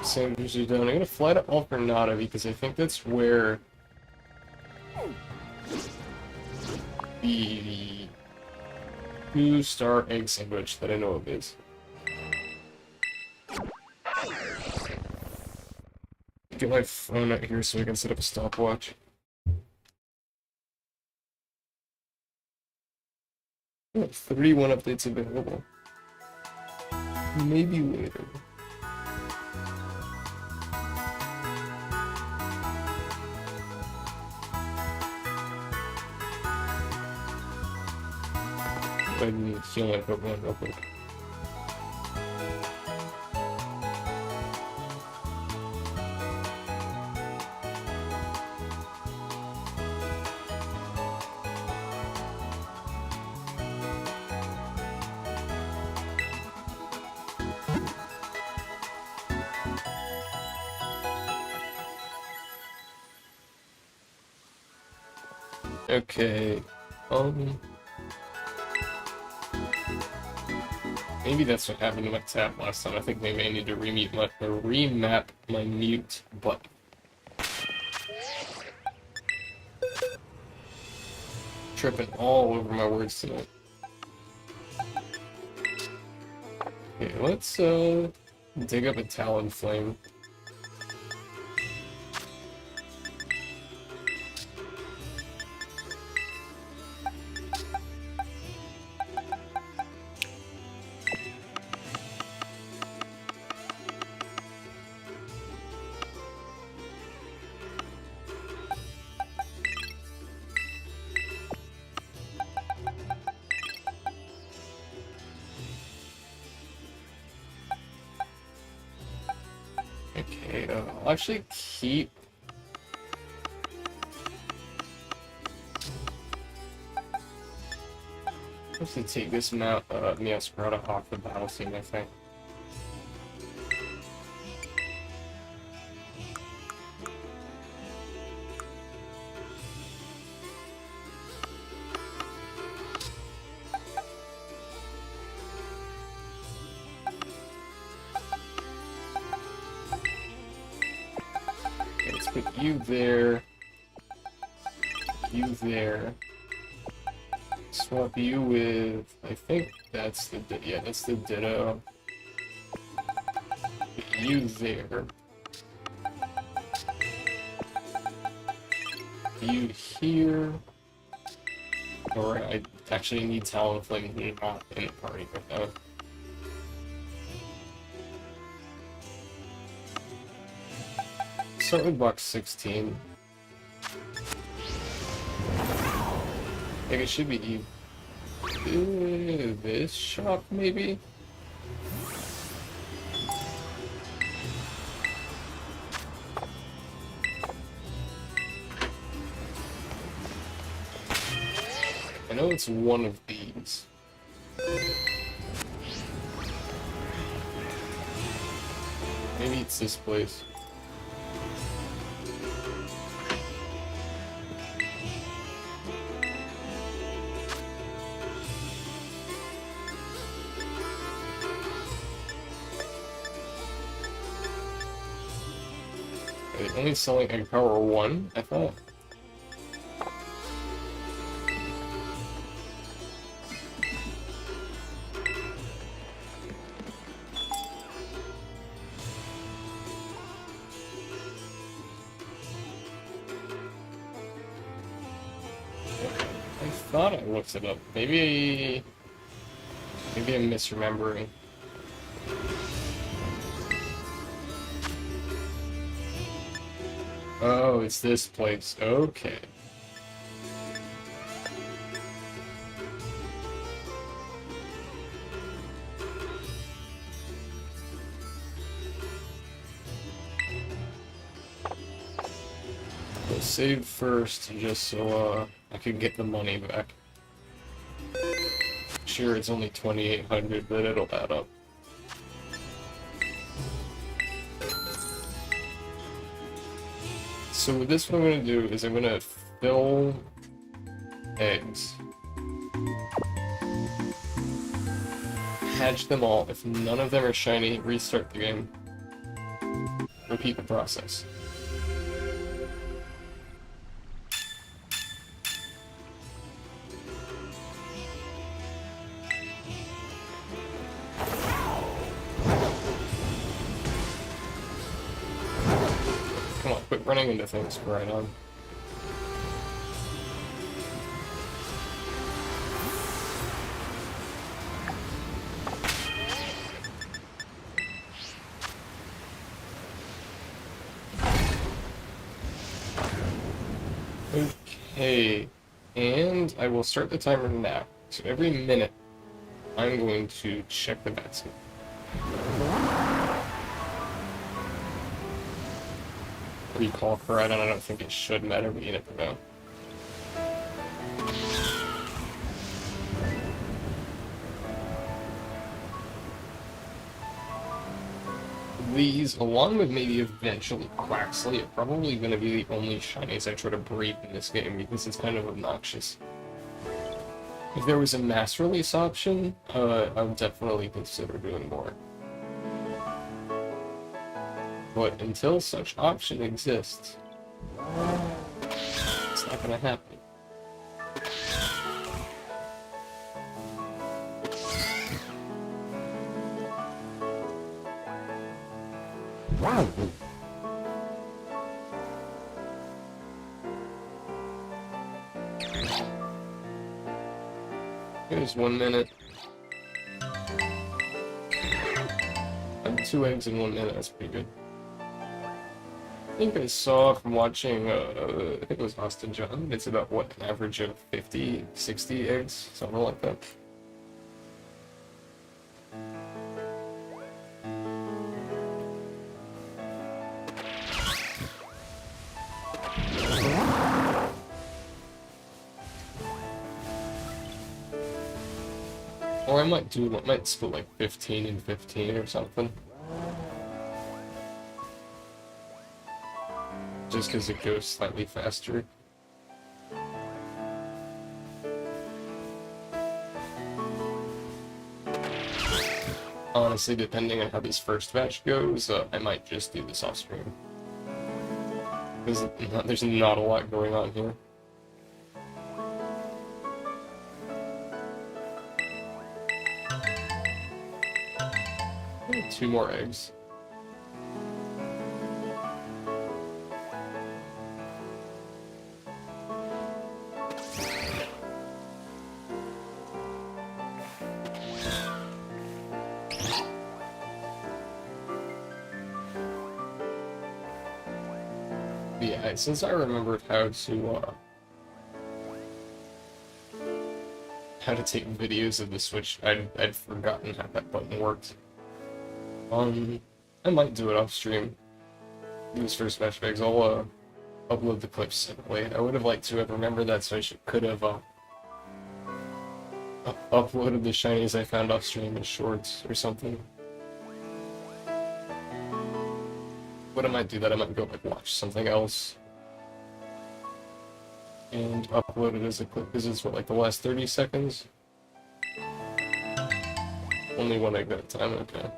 Speaker 1: Sandwiches are done. I'm gonna fly to Alternata because I think that's where the 2-star egg sandwich that I know of is. Get my phone out here so I can set up a stopwatch. Oh, 31 updates available. Maybe later. I didn't feel like Pokemon real quick. Okay. Maybe that's what happened to my tap last time. I think maybe I need to remap my mute button. Tripping all over my words tonight. Okay, let's dig up a Talon Flame. Okay, I'll actually keep... I'll actually take this Meowscarlet off the battle scene, I think. Okay, let's put you there. You there. Swap you with, I think that's the, yeah, that's the Ditto. Put you there. You here. Or I actually need Talonflame here, not in the party right now. Start with box 16. I think it should be this shop, maybe? I know it's one of these. Maybe it's this place. Only selling Egg Power 1, I thought. I thought I looked it up. Maybe I'm misremembering. Oh, it's this place. Okay. We'll save first, just so I can get the money back. Sure, it's only 2,800, but it'll add up. So with this, what I'm going to do is I'm going to fill eggs. Hatch them all. If none of them are shiny, restart the game. Repeat the process. Come on, quit running into things for right on. Okay, and I will start the timer now. So every minute, I'm going to check the basket. Recall for right on, I don't think it should matter, but you never know. these, along with maybe eventually Quaxley, are probably going to be the only shinies I try to breed in this game because it's kind of obnoxious. If there was a mass release option, I would definitely consider doing more. But until such option exists, it's not going to happen. Wow. Here's 1 minute. And 2 eggs in 1 minute, that's pretty good. I think I saw from watching, I think it was Austin John, it's about, what, an average of 50, 60 eggs, something like that. Or I might split like 15 and 15 or something. Just because it goes slightly faster. Honestly, depending on how this first batch goes, I might just do this off stream. Because there's not a lot going on here. 2 more eggs. Yeah, since I remembered how to take videos of the Switch, I'd forgotten how that button worked. I might do it off stream. These first match bags, I'll upload the clips separately. I would have liked to have remembered that, so I could have uploaded the shinies I found off stream as shorts or something. But I might do that. I might go like watch something else and upload it as a clip because it's what, like the last 30 seconds. Only 1 egg at a time. Okay.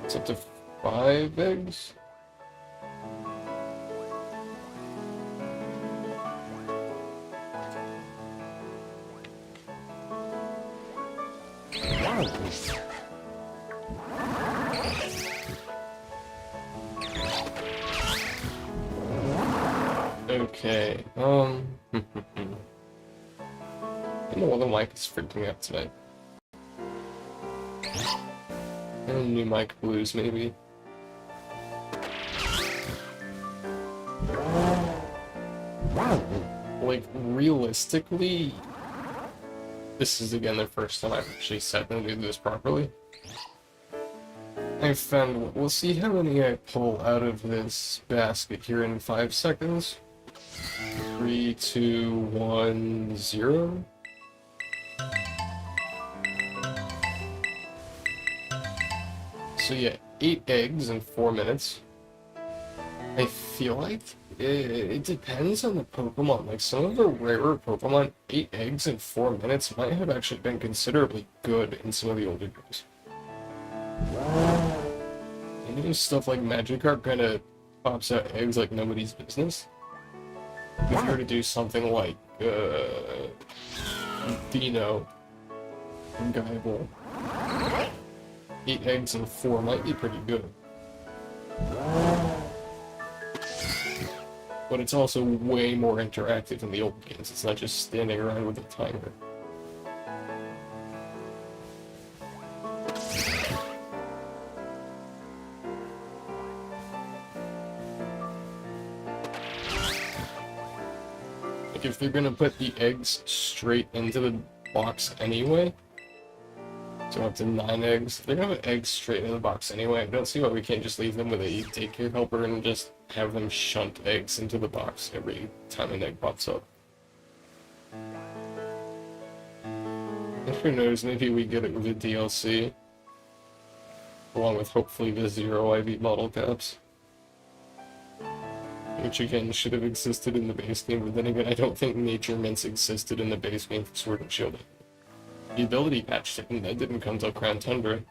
Speaker 1: It's up to 5 eggs. Okay, I know the mic is freaking out today. And new mic blues, maybe. Like, realistically, this is again the first time I've actually sat and do this properly. I found, we'll see how many I pull out of this basket here in 5 seconds. 3, 2, 1, 0. So yeah, 8 eggs in 4 minutes. I feel like it depends on the Pokemon. Like, some of the rarer Pokemon, 8 eggs in 4 minutes might have actually been considerably good in some of the older games. And even stuff like Magikarp kind of pops out eggs like nobody's business. If you were to do something like, Dino and Guyable, 8 eggs in 4 might be pretty good. But it's also way more interactive in the old games. It's not just standing around with a timer. Like, if they're gonna put the eggs straight into the box anyway, so up to 9 eggs. They're gonna put eggs straight in the box anyway. I don't see why we can't just leave them with a daycare helper and just have them shunt eggs into the box every time an egg pops up. And who knows, maybe we get it with a DLC. along with hopefully the 0 IV bottle caps. Which again should have existed in the base game, but then again I don't think nature mints existed in the base game for Sword and Shield. The ability patch didn't come till Crown Tundra.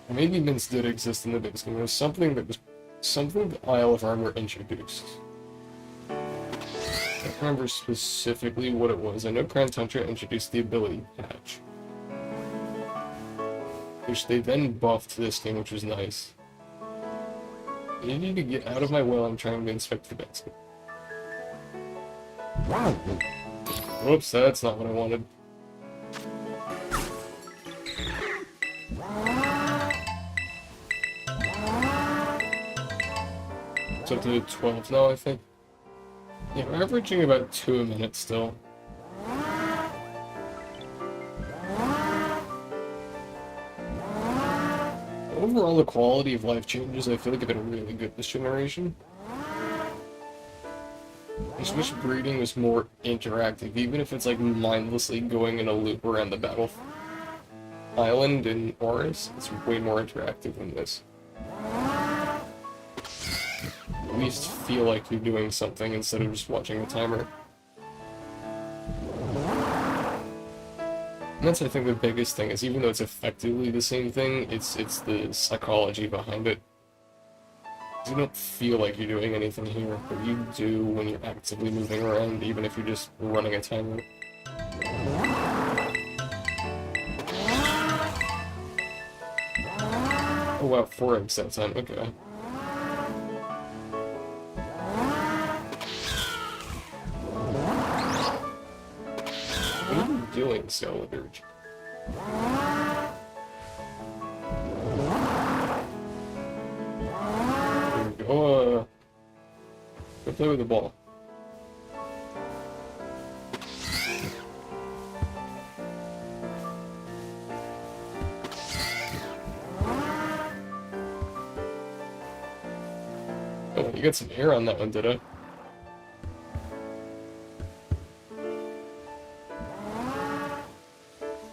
Speaker 1: Maybe mints did exist in the base game. It was something that Isle of Armor introduced. I don't remember specifically what it was. I know Crown Tundra introduced the ability patch, which they then buffed this game, which was nice. You need to get out of my way. I'm trying to inspect the basket. Whoops, that's not what I wanted. It's up to 12 now, I think. Yeah, we're averaging about 2 a minute still. Overall, the quality of life changes, I feel like, have been really good this generation. I just wish breeding was more interactive, even if it's like mindlessly going in a loop around the battle island in Oris. It's way more interactive than this. At least feel like you're doing something instead of just watching a timer. And that's, I think, the biggest thing, is even though it's effectively the same thing, it's the psychology behind it. You don't feel like you're doing anything here, but you do when you're actively moving around, even if you're just running a timer. Oh wow, 4 eggs that time, okay. What are you doing, Scarlet? There we go. Go play with the ball. Oh, you got some air on that one, did I?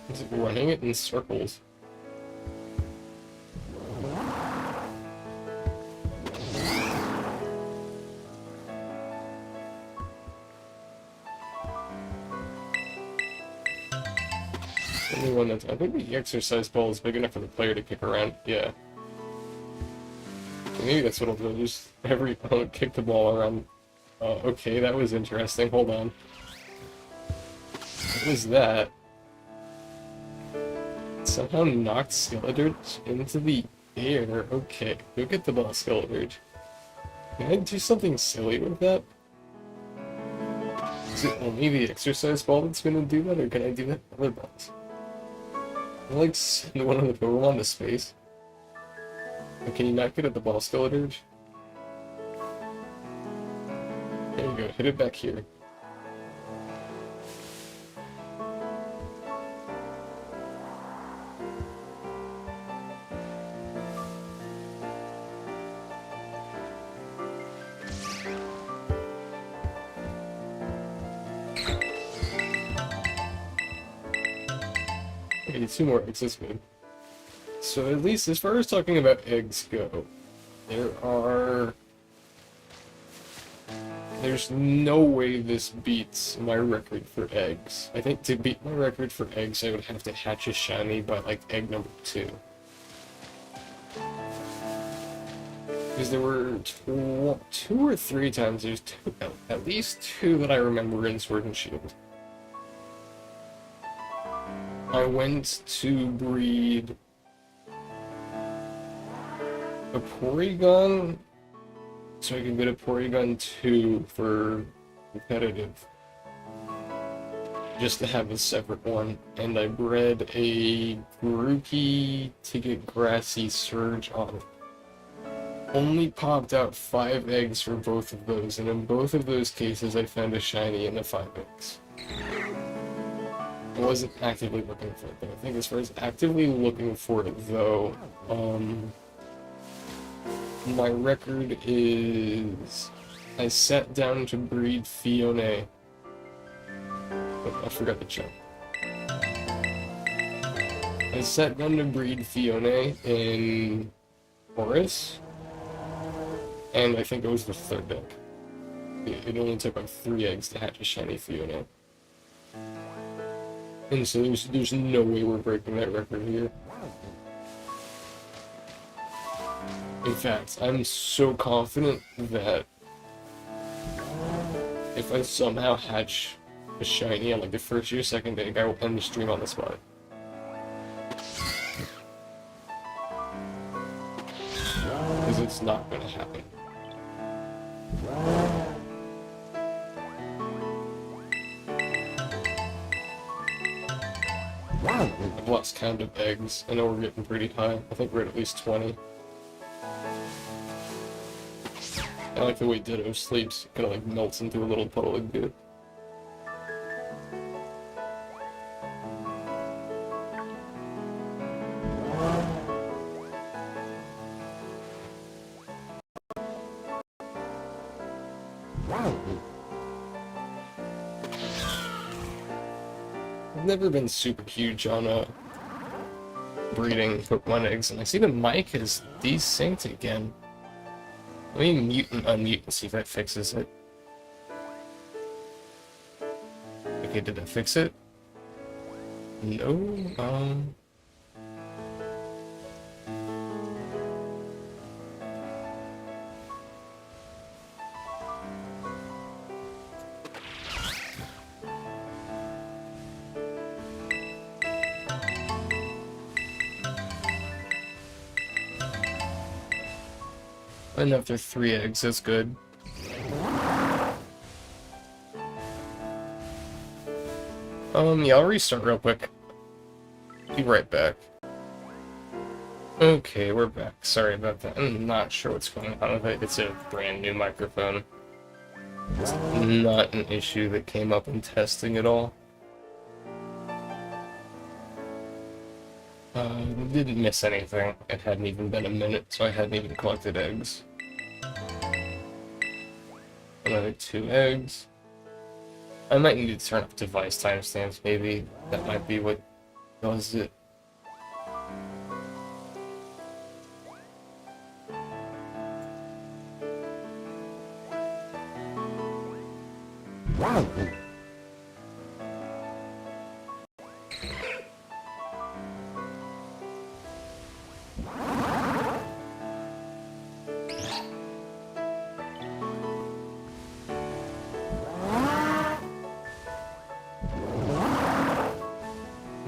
Speaker 1: Is it running it in circles? Only one that's, I think the exercise ball is big enough for the player to kick around. Yeah. Maybe that's what I'll do. Just every opponent kick the ball around. Okay, that was interesting. Hold on. What was that? Somehow knocked Skeledirge into the air. Okay, go get the ball, Skeledirge. Can I do something silly with that? Is it only the exercise ball that's gonna do that, or can I do that with other balls? I like send one of the Pokemon to space. But can you not get at the ball, Skeledirge? There you go, hit it back here. Okay, 2 more eggs, that's good. So at least as far as talking about eggs go, there's no way this beats my record for eggs. I think to beat my record for eggs, I would have to hatch a shiny by like egg number 2. Because there were 2 or 3 times, there's at least 2 that I remember in Sword and Shield. I went to breed a Porygon, so I could get a Porygon 2 for competitive, just to have a separate one, and I bred a Grookey to get Grassy Surge on it. Only popped out 5 eggs for both of those, and in both of those cases I found a shiny in the 5 eggs. I wasn't actively looking for it, though. I think as far as actively looking for it, though, my record is... I sat down to breed Fiona. Oh, I forgot to check. I I set them to breed Fiona in Horus, and I think it was the third deck. It only took like 3 eggs to hatch a shiny Fiona. And so there's no way we're breaking that record here. In fact, I'm so confident that if I somehow hatch a shiny on like the first or second egg, I will end the stream on the spot. Because it's not gonna happen. I've lost count of eggs. I know we're getting pretty high. I think we're at least 20. I like the way Ditto sleeps. It kind of like melts into a little puddle of goo. I've never been super huge on breeding Pokemon eggs, and I see the mic is desynced again. Let me mute and unmute and see if that fixes it. Okay, did that fix it? No, enough, they're 3 eggs, that's good. Yeah, I'll restart real quick. Be right back. Okay, we're back. Sorry about that. I'm not sure what's going on with it. It's a brand new microphone. It's not an issue that came up in testing at all. Didn't miss anything. It hadn't even been a minute, so I hadn't even collected eggs. Another 2 eggs. I might need to turn up device timestamps, maybe. That might be what does it.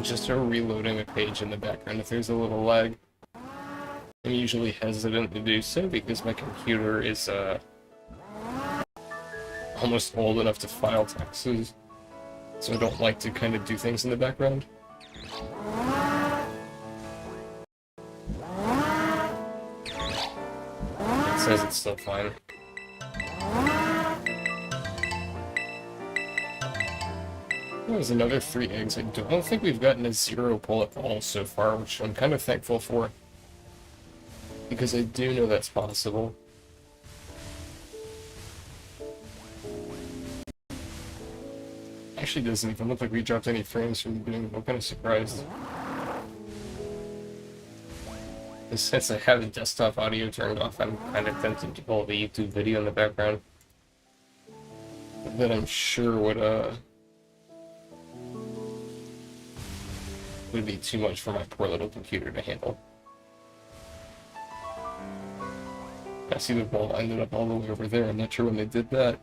Speaker 1: Just reloading a page in the background if there's a little lag. I'm usually hesitant to do so because my computer is almost old enough to file taxes, so I don't like to kind of do things in the background. It says it's still fine. There's another 3 eggs. I don't think we've gotten a 0 pull at all so far, which I'm kind of thankful for. Because I do know that's possible. Actually doesn't even look like we dropped any frames from the beginning. I'm kind of surprised. And since I have the desktop audio turned off, I'm kind of tempted to pull the YouTube video in the background. That I'm sure would be too much for my poor little computer to handle. I see the ball ended up all the way over there. I'm not sure when they did that.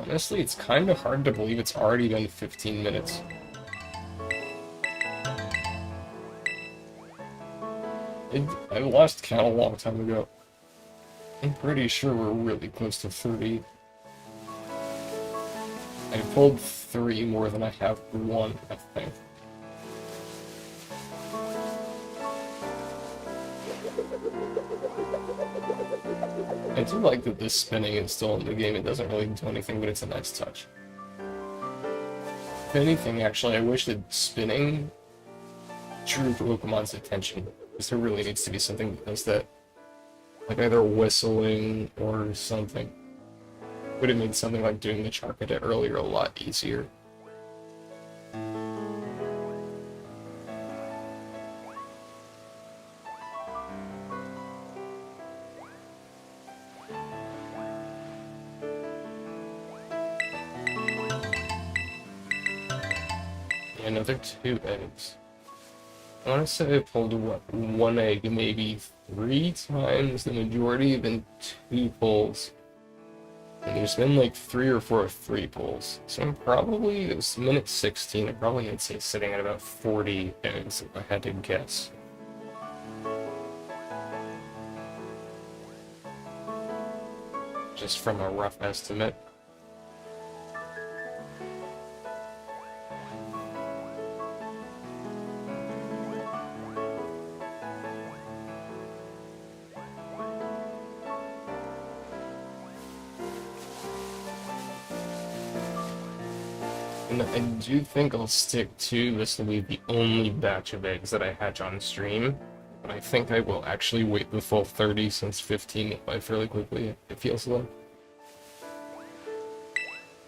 Speaker 1: Honestly, it's kind of hard to believe it's already been 15 minutes. I lost count a long time ago. I'm pretty sure we're really close to 30. I pulled 3 more than I have 1, I think. I do like that this spinning is still in the game. It doesn't really do anything, but it's a nice touch. If anything, actually, I wish that spinning drew Pokemon's attention, because there really needs to be something that does that. Like either whistling or something. would have made something like doing the chart edit earlier a lot easier. Another 2 eggs. I want to say I pulled, what, 1 egg maybe 3 times the majority, then 2 pulls. And there's been like 3 or 4 3 pulls. So I'm probably, it was minute 16, I probably I'd say sitting at about 40 eggs if I had to guess. Just from a rough estimate. And I do think I'll stick to this will be the only batch of eggs that I hatch on stream. But I think I will actually wait the full 30 since 15 went by fairly quickly, it feels like.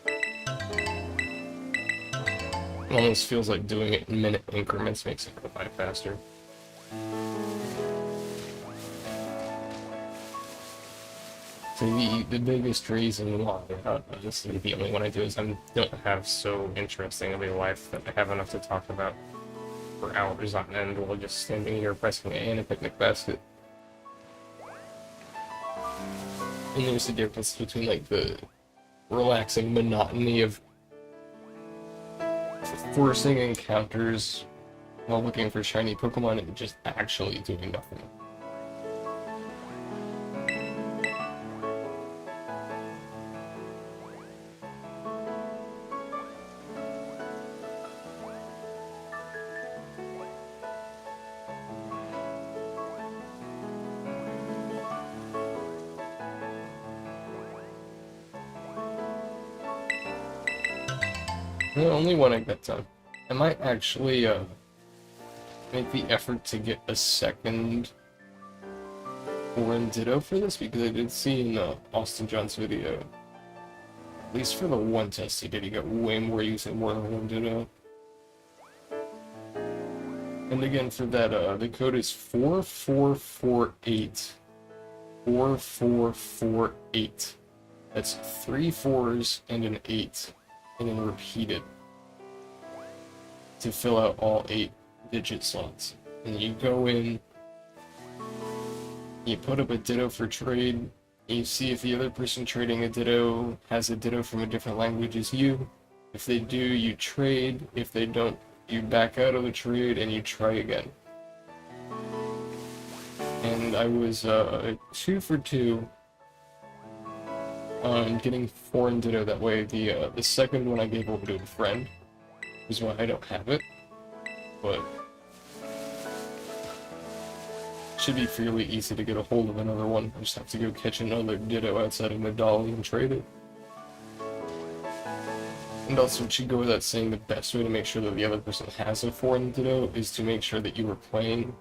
Speaker 1: It almost feels like doing it in minute increments makes it go by faster. So the biggest reason why, honestly, the only one I do is I don't have so interesting of a life that I have enough to talk about for hours on end while just standing here pressing A in a picnic basket. And there's a difference between, like, the relaxing monotony of forcing encounters while looking for shiny Pokemon and just actually doing nothing. The only one I got done. I might actually make the effort to get a second Orin Ditto for this, because I did see in Austin John's video, at least for the one test he did, he got way more use and more than one Ditto. And again, for that, the code is 4448. 4448. That's 3 4s and an 8. And then repeat it to fill out all 8 digit slots. And you go in, you put up a Ditto for trade, you see if the other person trading a Ditto has a Ditto from a different language as you. If they do, you trade. If they don't, you back out of the trade and you try again. And I was 2 for 2 on getting 4 in Ditto. That way the second one I gave over to a friend, is why I don't have it, but should be fairly easy to get a hold of another one. I just have to go catch another Ditto outside of Medali and trade it. And also, it should go without saying, the best way to make sure that the other person has a 4 in Ditto is to make sure that you are playing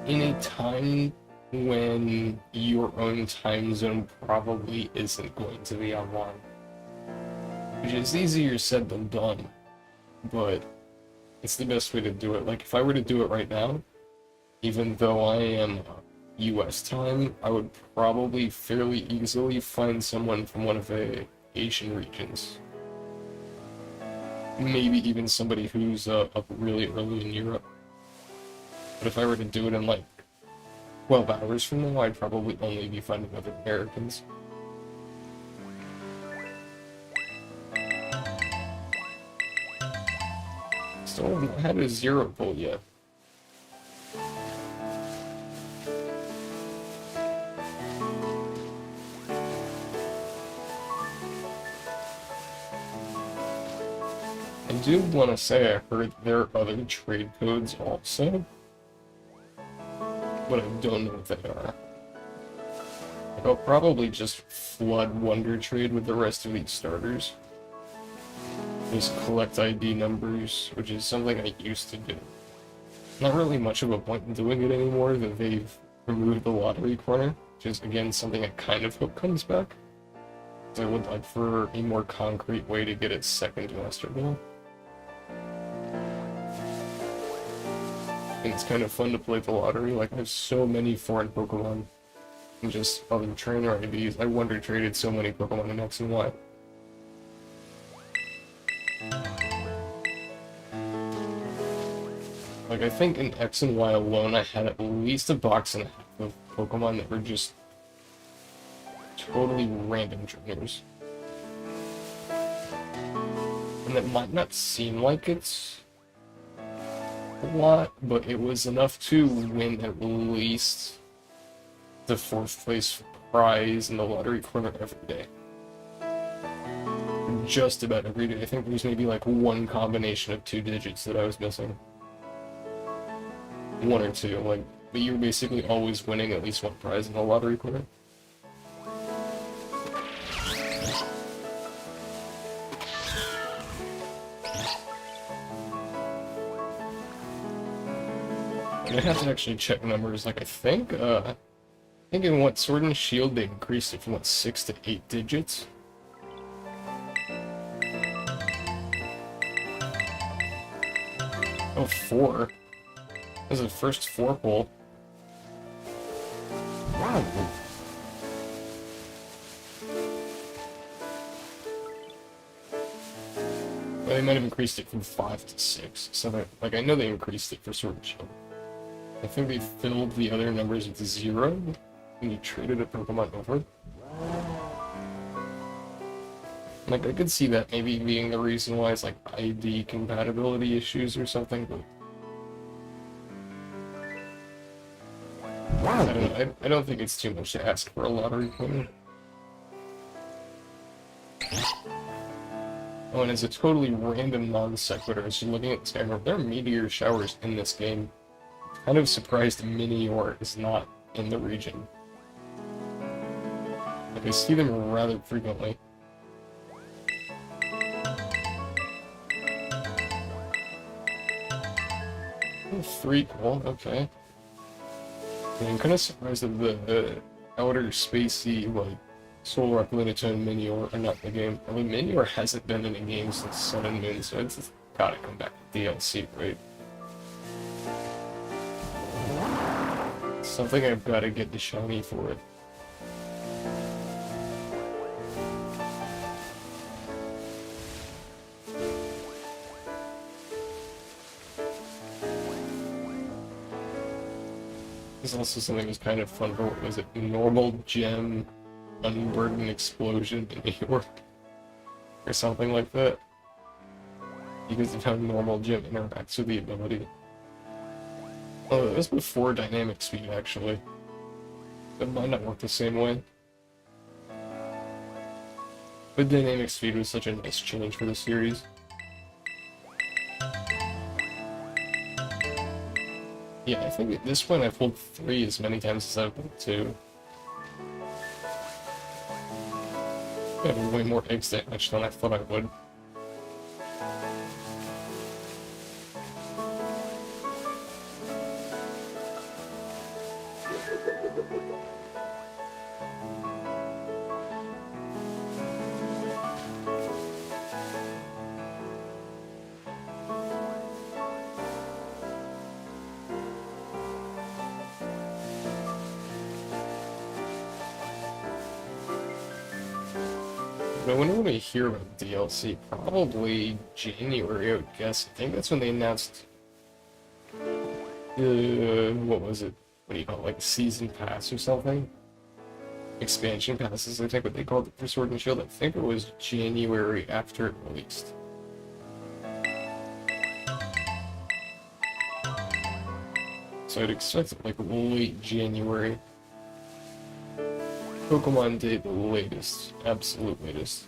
Speaker 1: in a time when your own time zone probably isn't going to be online. Which is easier said than done, but it's the best way to do it. Like, if I were to do it right now, even though I am US time, I would probably fairly easily find someone from one of the Asian regions. Maybe even somebody who's up really early in Europe. But if I were to do it in like 12 hours from now, I'd probably only be finding other Americans. Still haven't had a 0 pull yet. I do want to say I heard there are other trade codes also, but I don't know what they are. I'll probably just flood Wonder Trade with the rest of these starters. Just collect ID numbers, which is something I used to do. Not really much of a point in doing it anymore, that they've removed the lottery corner, which is, again, something I kind of hope comes back. I would like for a more concrete way to get its second Master Ball. And it's kind of fun to play the lottery. Like, I have so many foreign Pokemon and just other trainer IDs. I wonder traded so many Pokemon in X and Y. Like, I think in X and Y alone, I had at least a box and a half of Pokemon that were just totally random trainers. And that might not seem like it's a lot, but it was enough to win at least the 4th place prize in the lottery corner every day. Just about every day. I think there was maybe like one combination of 2 digits that I was missing. 1 or 2, like, but you were basically always winning at least one prize in the lottery corner. I have to actually check numbers. Like, I think in what Sword and Shield they increased it from what 6 to 8 digits. Oh, 4. That was the first 4 pull. Wow. Well, they might have increased it from 5 to 6. So, like, I know they increased it for Sword and Shield. I think they filled the other numbers with 0 when you traded a Pokemon over. Like, I could see that maybe being the reason why it's like ID compatibility issues or something, but I don't know. I don't think it's too much to ask for a lottery winner. Oh, and as a totally random non sequitur, as you're looking at this guy, there are meteor showers in this game. Kind of surprised Minior is not in the region. Like, I see them rather frequently. Oh, 3 cool, okay. And I'm kind of surprised that the outer spacey, like, Soul Rock Lunatone Minior are not in the game. I mean, Minior hasn't been in a game since Sun and Moon, so it's gotta come back to DLC, right? Something I've got to get the shiny for it. There's also something that was kind of fun for, what was it, Normal Gem Unburdened Explosion in New York? Or something like that. Because of how Normal Gem interacts with the ability. Oh, that was before Dynamic Speed, actually. It might not work the same way. But Dynamic Speed was such a nice change for the series. Yeah, I think at this point I've pulled 3 as many times as I've pulled 2. I have way more eggs damage than I thought I would. But when do we hear about DLC? Probably January, I would guess. I think that's when they announced what was it? What do you call it? Like Season Pass or something? Expansion passes, I think what they called it for Sword and Shield. I think it was January after it released. So I'd expect it like late January. Pokemon Day, the latest. Absolute latest.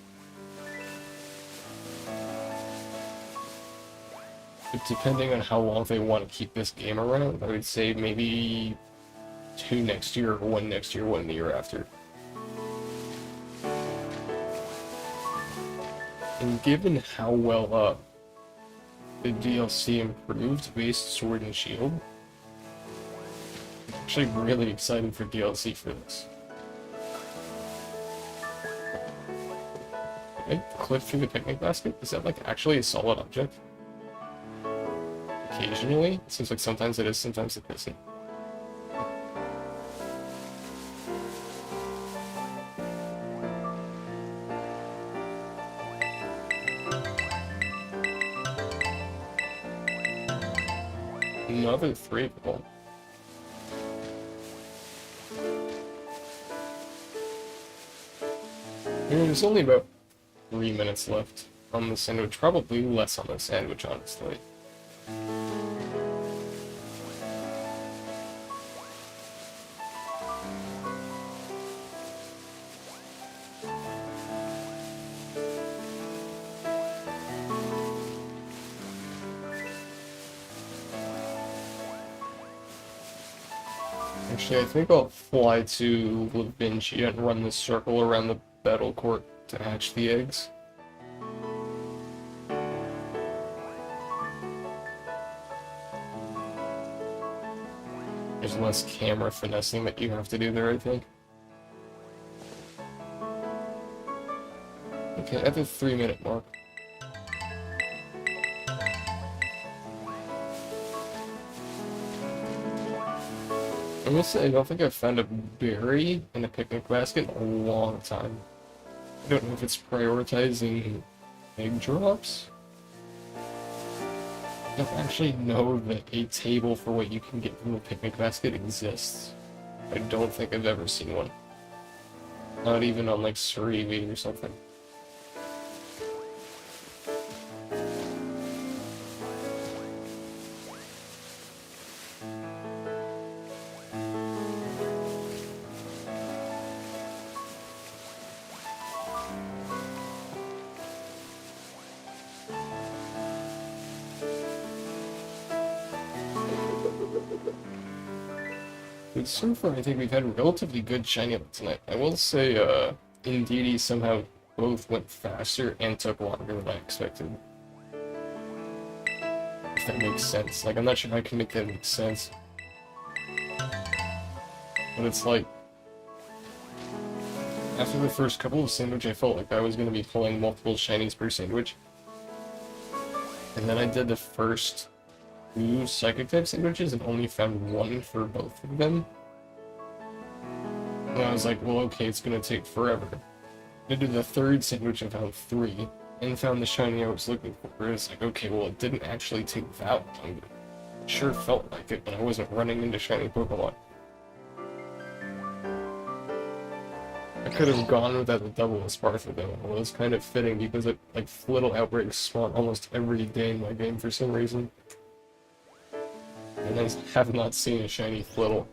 Speaker 1: But depending on how long they want to keep this game around, I would say maybe 2 next year, or 1 next year, 1 the year after. And given how well the DLC improved based Sword and Shield, I'm actually really excited for DLC for this. I clip through the picnic basket? Is that like actually a solid object? Occasionally? It seems like sometimes it is, sometimes it isn't. Another 3 people. There's only about 3 minutes left on the sandwich. Probably less on the sandwich, honestly. Actually, I think I'll fly to La Vinci and run the circle around the battle court to hatch the eggs. There's less camera finessing that you have to do there, I think. Okay, at the 3-minute mark. I must say, I don't think I've found a berry in a picnic basket in a long time. I don't know if it's prioritizing egg drops. I don't actually know that a table for what you can get from a picnic basket exists. I don't think I've ever seen one. Not even on like Cerebi or something. But so far, I think we've had relatively good shiny luck tonight. I will say, Indeedee somehow both went faster and took longer than I expected. If that makes sense. Like, I'm not sure how I can make that make sense. But it's like, after the first couple of sandwich, I felt like I was going to be pulling multiple shinies per sandwich. And then I did the first 2 psychic type sandwiches and only found 1 for both of them. And I was like, well, okay, it's gonna take forever. I did the 3rd sandwich and found 3, and found the shiny I was looking for. It's like, okay, well, it didn't actually take that long, but it sure felt like it when I wasn't running into shiny Pokemon. I could have gone without the double Espartha though. It was kind of fitting because it, like, little outbreaks spawn almost every day in my game for some reason. And I have not seen a shiny Flittle.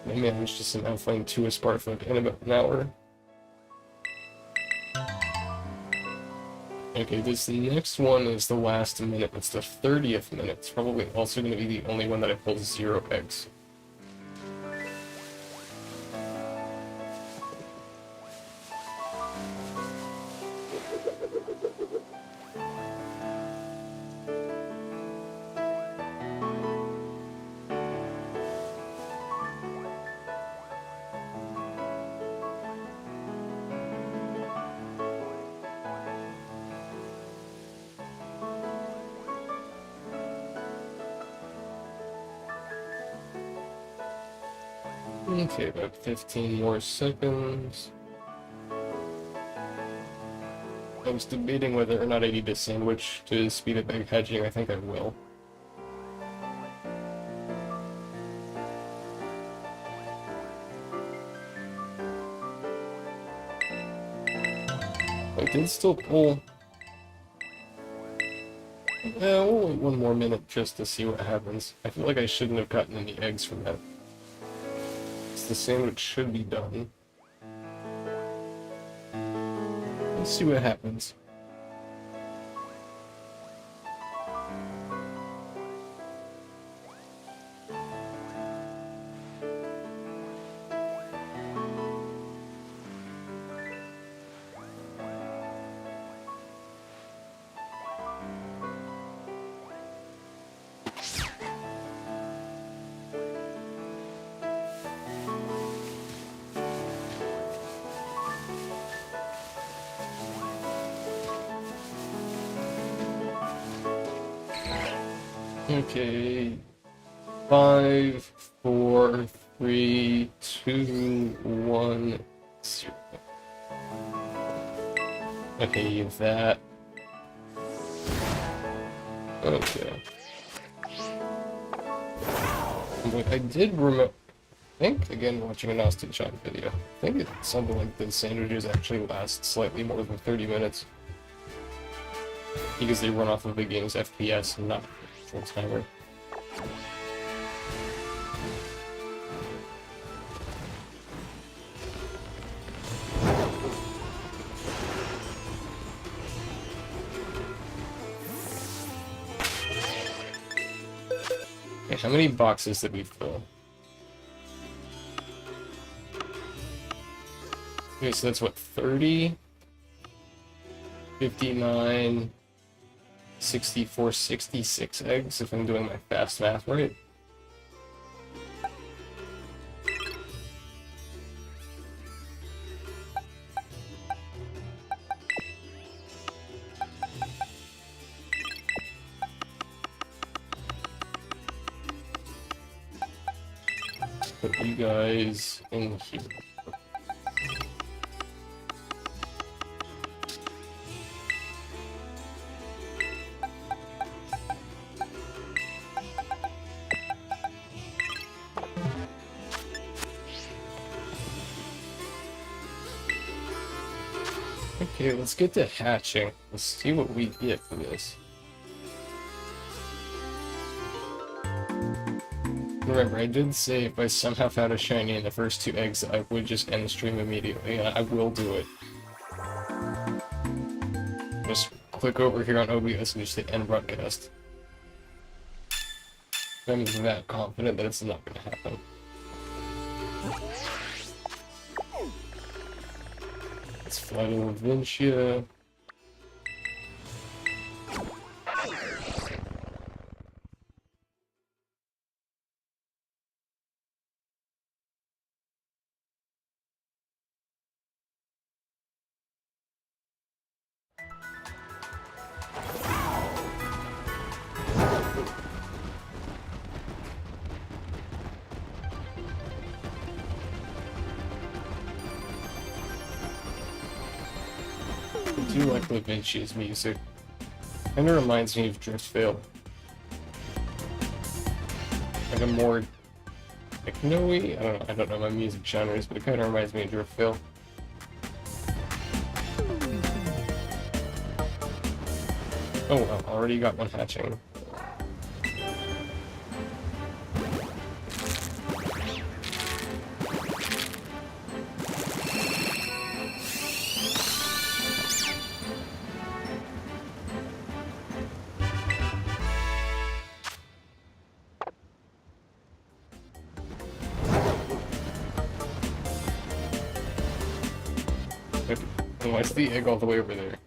Speaker 1: I managed to somehow find 2 Espartha in about an hour. Okay, this next one is the last minute. It's the 30th minute. It's probably also going to be the only one that I pulled 0 eggs. Okay, about 15 more seconds. I was debating whether or not I need a sandwich to speed up egg hatching. I think I will. I did still pull... we'll wait 1 more minute just to see what happens. I feel like I shouldn't have gotten any eggs from that. The sandwich should be done. Let's see what happens. Okay. 5, 4, 3, 2, 1, 0. Okay, use that. Okay. Wait, I did remember. I think, again, watching a Nasty Shot video, I think it's something like the sandwiches actually last slightly more than 30 minutes. Because they run off of the game's FPS and not full timer. Okay, how many boxes did we fill? Okay, so that's what, 30, 59, 64, 66 eggs, if I'm doing my fast math right. Put you guys in here. Okay, let's get to hatching. Let's see what we get for this. Remember, I did say if I somehow found a shiny in the first 2 eggs, I would just end the stream immediately, and I will do it. Just click over here on OBS and just hit end broadcast. I'm that confident that it's not going to happen. Let's fly to Lavincia. I do like Lavincia's music. Kinda reminds me of Driftveil. Like a more techno-y? I don't know my music genres, but it kinda reminds me of Driftveil. Oh well, already got one hatching. And why's the egg all the way over there?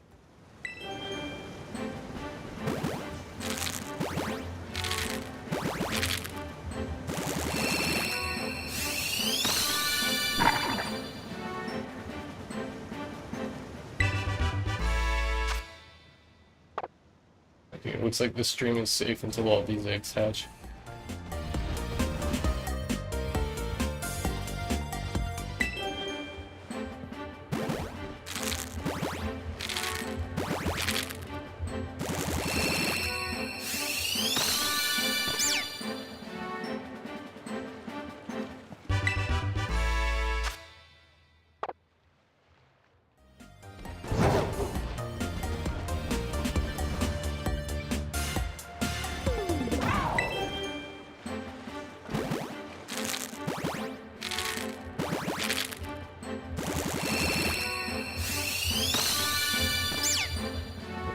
Speaker 1: Okay, it looks like the stream is safe until all these eggs hatch.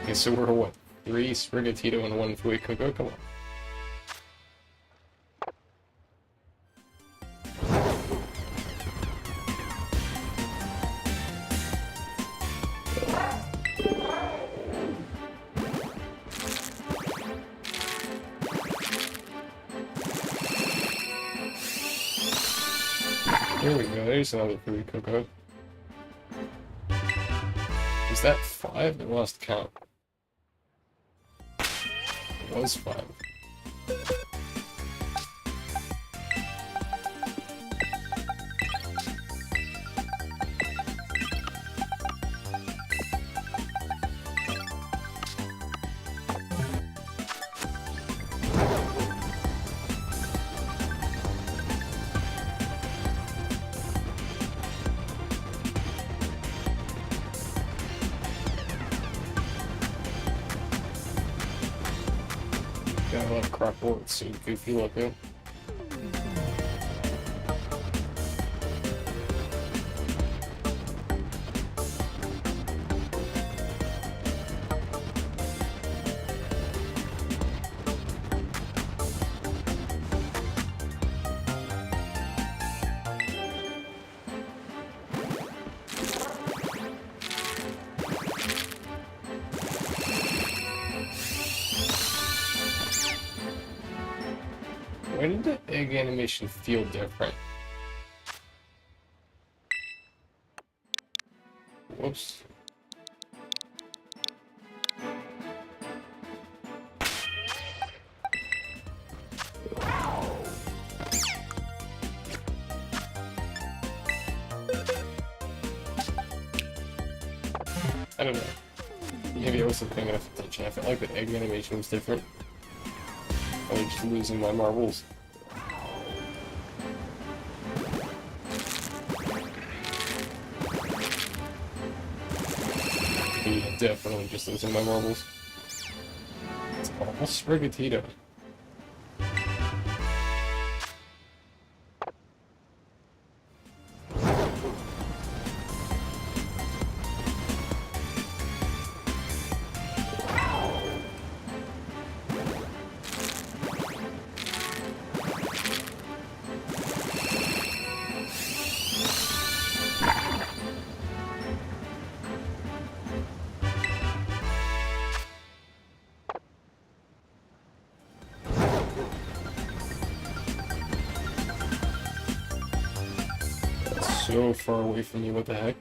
Speaker 1: Okay, so we're what? 3 Sprigatito and 1 Fui Coco? Come on. There we go, there's another Fui Coco. Is that 5? I lost count. It was 5. Got a lot of crop boards, so goofy looking. Why did the egg animation feel different? Whoops. I don't know. Maybe I wasn't paying enough attention. I felt like the egg animation was different. I was just losing my marbles. Yeah, definitely just losing my marbles. It's almost Sprigatito. So far away from me, what the heck?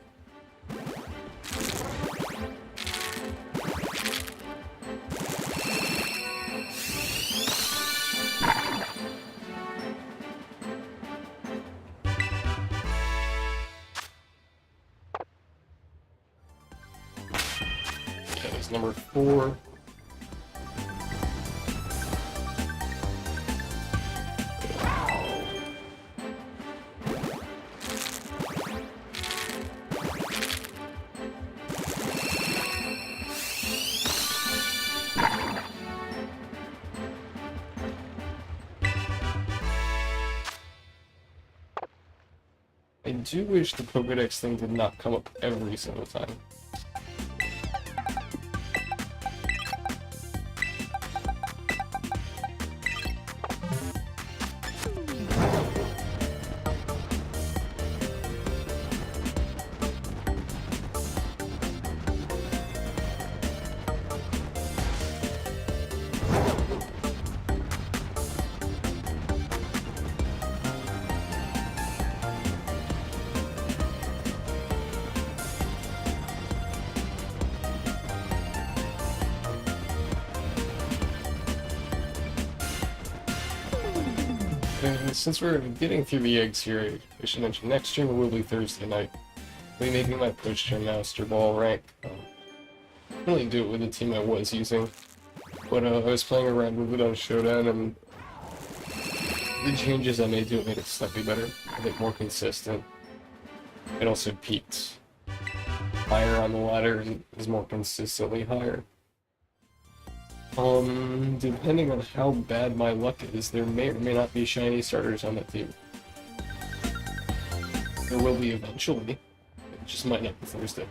Speaker 1: Okay, that's number 4. I do wish the Pokedex thing did not come up every single time. Since we're getting through the eggs here, I should mention next stream will be Thursday night. I'll be making my push to Master Ball rank. I didn't really do it with the team I was using, but I was playing around with it on Showdown, and the changes I made to it made it slightly better, a bit more consistent. It also peaked higher on the ladder, and is more consistently higher. Depending on how bad my luck is, there may or may not be shiny starters on that team. There will be eventually. It just might not be Thursday.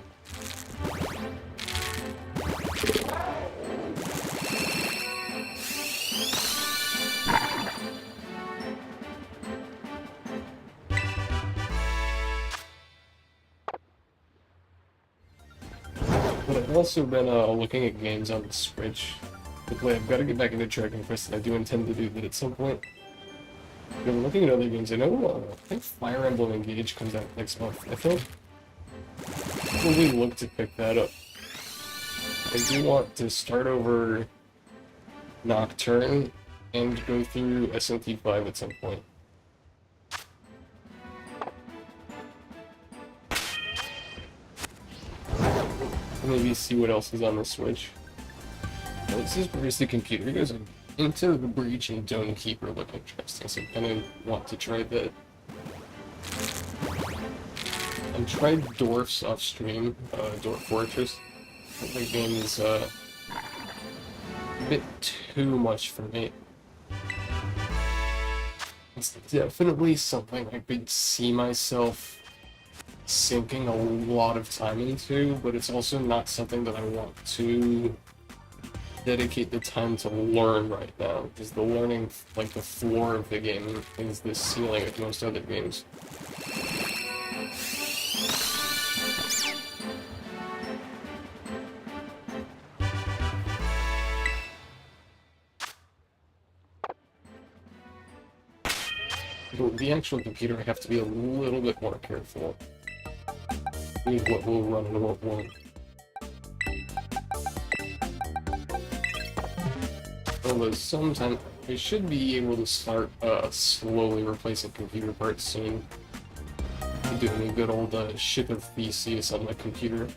Speaker 1: But I've also been looking at games on the Switch. I've got to get back into Dragon Quest, and I do intend to do that at some point. I've been looking at other games. I know, I think Fire Emblem Engage comes out next month. I think probably look to pick that up. I do want to start over Nocturne and go through SMT5 at some point. Maybe see what else is on the Switch. Well, this is where's the computer goes into the breach and Dome Keeper look interesting, so I kind of want to try that. I tried Dwarfs off stream, Dwarf Fortress. That game is a bit too much for me. It's definitely something I could see myself sinking a lot of time into, but it's also not something that I want to dedicate the time to learn right now, because the learning, like the floor of the game, is the ceiling of most other games. The actual computer, I have to be a little bit more careful with what will run and what won't. Although sometimes I should be able to start slowly replacing computer parts soon. Doing a good old ship of Theseus on my computer.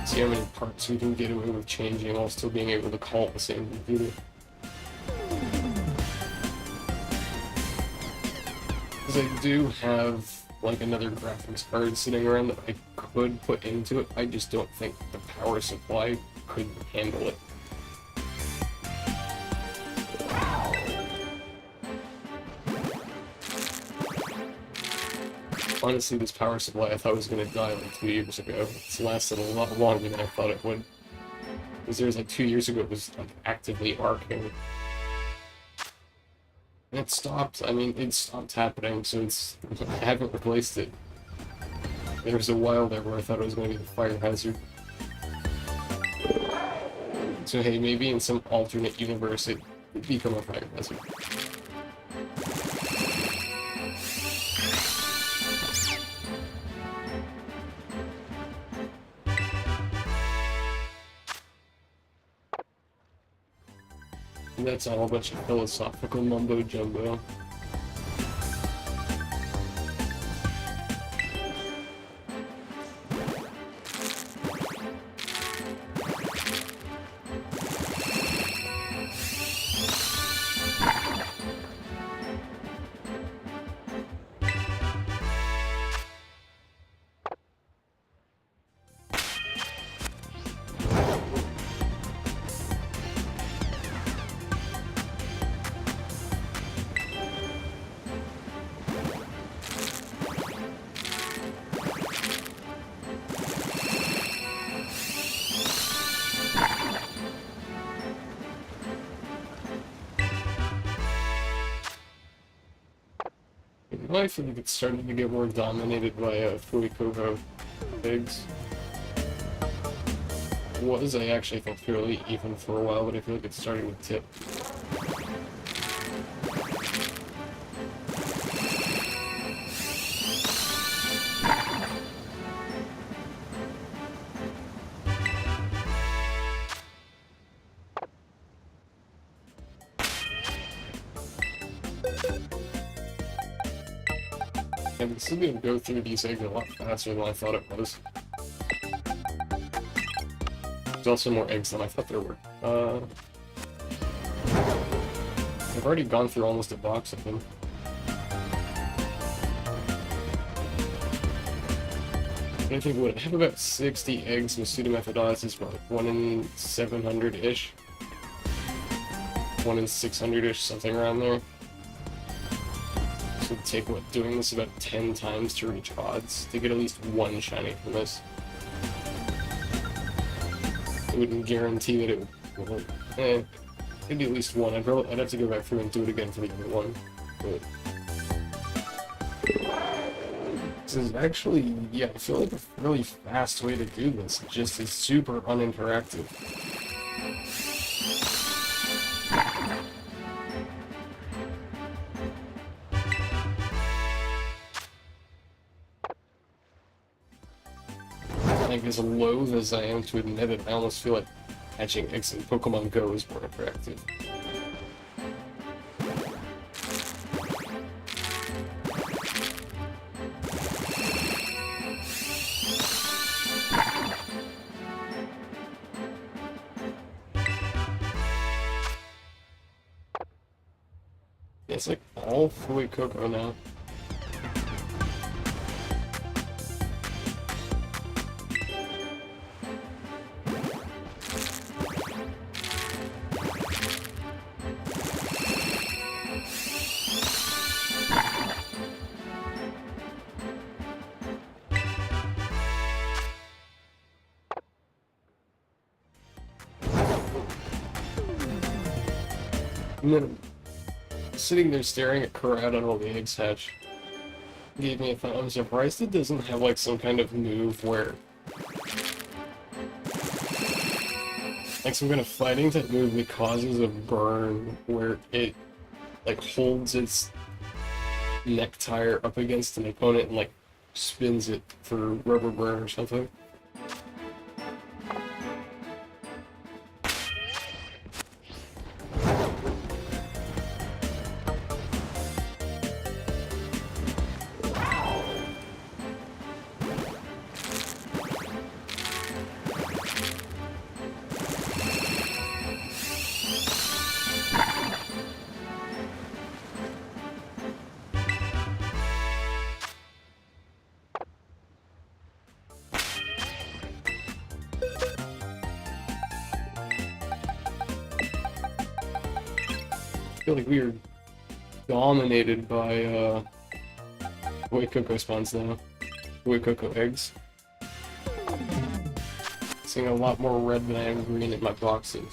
Speaker 1: See how many parts we can get away with changing while still being able to call the same computer. Because I do have like another graphics card sitting around that I could put into it, I just don't think the power supply could handle it. Honestly, this power supply I thought was going to die like 2 years ago. It's lasted a lot longer than I thought it would. Because there was like 2 years ago it was like actively arcing. And it stopped, I mean, it stopped happening, so it's, I haven't replaced it. There was a while there where I thought it was going to be the fire hazard. So hey, maybe in some alternate universe it would become a fire hazard. And that's all a bunch of philosophical mumbo-jumbo. I feel like it's starting to get more dominated by Fuikubo pigs. Was I actually think fairly even for a while, but I feel like it's starting to tip. And it's still gonna go through these eggs a lot faster than I thought it was. There's also more eggs than I thought there were. I've already gone through almost a box of them. I think what I have about 60 eggs with pseudomethoditis, about 1 in 700-ish. 1 in 600-ish, something around there. So it'd take, what, doing this about 10 times to reach odds to get at least one shiny from this. I wouldn't guarantee that it would, it'd be at least one. I'd have to go back through and do it again for the other one. But this is actually, yeah, I feel like a really fast way to do this. It just is super uninteractive. Like, as loath as I am to admit it, I almost feel like hatching eggs in Pokemon Go is more interactive. It's like all Fui Cocoa now. And then sitting there staring at Karat on all the eggs hatch gave me a thought. I'm surprised it doesn't have like some kind of move where like some kind of fighting type move that causes a burn where it like holds its neck tire up against an opponent and like spins it for rubber burn or something. I feel like we are dominated by White Cocoa spawns now. White Cocoa eggs. Seeing a lot more red than I am green in my boxes.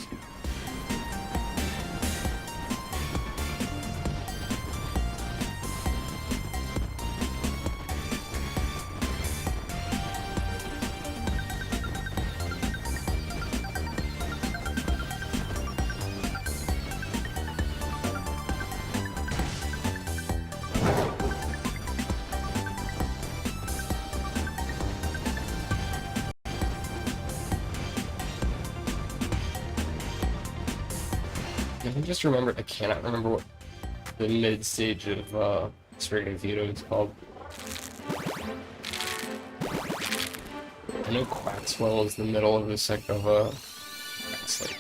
Speaker 1: I just remembered, I cannot remember what the mid stage of Spirited Veto is called. I know Quaxwell is the middle of the it's like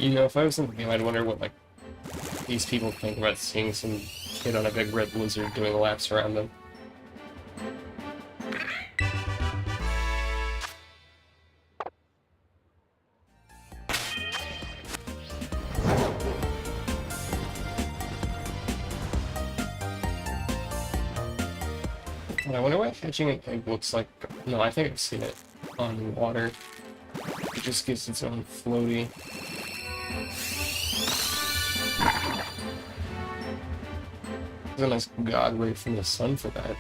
Speaker 1: you know, if I was in the game, I'd wonder what, like, these people think about seeing some kid on a big red lizard doing laps around them. I wonder why hatching an egg looks like... No, I think I've seen it on water. It just gives its own floaty. There's a nice god ray from the sun for that.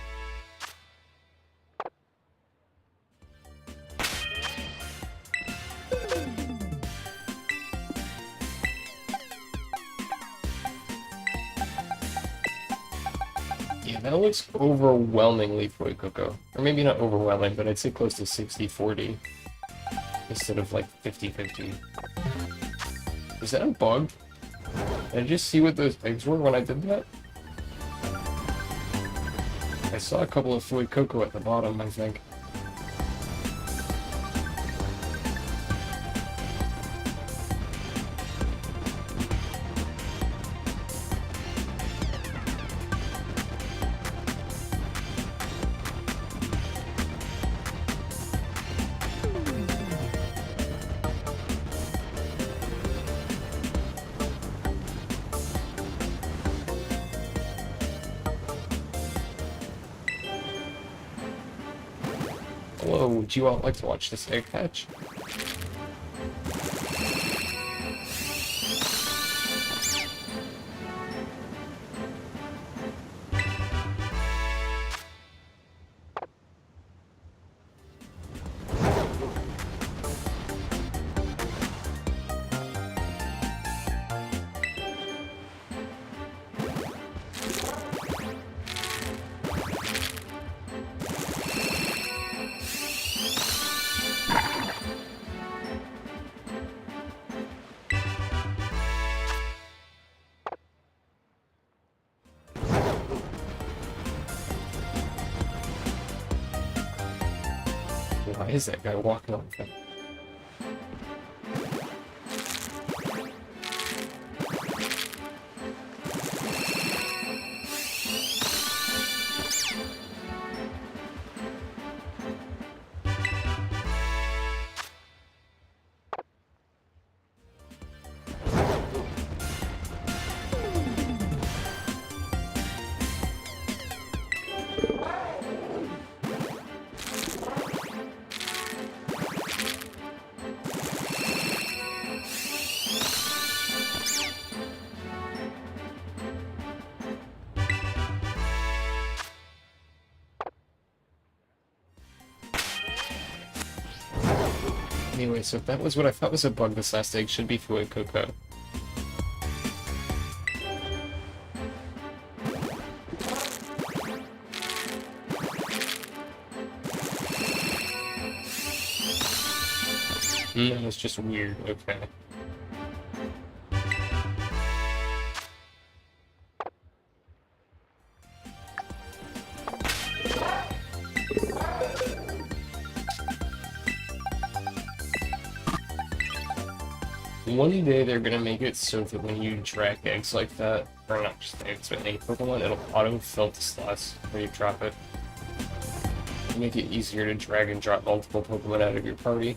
Speaker 1: Yeah, that looks overwhelmingly Fui Cocoa. Or maybe not overwhelming, but I'd say close to 60-40. Instead of like 50-50. Is that a bug? Did I just see what those eggs were when I did that? I saw a couple of fluid cocoa at the bottom, I think. Hello, would you all like to watch this egg hatch? Why is that guy walking on them? Anyway, so if that was what I thought was a bug, this last egg should be fluid cocoa. That was just weird, okay. One day they're gonna make it so that when you drag eggs like that, or not just eggs, but any Pokemon, it'll auto-fill the slots when you drop it. To make it easier to drag and drop multiple Pokemon out of your party.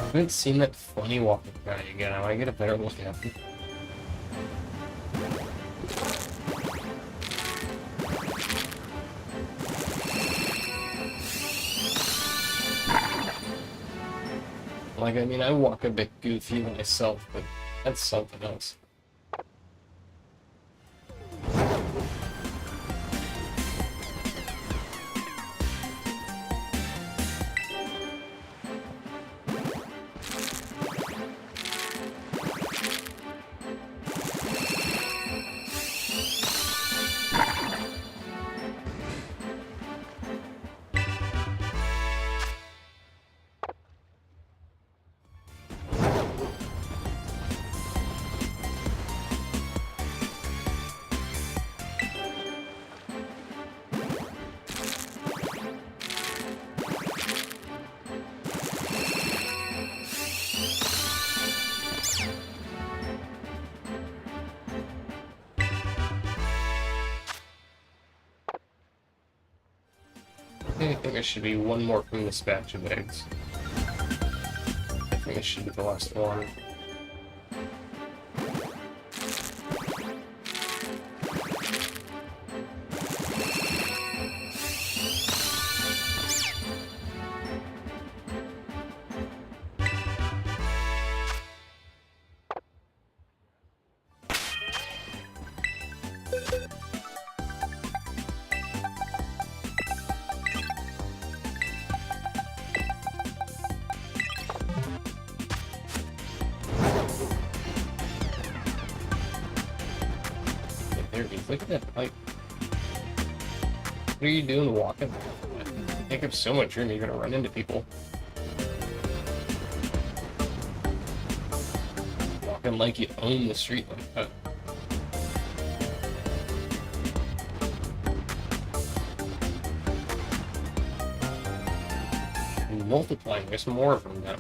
Speaker 1: I haven't seen that funny walking guy again. I want to get a better look at him. Like, I mean, I walk a bit goofy myself, but that's something else. I think there should be one more from this batch of eggs. I think this should be the last one. look at that bike. What are you doing walking? You take up so much room, you're gonna run into people. Walking like you own the street like that. And multiplying, there's more of them now.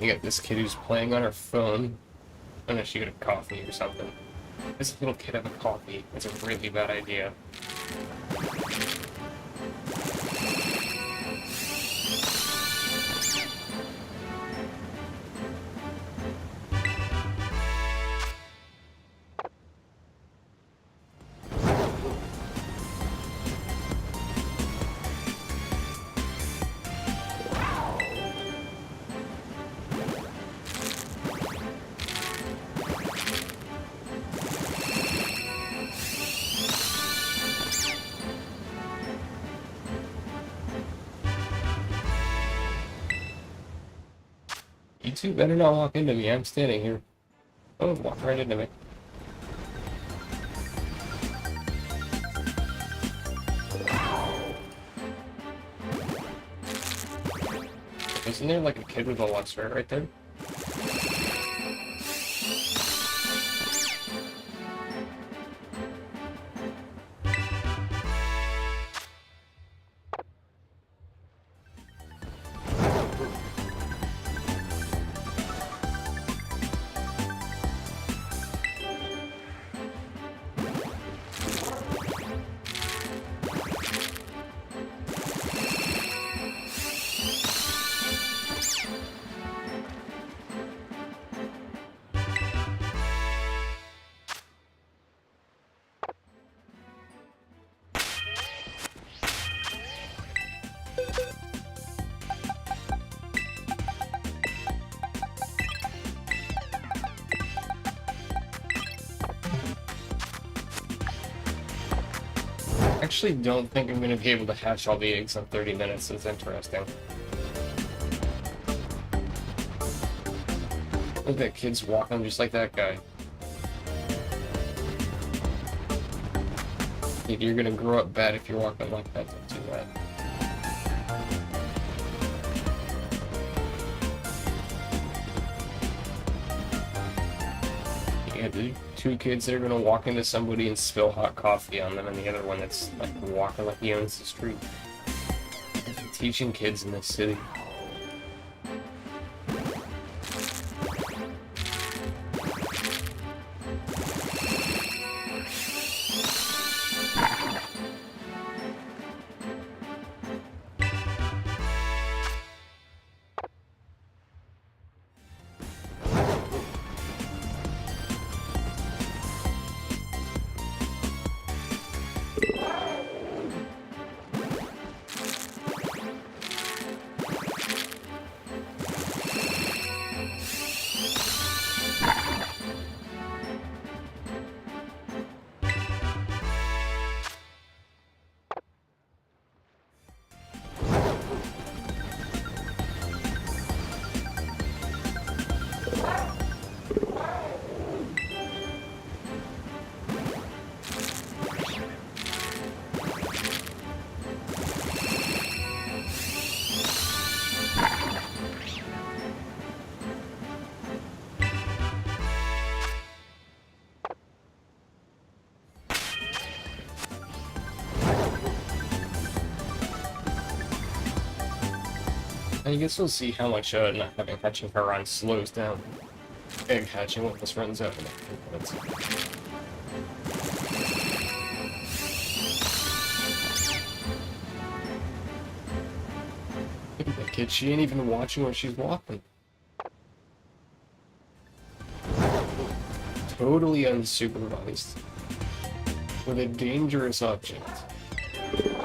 Speaker 1: You got this kid who's playing on her phone. Unless she got a coffee or something. This little kid have a coffee. It's a really bad idea. You two better not walk into me. I'm standing here. Oh, walk right into me. Isn't there like a kid with a luster right there? I actually don't think I'm going to be able to hatch all the eggs in 30 minutes. It's interesting. Look at that kid's walking just like that guy. You're going to grow up bad if you're walking like that. Don't do that. Yeah, dude. Two kids that are gonna walk into somebody and spill hot coffee on them, and the other one that's like walking like he owns the street. Teaching kids in this city. I guess we'll see how much not having hatching her on slows down egg hatching when this runs out in a few minutes. Look at that kid, she ain't even watching where she's walking. totally unsupervised with a dangerous object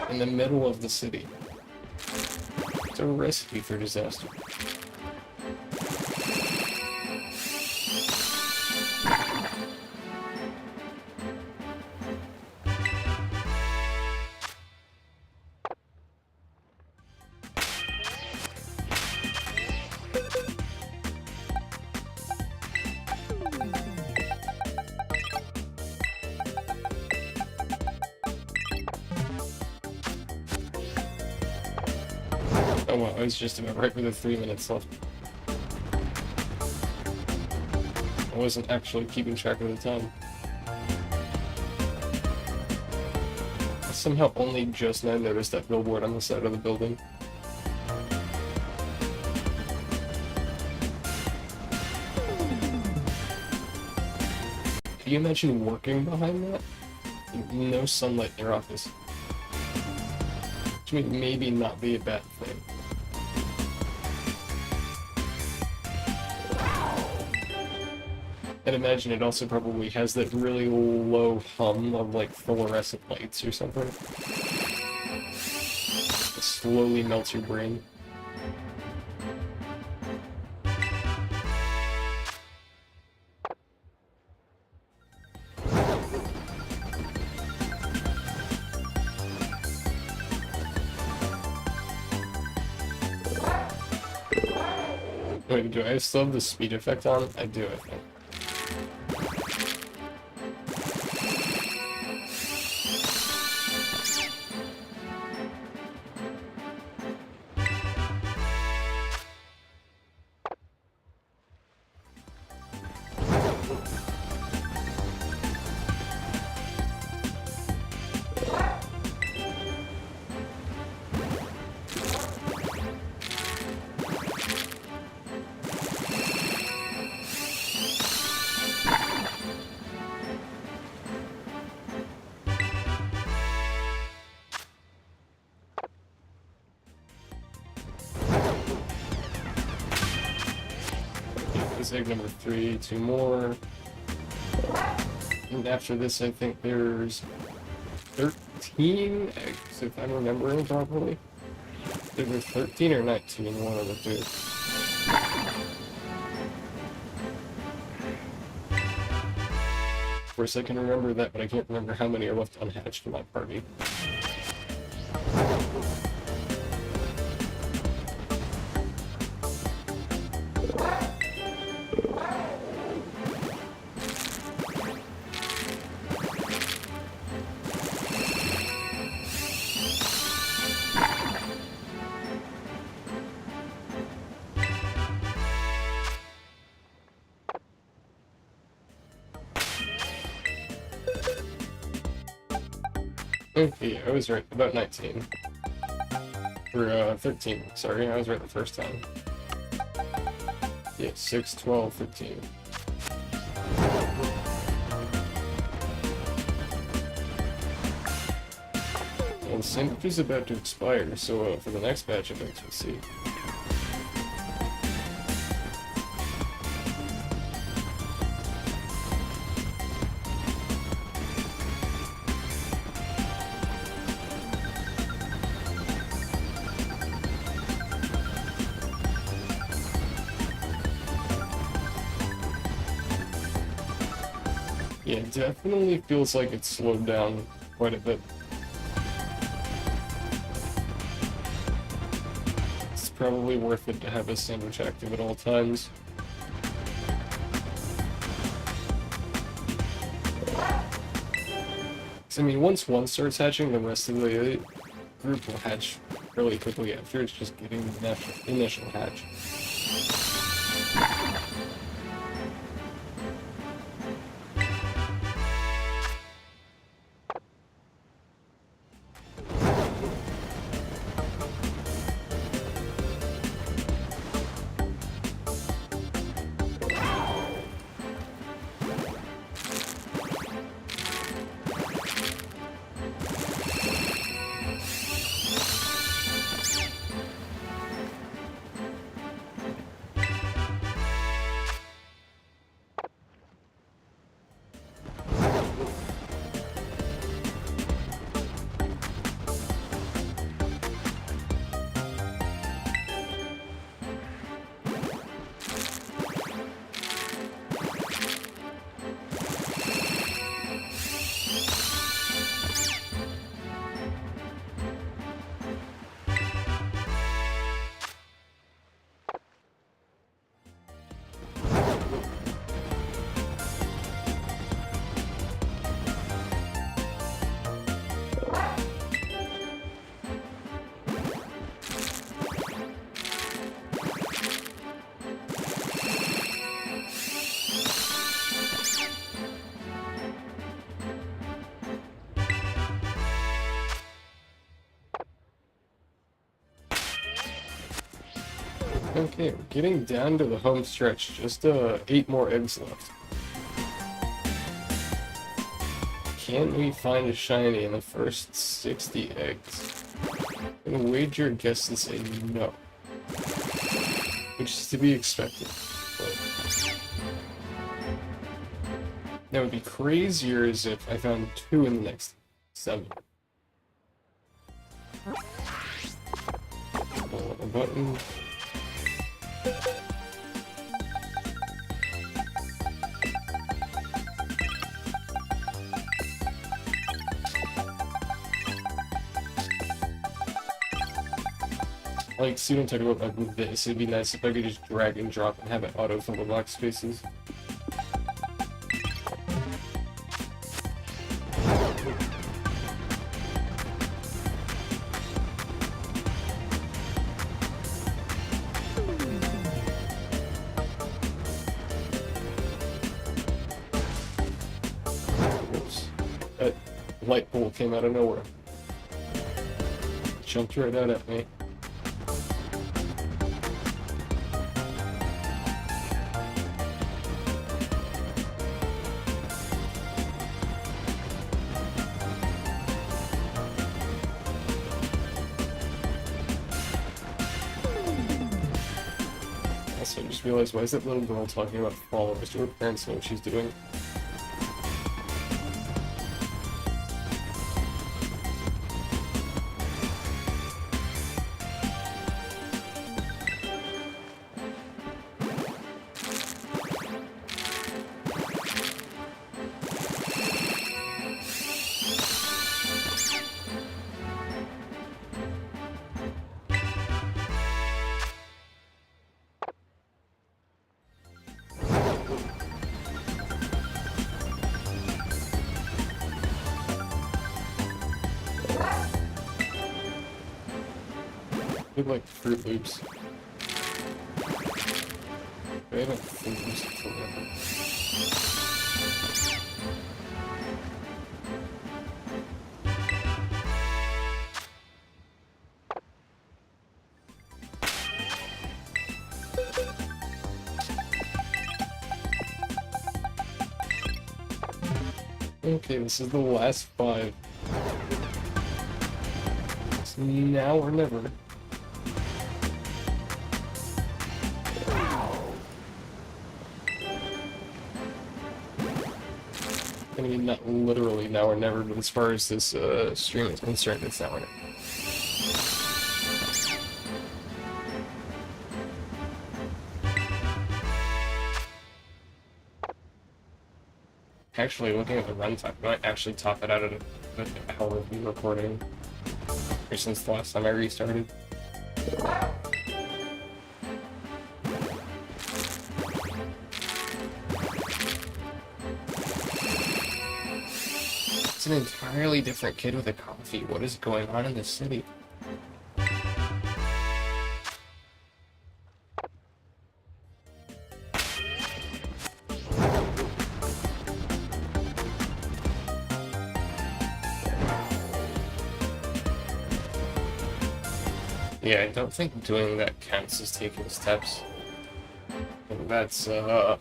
Speaker 1: in the middle of the city. It's a recipe for disaster. Oh wow, I was just about right with the 3 minutes left. I wasn't actually keeping track of the time. I somehow only just now noticed that billboard on the side of the building. Can you imagine working behind that? No sunlight in your office. Which would maybe not be a bad thing. And imagine it also probably has that really low hum of like fluorescent lights or something. It slowly melts your brain. Wait, do I still have the speed effect on? I do, I think. Egg number 3, 2 more. And after this, I think there's 13 eggs, if I'm remembering properly. Either 13 or 19, one of the two. Of course, I can remember that, but I can't remember how many are left unhatched in my party. Okay, I was right, about 19. Or, 13, sorry, I was right the first time. Yeah, 6, 12, 13. Well, the sandwich is about to expire, so for the next batch of eggs, we'll see. Yeah, it definitely feels like it's slowed down quite a bit. It's probably worth it to have a sandwich active at all times. I mean, once one starts hatching, the rest of the group will hatch really quickly after. It's just getting the initial hatch. Okay, we're getting down to the home stretch. Just 8 more eggs left. Can we find a shiny in the first 60 eggs? I'm gonna wager a guess and say no. Which is to be expected. But that would be crazier as if I found 2 in the next 7. A button. Like, student talking about like this, it'd be nice if I could just drag and drop and have it auto-fill the box spaces. Oops. That light pole came out of nowhere. Jumped right out at me. Also, I just realized, why is that little girl talking about followers? Do her parents know what she's doing? Look like Fruit Loops. I haven't Fruit Loops before. Okay, this is the last 5. It's now or never. I mean, not literally now or never, but as far as this stream is concerned, it's now or never. Actually, looking at the runtime, I might actually top it out at an hour of the recording. Or since the last time I restarted. It's an entirely different kid with a coffee. What is going on in this city? Yeah, I don't think doing that counts as taking steps. And that's, I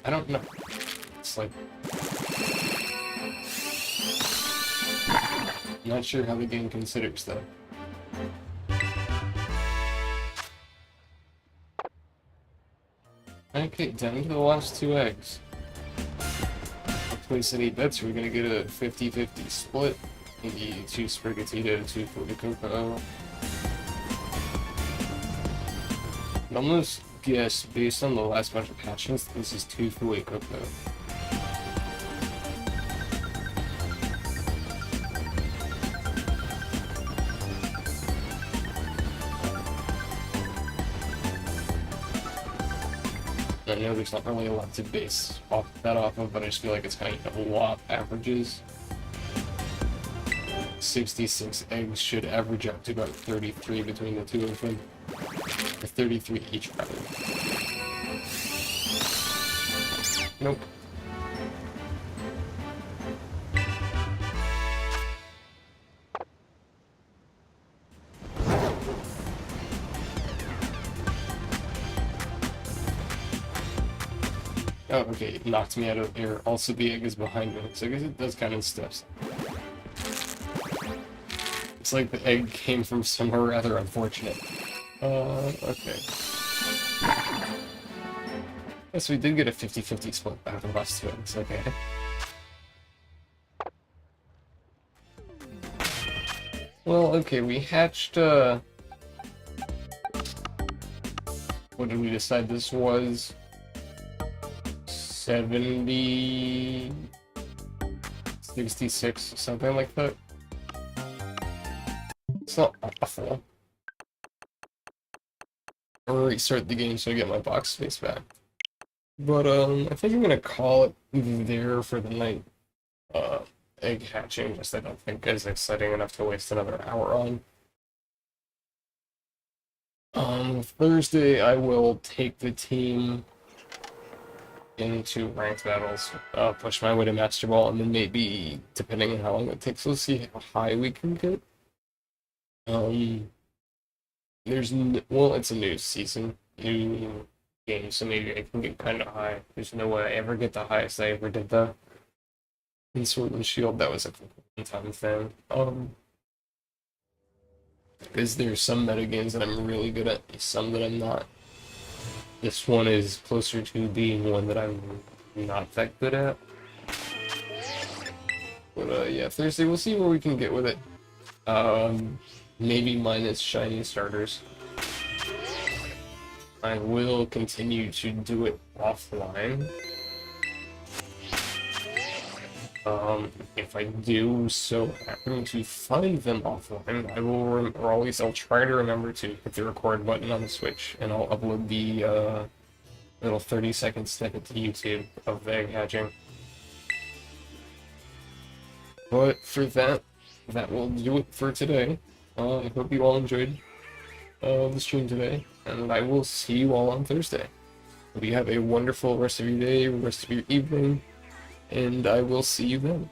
Speaker 1: don't know. It's like... I'm not sure how the game considers that. Okay, down to the last 2 eggs. Don't place any bets, we're gonna get a 50-50 split. Maybe 2 Sprigatito, 2 Fruity Cocoa. I'd almost guess, based on the last bunch of hatchings, this is 2 Fruity Cocoa. I know there's not really a lot to base that off of, but I just feel like it's kind of law averages. 66 eggs should average out to about 33 between the 2 of them. Or 33 each, rather. Nope. Oh, okay, it knocked me out of the air. Also, the egg is behind me, so I guess it does count in steps. It's like the egg came from somewhere rather unfortunate. Okay. Yes, we did get a 50-50 split back of us two eggs, okay. Well, okay, we hatched, what did we decide this was? 70... 66, something like that. It's not awful. I'll restart the game so I get my box space back. But, I think I'm gonna call it there for the night. Egg hatching, just I don't think is exciting enough to waste another hour on. Thursday I will take the team into ranked battles, push my way to Master Ball, and then maybe, depending on how long it takes, we'll see how high we can get. Well, it's a new season, new game, so maybe I can get kind of high. There's no way I ever get the highest I ever did, though. In Sword and Shield, that was a one-time thing. Because there's some metagames that I'm really good at, some that I'm not. This one is closer to being one that I'm not that good at. But yeah, Thursday we'll see where we can get with it. Maybe minus shiny starters. I will continue to do it offline. If I do so happen to find them offline, I will, or at least I'll try to remember to hit the record button on the Switch, and I'll upload the little 30-second snippet to YouTube of the egg hatching. But for that, that will do it for today. I hope you all enjoyed the stream today, and I will see you all on Thursday. Hope you have a wonderful rest of your day, rest of your evening, and I will see you then.